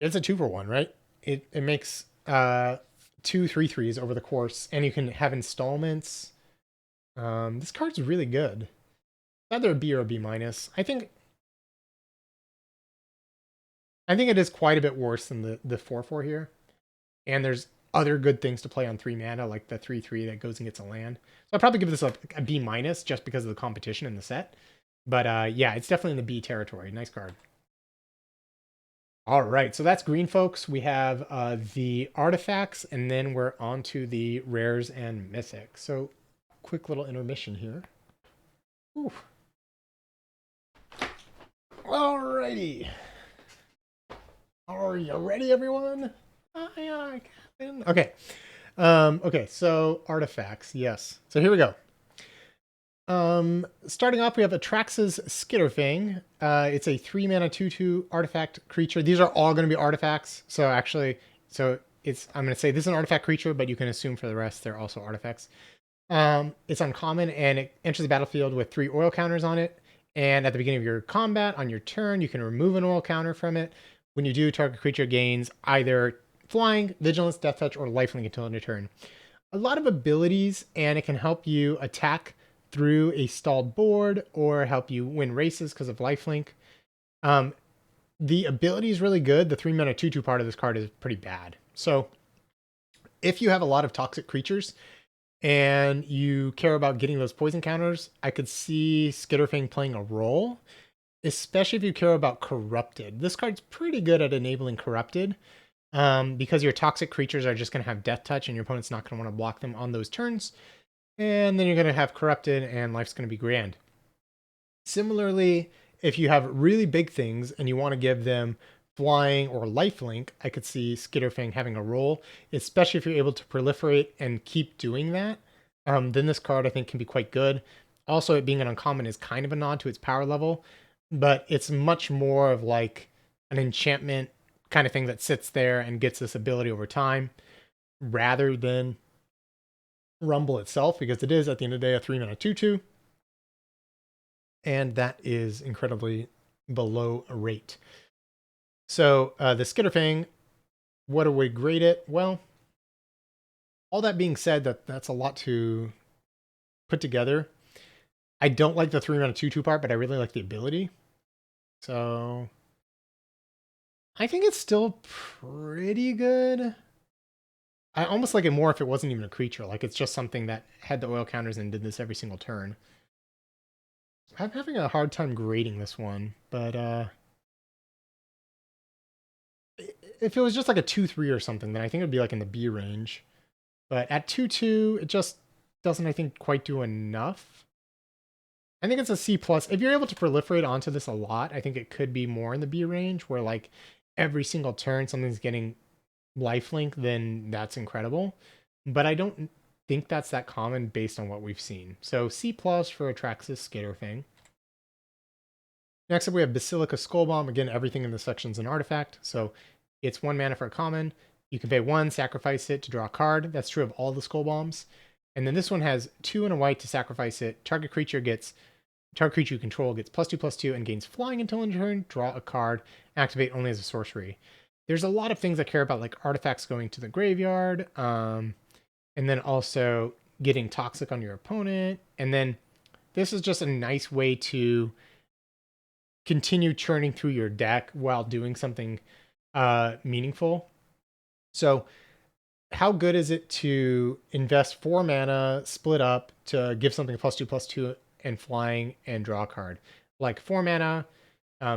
it's a 2-for-1, right? It makes two 3/3s over the course, and you can have installments. This card's really good. Either a B or a B minus. I think it is quite a bit worse than the 4/4 here. And there's other good things to play on 3 mana, like the 3/3 that goes and gets a land. So I'll probably give this a B minus just because of the competition in the set. But yeah, it's definitely in the B territory. Nice card. All right, so that's green, folks. We have the artifacts, and then we're on to the rares and mythic. So quick little intermission here. Ooh. Alrighty. Are you ready, everyone? Aye, aye, Captain. Okay. Okay, so artifacts, yes. So here we go. Starting off, we have Atrax's Skitterfang. It's a 3-mana 2/2 artifact creature. These are all going to be artifacts. So actually, I'm going to say this is an artifact creature, but you can assume for the rest they're also artifacts. It's uncommon, and it enters the battlefield with 3 oil counters on it. And at the beginning of your combat, on your turn, you can remove an oil counter from it. When you do, target creature gains either flying, vigilance, death touch, or lifelink until end of turn. A lot of abilities, and it can help you attack through a stalled board or help you win races because of lifelink. The ability is really good. The 3-mana 2/2 part of this card is pretty bad. So if you have a lot of toxic creatures and you care about getting those poison counters, I could see Skitterfang playing a role, especially if you care about Corrupted. This card's pretty good at enabling Corrupted because your toxic creatures are just going to have death touch and your opponent's not going to want to block them on those turns. And then you're going to have Corrupted and life's going to be grand. Similarly, if you have really big things and you want to give them flying or lifelink, I could see Skitterfang having a role, especially if you're able to proliferate and keep doing that. Then this card I think can be quite good. Also, it being an uncommon is kind of a nod to its power level, but it's much more of like an enchantment kind of thing that sits there and gets this ability over time rather than Rumble itself, because it is at the end of the day a 3-mana 2/2, and that is incredibly below a rate. So the Skitterfang, what do we grade it? Well, all that being said, that's a lot to put together. I don't like the 3-mana 2/2 part, but I really like the ability. So I think it's still pretty good. I almost like it more if it wasn't even a creature. Like it's just something that had the oil counters and did this every single turn. I'm having a hard time grading this one, but if it was just like a 2/3 or something, then I think it would be like in the B range. But at 2/2, it just doesn't, I think, quite do enough. I think it's a C plus. If you're able to proliferate onto this a lot, I think it could be more in the B range, where like every single turn something's getting lifelink, then that's incredible. But I don't think that's that common based on what we've seen. So C plus for Atraxis Skitterfang. Next up, we have Basilica Skullbomb. Again, everything in this section is an artifact. So it's 1 mana for a common. You can pay 1, sacrifice it to draw a card. That's true of all the Skullbombs. And then this one has 2 and a white to sacrifice it. Target creature you control gets +2/+2 and gains flying until end of turn. Draw a card. Activate only as a sorcery. There's a lot of things I care about, like artifacts going to the graveyard, and then also getting toxic on your opponent. And then this is just a nice way to continue churning through your deck while doing something meaningful. So how good is it to invest 4 mana, split up to give something +2/+2 and flying and draw a card? Like 4 mana,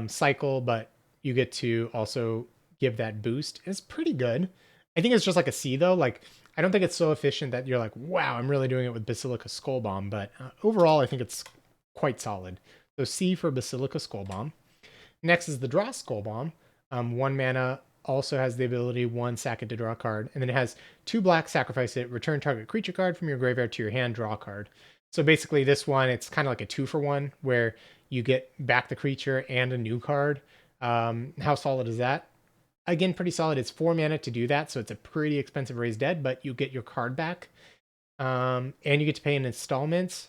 cycle, but you get to also give that boost. It's pretty good. I think it's just like a C though. Like I don't think it's so efficient that you're like, wow, I'm really doing it with Basilica Skullbomb. But overall, I think it's quite solid. So C for Basilica Skullbomb. Next is the Draw Skullbomb. 1 mana, also has the ability 1 sack it to draw a card. And then it has 2 black, sacrifice it, return target creature card from your graveyard to your hand, draw a card. So basically this one, it's kind of like a 2-for-1 where you get back the creature and a new card. How solid is that? Again, pretty solid. It's 4 mana to do that, so it's a pretty expensive raised dead, but you get your card back. And you get to pay in installments.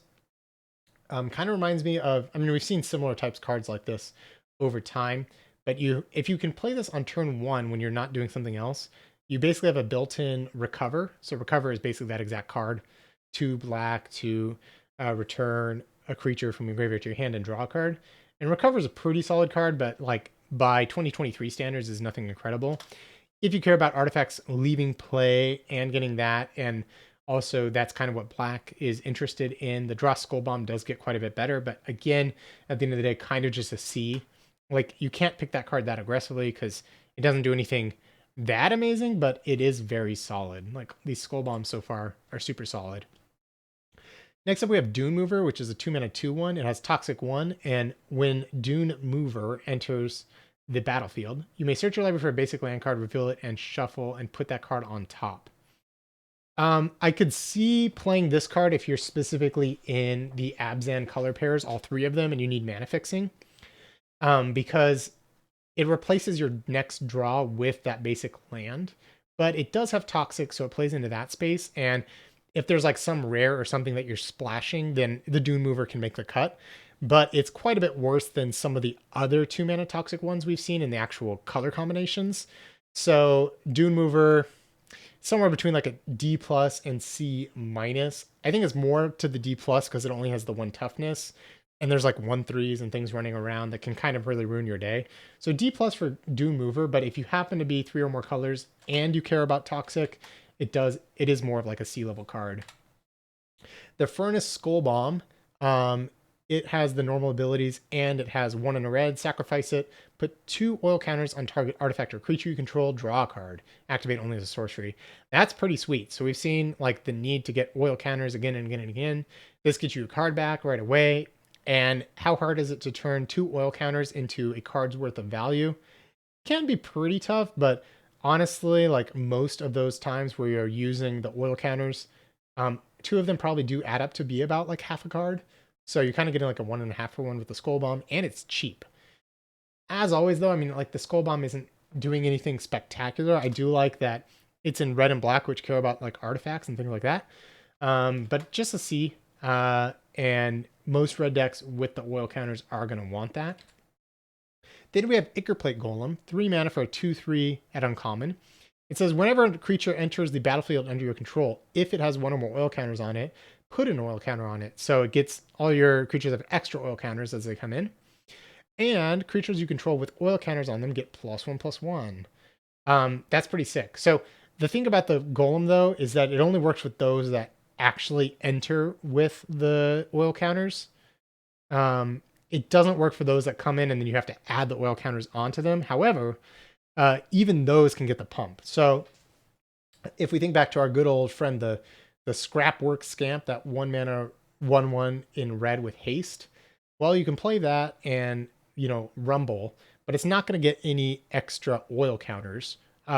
Kind of reminds me of, I mean, we've seen similar types cards like this over time, but if you can play this on turn one when you're not doing something else, you basically have a built-in recover. So recover is basically that exact card, 2 black to return a creature from your graveyard to your hand and draw a card. And recover is a pretty solid card, but like by 2023 standards is nothing incredible. If you care about artifacts leaving play and getting that, and also that's kind of what black is interested in, the draw skull bomb does get quite a bit better, but again, at the end of the day, kind of just a C. Like, you can't pick that card that aggressively because it doesn't do anything that amazing, but it is very solid. Like, these skull bombs so far are super solid. Next up, we have Dune Mover, which is a 2-mana 2/1. It has Toxic 1, and when Dune Mover enters the battlefield, you may search your library for a basic land card, reveal it, and shuffle, and put that card on top. I could see playing this card if you're specifically in the Abzan color pairs, all three of them, and you need mana fixing, because it replaces your next draw with that basic land, but it does have Toxic, so it plays into that space, and if there's like some rare or something that you're splashing, then the Dune Mover can make the cut. But it's quite a bit worse than some of the other 2-mana Toxic ones we've seen in the actual color combinations. So Dune Mover, somewhere between like a D plus and C minus. I think it's more to the D plus because it only has the 1 toughness. And there's like 1/3s and things running around that can kind of really ruin your day. So D plus for Dune Mover, but if you happen to be 3 or more colors and you care about Toxic, it is more of like a C level card. The Furnace Skull Bomb, it has the normal abilities and it has 1 in a red. Sacrifice it, put 2 oil counters on target artifact or creature you control, draw a card, activate only as a sorcery. That's pretty sweet. So we've seen like the need to get oil counters again and again and again. This gets you a card back right away. And how hard is it to turn 2 oil counters into a card's worth of value? Can be pretty tough, but honestly, like most of those times where you're using the oil counters, 2 of them probably do add up to be about like half a card. So you're kind of getting like a 1.5 for 1 with the skull bomb, and it's cheap. As always, though, I mean, like the skull bomb isn't doing anything spectacular. I do like that it's in red and black, which care about like artifacts and things like that. But just a C, and most red decks with the oil counters are going to want that. Then we have Ickerplate Golem, 3 mana for a 2/3 at uncommon. It says whenever a creature enters the battlefield under your control, if it has 1 or more oil counters on it, put an oil counter on it. So it gets all your creatures have extra oil counters as they come in. And creatures you control with oil counters on them get +1/+1. That's pretty sick. So the thing about the Golem, though, is that it only works with those that actually enter with the oil counters. It doesn't work for those that come in and then you have to add the oil counters onto them. However, even those can get the pump. So if we think back to our good old friend, the Scrapwork Scamp, that 1 mana 1/1 in red with haste, well, you can play that and, rumble, but it's not going to get any extra oil counters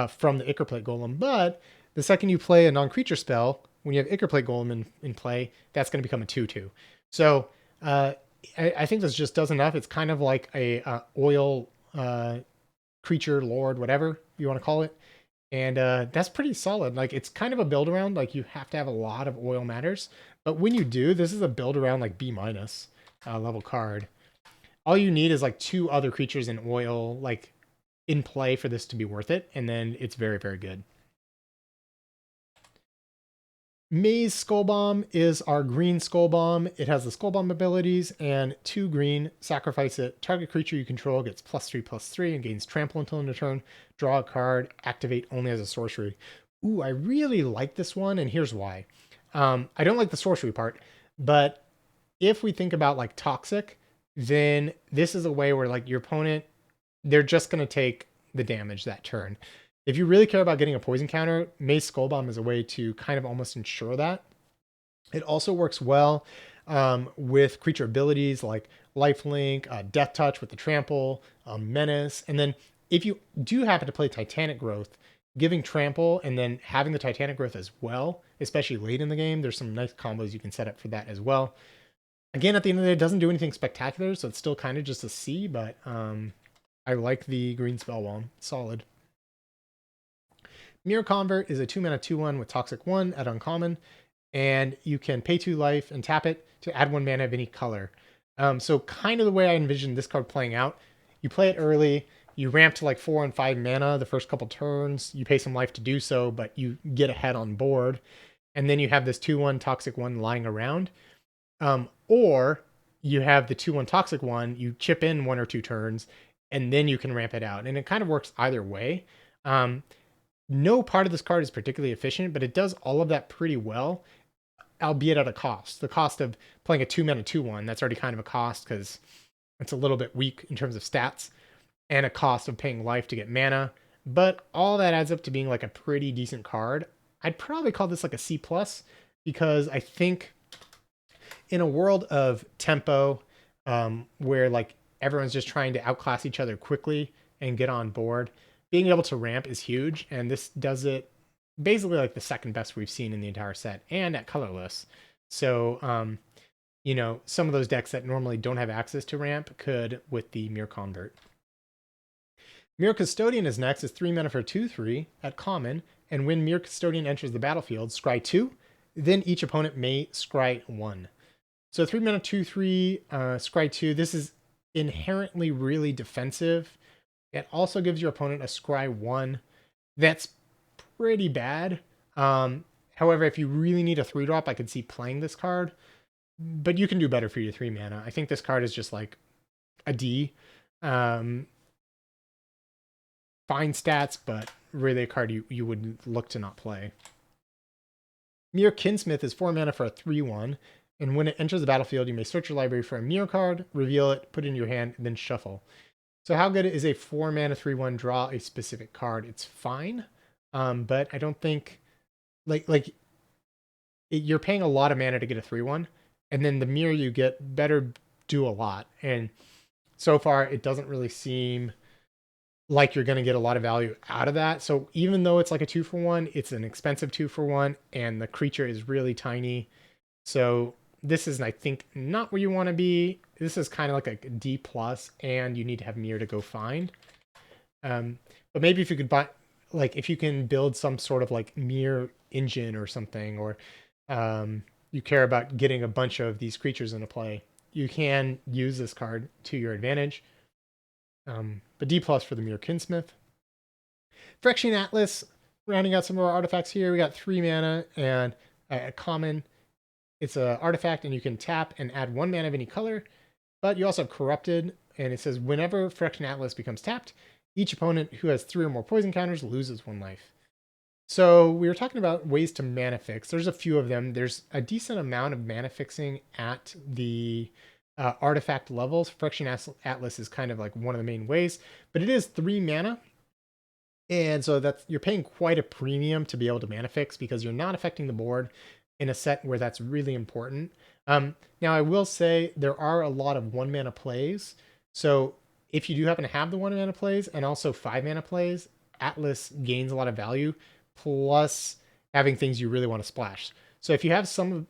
from the Ickerplate Golem. But the second you play a non-creature spell, when you have Ickerplate Golem in play, that's going to become a 2/2. So I think this just does enough. It's kind of like a oil creature lord, whatever you want to call it, and that's pretty solid. Like, it's kind of a build around. Like, you have to have a lot of oil matters, but when you do, this is a build around like B minus level card. All you need is like 2 other creatures in oil, like in play, for this to be worth it, and then it's very, very good. Maze Skull Bomb is our green Skull Bomb. It has the Skull Bomb abilities and 2 green. Sacrifice it. Target creature you control gets +3/+3 and gains trample until end of turn. Draw a card. Activate only as a sorcery. Ooh, I really like this one, and here's why. I don't like the sorcery part, but if we think about like Toxic, then this is a way where like your opponent, they're just going to take the damage that turn. If you really care about getting a poison counter, Maze Skull Bomb is a way to kind of almost ensure that. It also works well with creature abilities like Lifelink, Death Touch with the Trample, Menace. And then if you do happen to play Titanic Growth, giving Trample and then having the Titanic Growth as well, especially late in the game, there's some nice combos you can set up for that as well. Again, at the end of the day, it doesn't do anything spectacular, so it's still kind of just a C, but I like the green spell wall. Solid. Mirror Convert is a 2 mana 2/1 with Toxic 1 at uncommon. and you can pay 2 life and tap it to add 1 mana of any color. So kind of the way I envision this card playing out, you play it early, you ramp to like 4 and 5 mana the first couple turns, you pay some life to do so, but you get ahead on board, and then you have this 2/1 toxic one lying around. Or you have the 2/1 toxic one, you chip in 1 or 2 turns, and then you can ramp it out. And it kind of works either way. No part of this card is particularly efficient, but it does all of that pretty well, albeit at a cost. The cost of playing a 2-mana 2/1, that's already kind of a cost because it's a little bit weak in terms of stats, and a cost of paying life to get mana. But all that adds up to being like a pretty decent card. I'd probably call this like a C+, because I think in a world of tempo, where like everyone's just trying to outclass each other quickly and get on board, being able to ramp is huge, and this does it basically like the second best we've seen in the entire set, and at colorless. So, some of those decks that normally don't have access to ramp could with the Mirror Convert. Mirror Custodian is next, is 3 mana for 2/3 at common, and when Mirror Custodian enters the battlefield, scry 2, then each opponent may scry 1. So 3 mana 2/3, scry 2. This is inherently really defensive. It also gives your opponent a scry 1. That's pretty bad. However, if you really need a 3-drop, I could see playing this card. But you can do better for your 3 mana. I think this card is just like a D. Fine stats, but really a card you would look to not play. Mirror Kinsmith is 4 mana for a 3/1. And when it enters the battlefield, you may search your library for a mirror card, reveal it, put it in your hand, and then shuffle. So how good is a 4 mana 3/1 draw a specific card? It's fine, but I don't think you're paying a lot of mana to get a 3/1, and then the mirror you get better do a lot. And so far, it doesn't really seem like you're going to get a lot of value out of that. So even though it's like a 2-for-1, it's an expensive 2-for-1, and the creature is really tiny. So this is, I think, not where you want to be. This is kind of like a D+, and you need to have mirror to go find. But maybe if you could buy, like, if you can build some sort of like mirror engine or something, or you care about getting a bunch of these creatures into play, you can use this card to your advantage. But D+ for the Mirror Kinsmith. Phyrexian Atlas, rounding out some of our artifacts here. We got 3 mana and a common. It's an artifact, and you can tap and add 1 mana of any color. But you also have Corrupted, and it says whenever Phyrexian Atlas becomes tapped, each opponent who has 3 or more poison counters loses 1 life. So we were talking about ways to mana fix. There's a few of them. There's a decent amount of mana fixing at the artifact levels. Phyrexian Atlas is kind of like one of the main ways, but it is 3 mana. And so you're paying quite a premium to be able to mana fix, because you're not affecting the board in a set where that's really important. Now, I will say there are a lot of 1 mana plays. So if you do happen to have the 1 mana plays and also 5 mana plays, Atlas gains a lot of value, plus having things you really want to splash. So if you have some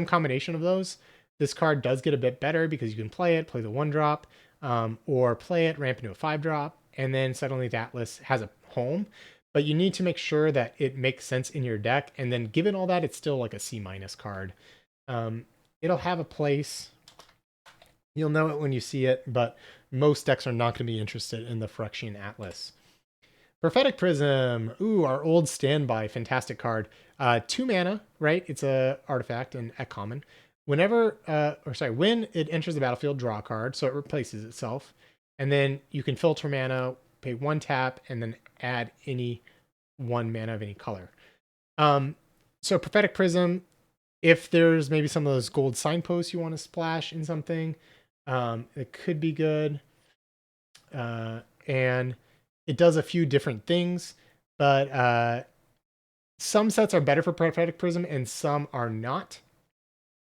combination of those, this card does get a bit better, because you can play the 1-drop, or play it, ramp into a 5-drop, and then suddenly the Atlas has a home. But you need to make sure that it makes sense in your deck, and then given all that, it's still like a C- card. It'll have a place. You'll know it when you see it, but most decks are not going to be interested in the Phyrexian Atlas. Prophetic Prism. Ooh, our old standby. Fantastic card. 2 mana, right? It's a artifact and at common. When it enters the battlefield, draw a card, so it replaces itself. And then you can filter mana, pay 1 tap, and then add any 1 mana of any color. So Prophetic Prism, if there's maybe some of those gold signposts you want to splash in something, it could be good. And it does a few different things, but some sets are better for Prophetic Prism and some are not.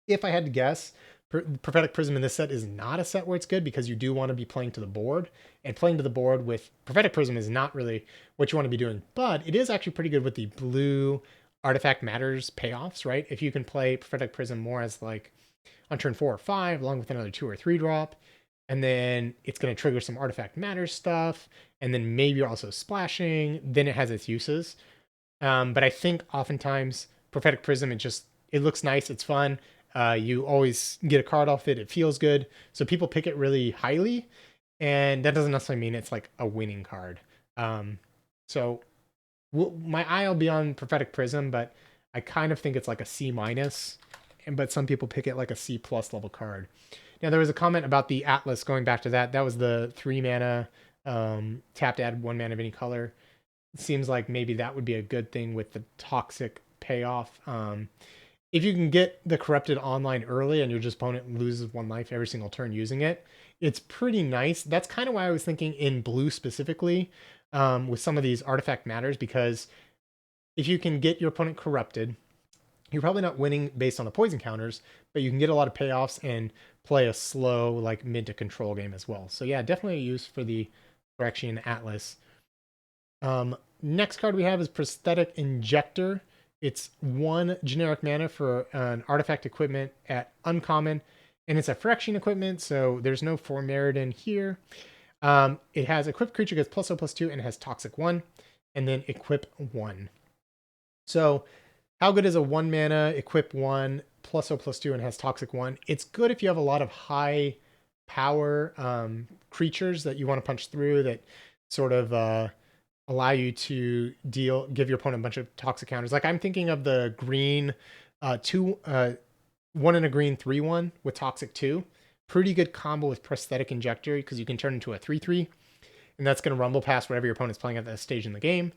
If I had to guess, Prophetic Prism in this set is not a set where it's good, because you do want to be playing to the board, and playing to the board with Prophetic Prism is not really what you want to be doing. But it is actually pretty good with the blue Artifact Matters payoffs, right? If you can play Prophetic Prism more as like on turn 4 or 5, along with another 2 or 3 drop, and then it's going to trigger some Artifact Matters stuff, and then maybe you're also splashing, then it has its uses. But I think oftentimes Prophetic Prism, It looks nice. It's fun. You always get a card off it. It feels good. So people pick it really highly, and that doesn't necessarily mean it's like a winning card. So my eye will be on Prophetic Prism, but I kind of think it's like a C minus, but some people pick it like a C plus level card. Now there was a comment about the Atlas. Going back to that, that was the 3 mana tap to add 1 mana of any color. It seems like maybe that would be a good thing with the toxic payoff. If you can get the Corrupted online early and your just opponent loses 1 life every single turn using it, it's pretty nice. That's kind of why I was thinking in blue specifically with some of these artifact matters, because if you can get your opponent corrupted, you're probably not winning based on the poison counters, but you can get a lot of payoffs and play a slow, like mid to control game as well. So yeah, definitely a use for the Phyrexian Atlas. Next card we have is Prosthetic Injector. It's 1 generic mana for an artifact equipment at uncommon, and it's a Phyrexian equipment, so there's no 4 merit in here. It has equipped creature gets +0/+2 and it has toxic 1, and then equip 1. So how good is a 1 mana equip 1 +0/+2 and has toxic 1? It's good if you have a lot of high power creatures that you want to punch through that sort of allow you to give your opponent a bunch of toxic counters. Like I'm thinking of the green 1 and a green 3/1 with toxic 2. Pretty good combo with Prosthetic Injector because you can turn into a 3/3, and that's going to rumble past whatever your opponent's playing at that stage in the game.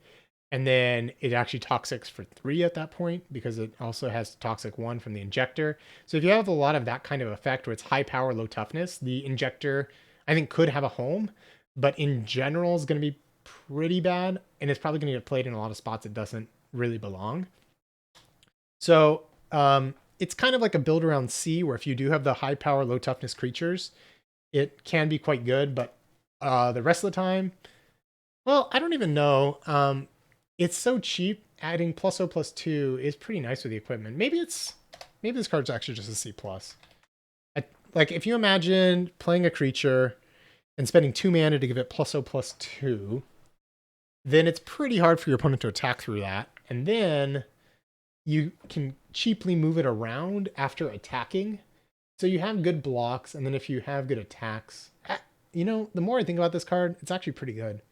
And then it actually toxics for 3 at that point because it also has toxic 1 from the Injector. So if you have a lot of that kind of effect where it's high power, low toughness, the Injector I think could have a home, but in general is going to be pretty bad, and it's probably going to get played in a lot of spots it doesn't really belong. So it's kind of like a build around C, where if you do have the high power, low toughness creatures, it can be quite good, but the rest of the time, well, I don't even know. It's so cheap. Adding +0/+2 is pretty nice with the equipment. Maybe this card's actually just a C plus. Like if you imagine playing a creature and spending 2 mana to give it +0/+2, then it's pretty hard for your opponent to attack through that. And then you can cheaply move it around after attacking. So you have good blocks, and then if you have good attacks, the more I think about this card, it's actually pretty good.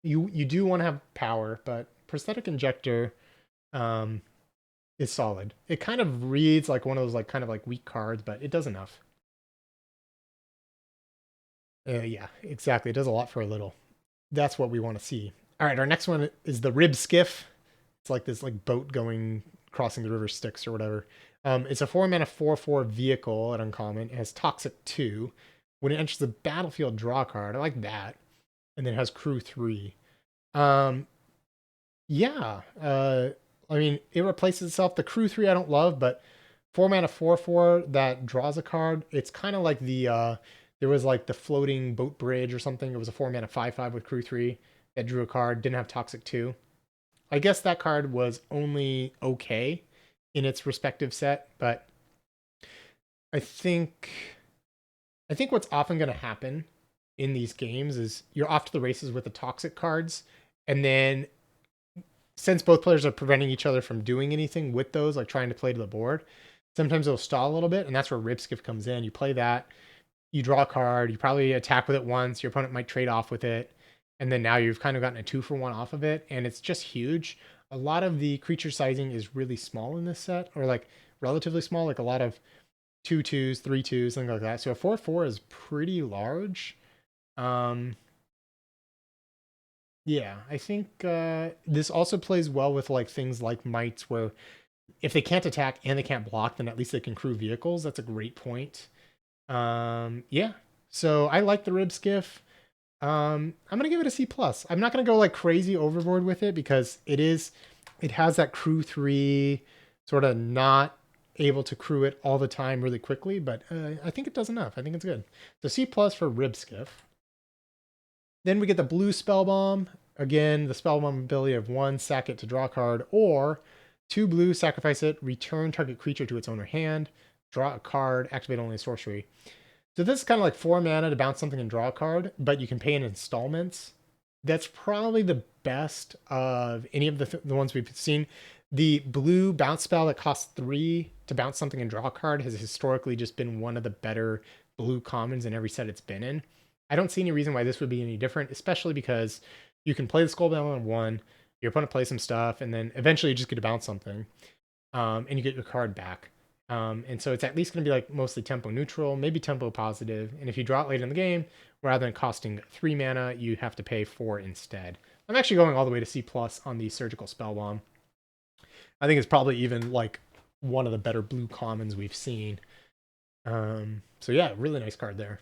You do want to have power, but Prosthetic Injector is solid. It kind of reads like one of those like kind of like weak cards, but it does enough. Yeah, exactly. It does a lot for a little. That's what we want to see. All right, our next one is the Rib Skiff. It's like this like boat going crossing the river Styx or whatever. It's a 4 mana 4/4 vehicle at uncommon. It has toxic 2. When it enters the battlefield, draw a card. I like that. And then it has crew 3. Yeah. I mean, it replaces itself. The crew 3 I don't love, but 4 mana 4/4 that draws a card. It's kind of like the there was like the floating boat bridge or something. It was a 4 mana 5/5 with crew 3 that drew a card, didn't have toxic 2. I guess that card was only okay in its respective set, but I think what's often going to happen in these games is you're off to the races with the toxic cards, and then since both players are preventing each other from doing anything with those, like trying to play to the board, sometimes it'll stall a little bit, and that's where Rib Skiff comes in. You play that, you draw a card, you probably attack with it once, your opponent might trade off with it, and then now you've kind of gotten a 2-for-1 off of it, and it's just huge. A lot of the creature sizing is really small in this set, or like relatively small, like a lot of 2/2s, 3/2s, something like that. So a 4/4 is pretty large. Yeah, I think this also plays well with like things like mites, where if they can't attack and they can't block, then at least they can crew vehicles. That's a great point. Yeah, so I like the Rib Skiff. I'm gonna give it a C plus. I'm not gonna go like crazy overboard with it because it has that crew 3 sort of not able to crew it all the time really quickly, but I think it does enough. I think it's good. So C plus for Rib Skiff. Then we get the blue Spell Bomb. Again, the Spell Bomb ability of 1, sack it to draw a card, or 2 blue, sacrifice it, return target creature to its owner hand, draw a card, activate only a sorcery. So this is kind of like 4 mana to bounce something and draw a card, but you can pay in installments. That's probably the best of any of the ones we've seen. The blue bounce spell that costs 3 to bounce something and draw a card has historically just been one of the better blue commons in every set it's been in. I don't see any reason why this would be any different, especially because you can play the Skull Bell on 1, your opponent plays some stuff, and then eventually you just get to bounce something, and you get your card back. And so it's at least going to be like mostly tempo neutral, maybe tempo positive. And if you draw it late in the game, rather than costing 3 mana, you have to pay 4 instead. I'm actually going all the way to C+ on the Surgical Spell Bomb. I think it's probably even like one of the better blue commons we've seen. So yeah, really nice card there.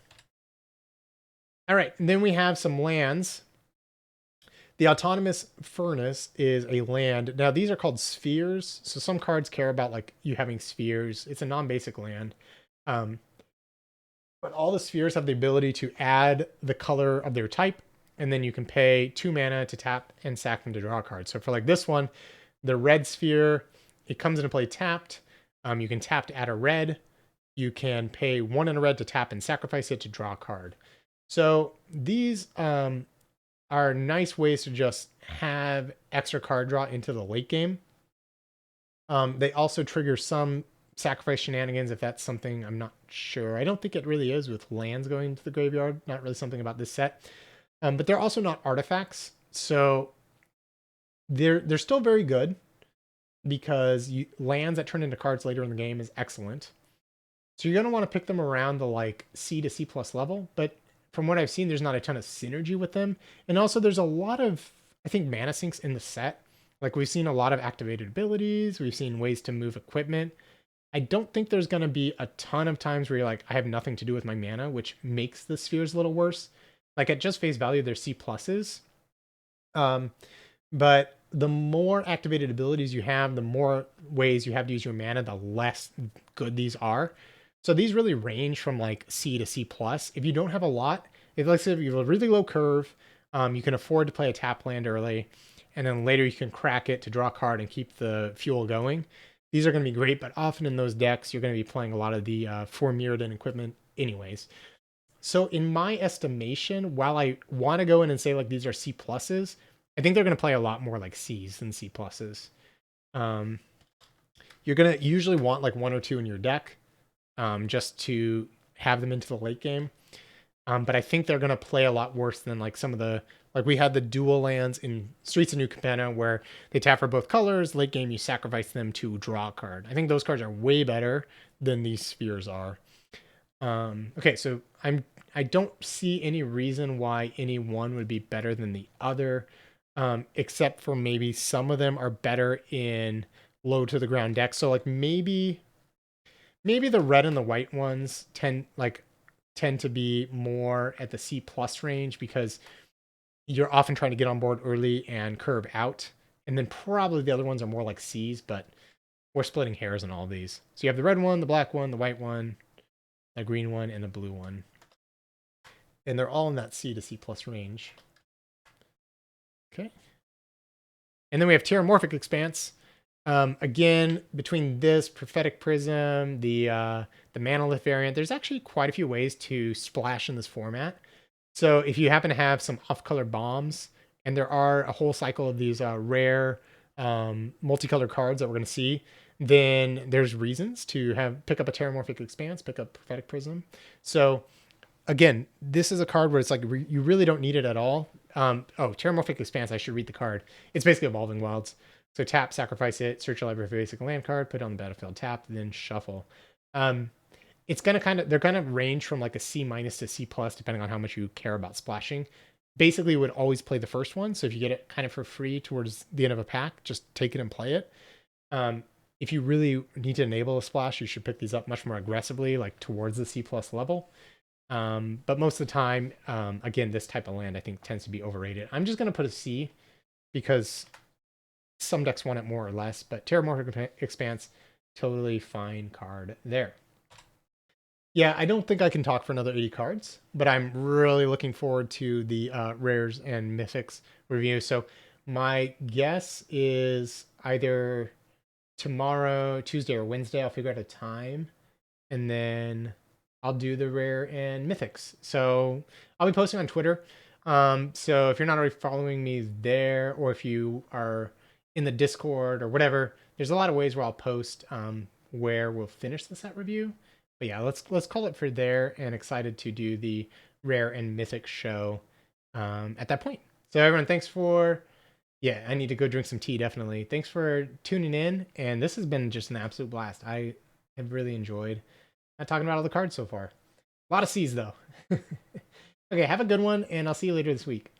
All right, and then we have some lands. The Autonomous Furnace is a land. Now these are called spheres. So some cards care about like you having spheres. It's a non-basic land. But all the spheres have the ability to add the color of their type, and then you can pay 2 mana to tap and sack them to draw a card. So for like this one, the red sphere, it comes into play tapped. You can tap to add a red. You can pay 1 and a red to tap and sacrifice it to draw a card. So these are nice ways to just have extra card draw into the late game. They also trigger some sacrifice shenanigans if that's something. I'm not sure. I don't think it really is with lands going to the graveyard. Not really something about this set. But they're also not artifacts. So they're still very good because lands that turn into cards later in the game is excellent. So you're going to want to pick them around the like C to C+ level, but from what I've seen, there's not a ton of synergy with them. And also there's a lot of, I think, mana sinks in the set. Like we've seen a lot of activated abilities. We've seen ways to move equipment. I don't think there's going to be a ton of times where you're like, I have nothing to do with my mana, which makes the spheres a little worse. Like at just face value, they're C+. But the more activated abilities you have, the more ways you have to use your mana, the less good these are. So these really range from like C to C+. If you don't have a lot, let's say if you have a really low curve, you can afford to play a tap land early, and then later you can crack it to draw a card and keep the fuel going. These are going to be great, but often in those decks, you're going to be playing a lot of the 4 Mirrodin equipment anyways. So in my estimation, while I want to go in and say like these are C+, I think they're going to play a lot more like C's than C+. You're going to usually want like 1 or 2 in your deck, just to have them into the late game. But I think they're going to play a lot worse than like some of the, like we had the dual lands in Streets of New Capenna where they tap for both colors. Late game, you sacrifice them to draw a card. I think those cards are way better than these spheres are. Okay, so I don't see any reason why any one would be better than the other, except for maybe some of them are better in low to the ground decks. So like maybe the red and the white ones tend to be more at the C+ range because you're often trying to get on board early and curve out. And then probably the other ones are more like C's, but we're splitting hairs on all of these. So you have the red one, the black one, the white one, the green one, and the blue one. And they're all in that C to C+ range. Okay. And then we have Terramorphic Expanse. Again, between this Prophetic Prism, the Manolith variant, there's actually quite a few ways to splash in this format. So if you happen to have some off-color bombs, and there are a whole cycle of these rare multicolored cards that we're going to see, then there's reasons to pick up a Terramorphic Expanse, pick up Prophetic Prism. So again, this is a card where it's like you really don't need it at all. Terramorphic Expanse, I should read the card. It's basically Evolving Wilds. So tap, sacrifice it, search your library for a basic land card, put it on the battlefield, tap, then shuffle. It's gonna they're gonna range from like a C- to C+, depending on how much you care about splashing. Basically, would always play the first one. So if you get it kind of for free towards the end of a pack, just take it and play it. If you really need to enable a splash, you should pick these up much more aggressively, like towards the C+ level. But most of the time, again, this type of land I think tends to be overrated. I'm just gonna put a C because some decks want it more or less, but Terramorphic Expanse, totally fine card there. Yeah, I don't think I can talk for another 80 cards, but I'm really looking forward to the rares and mythics review. So my guess is either tomorrow, Tuesday, or Wednesday. I'll figure out a time, and then I'll do the rare and mythics. So I'll be posting on Twitter. So if you're not already following me there, or if you are in the Discord or whatever. There's a lot of ways where I'll post where we'll finish the set review. But yeah, let's call it for there, and excited to do the rare and mythic show at that point. So everyone, thanks for yeah, I need to go drink some tea, definitely. Thanks for tuning in, and this has been just an absolute blast. I have really enjoyed talking about all the cards so far. A lot of C's though. Okay, have a good one, and I'll see you later this week.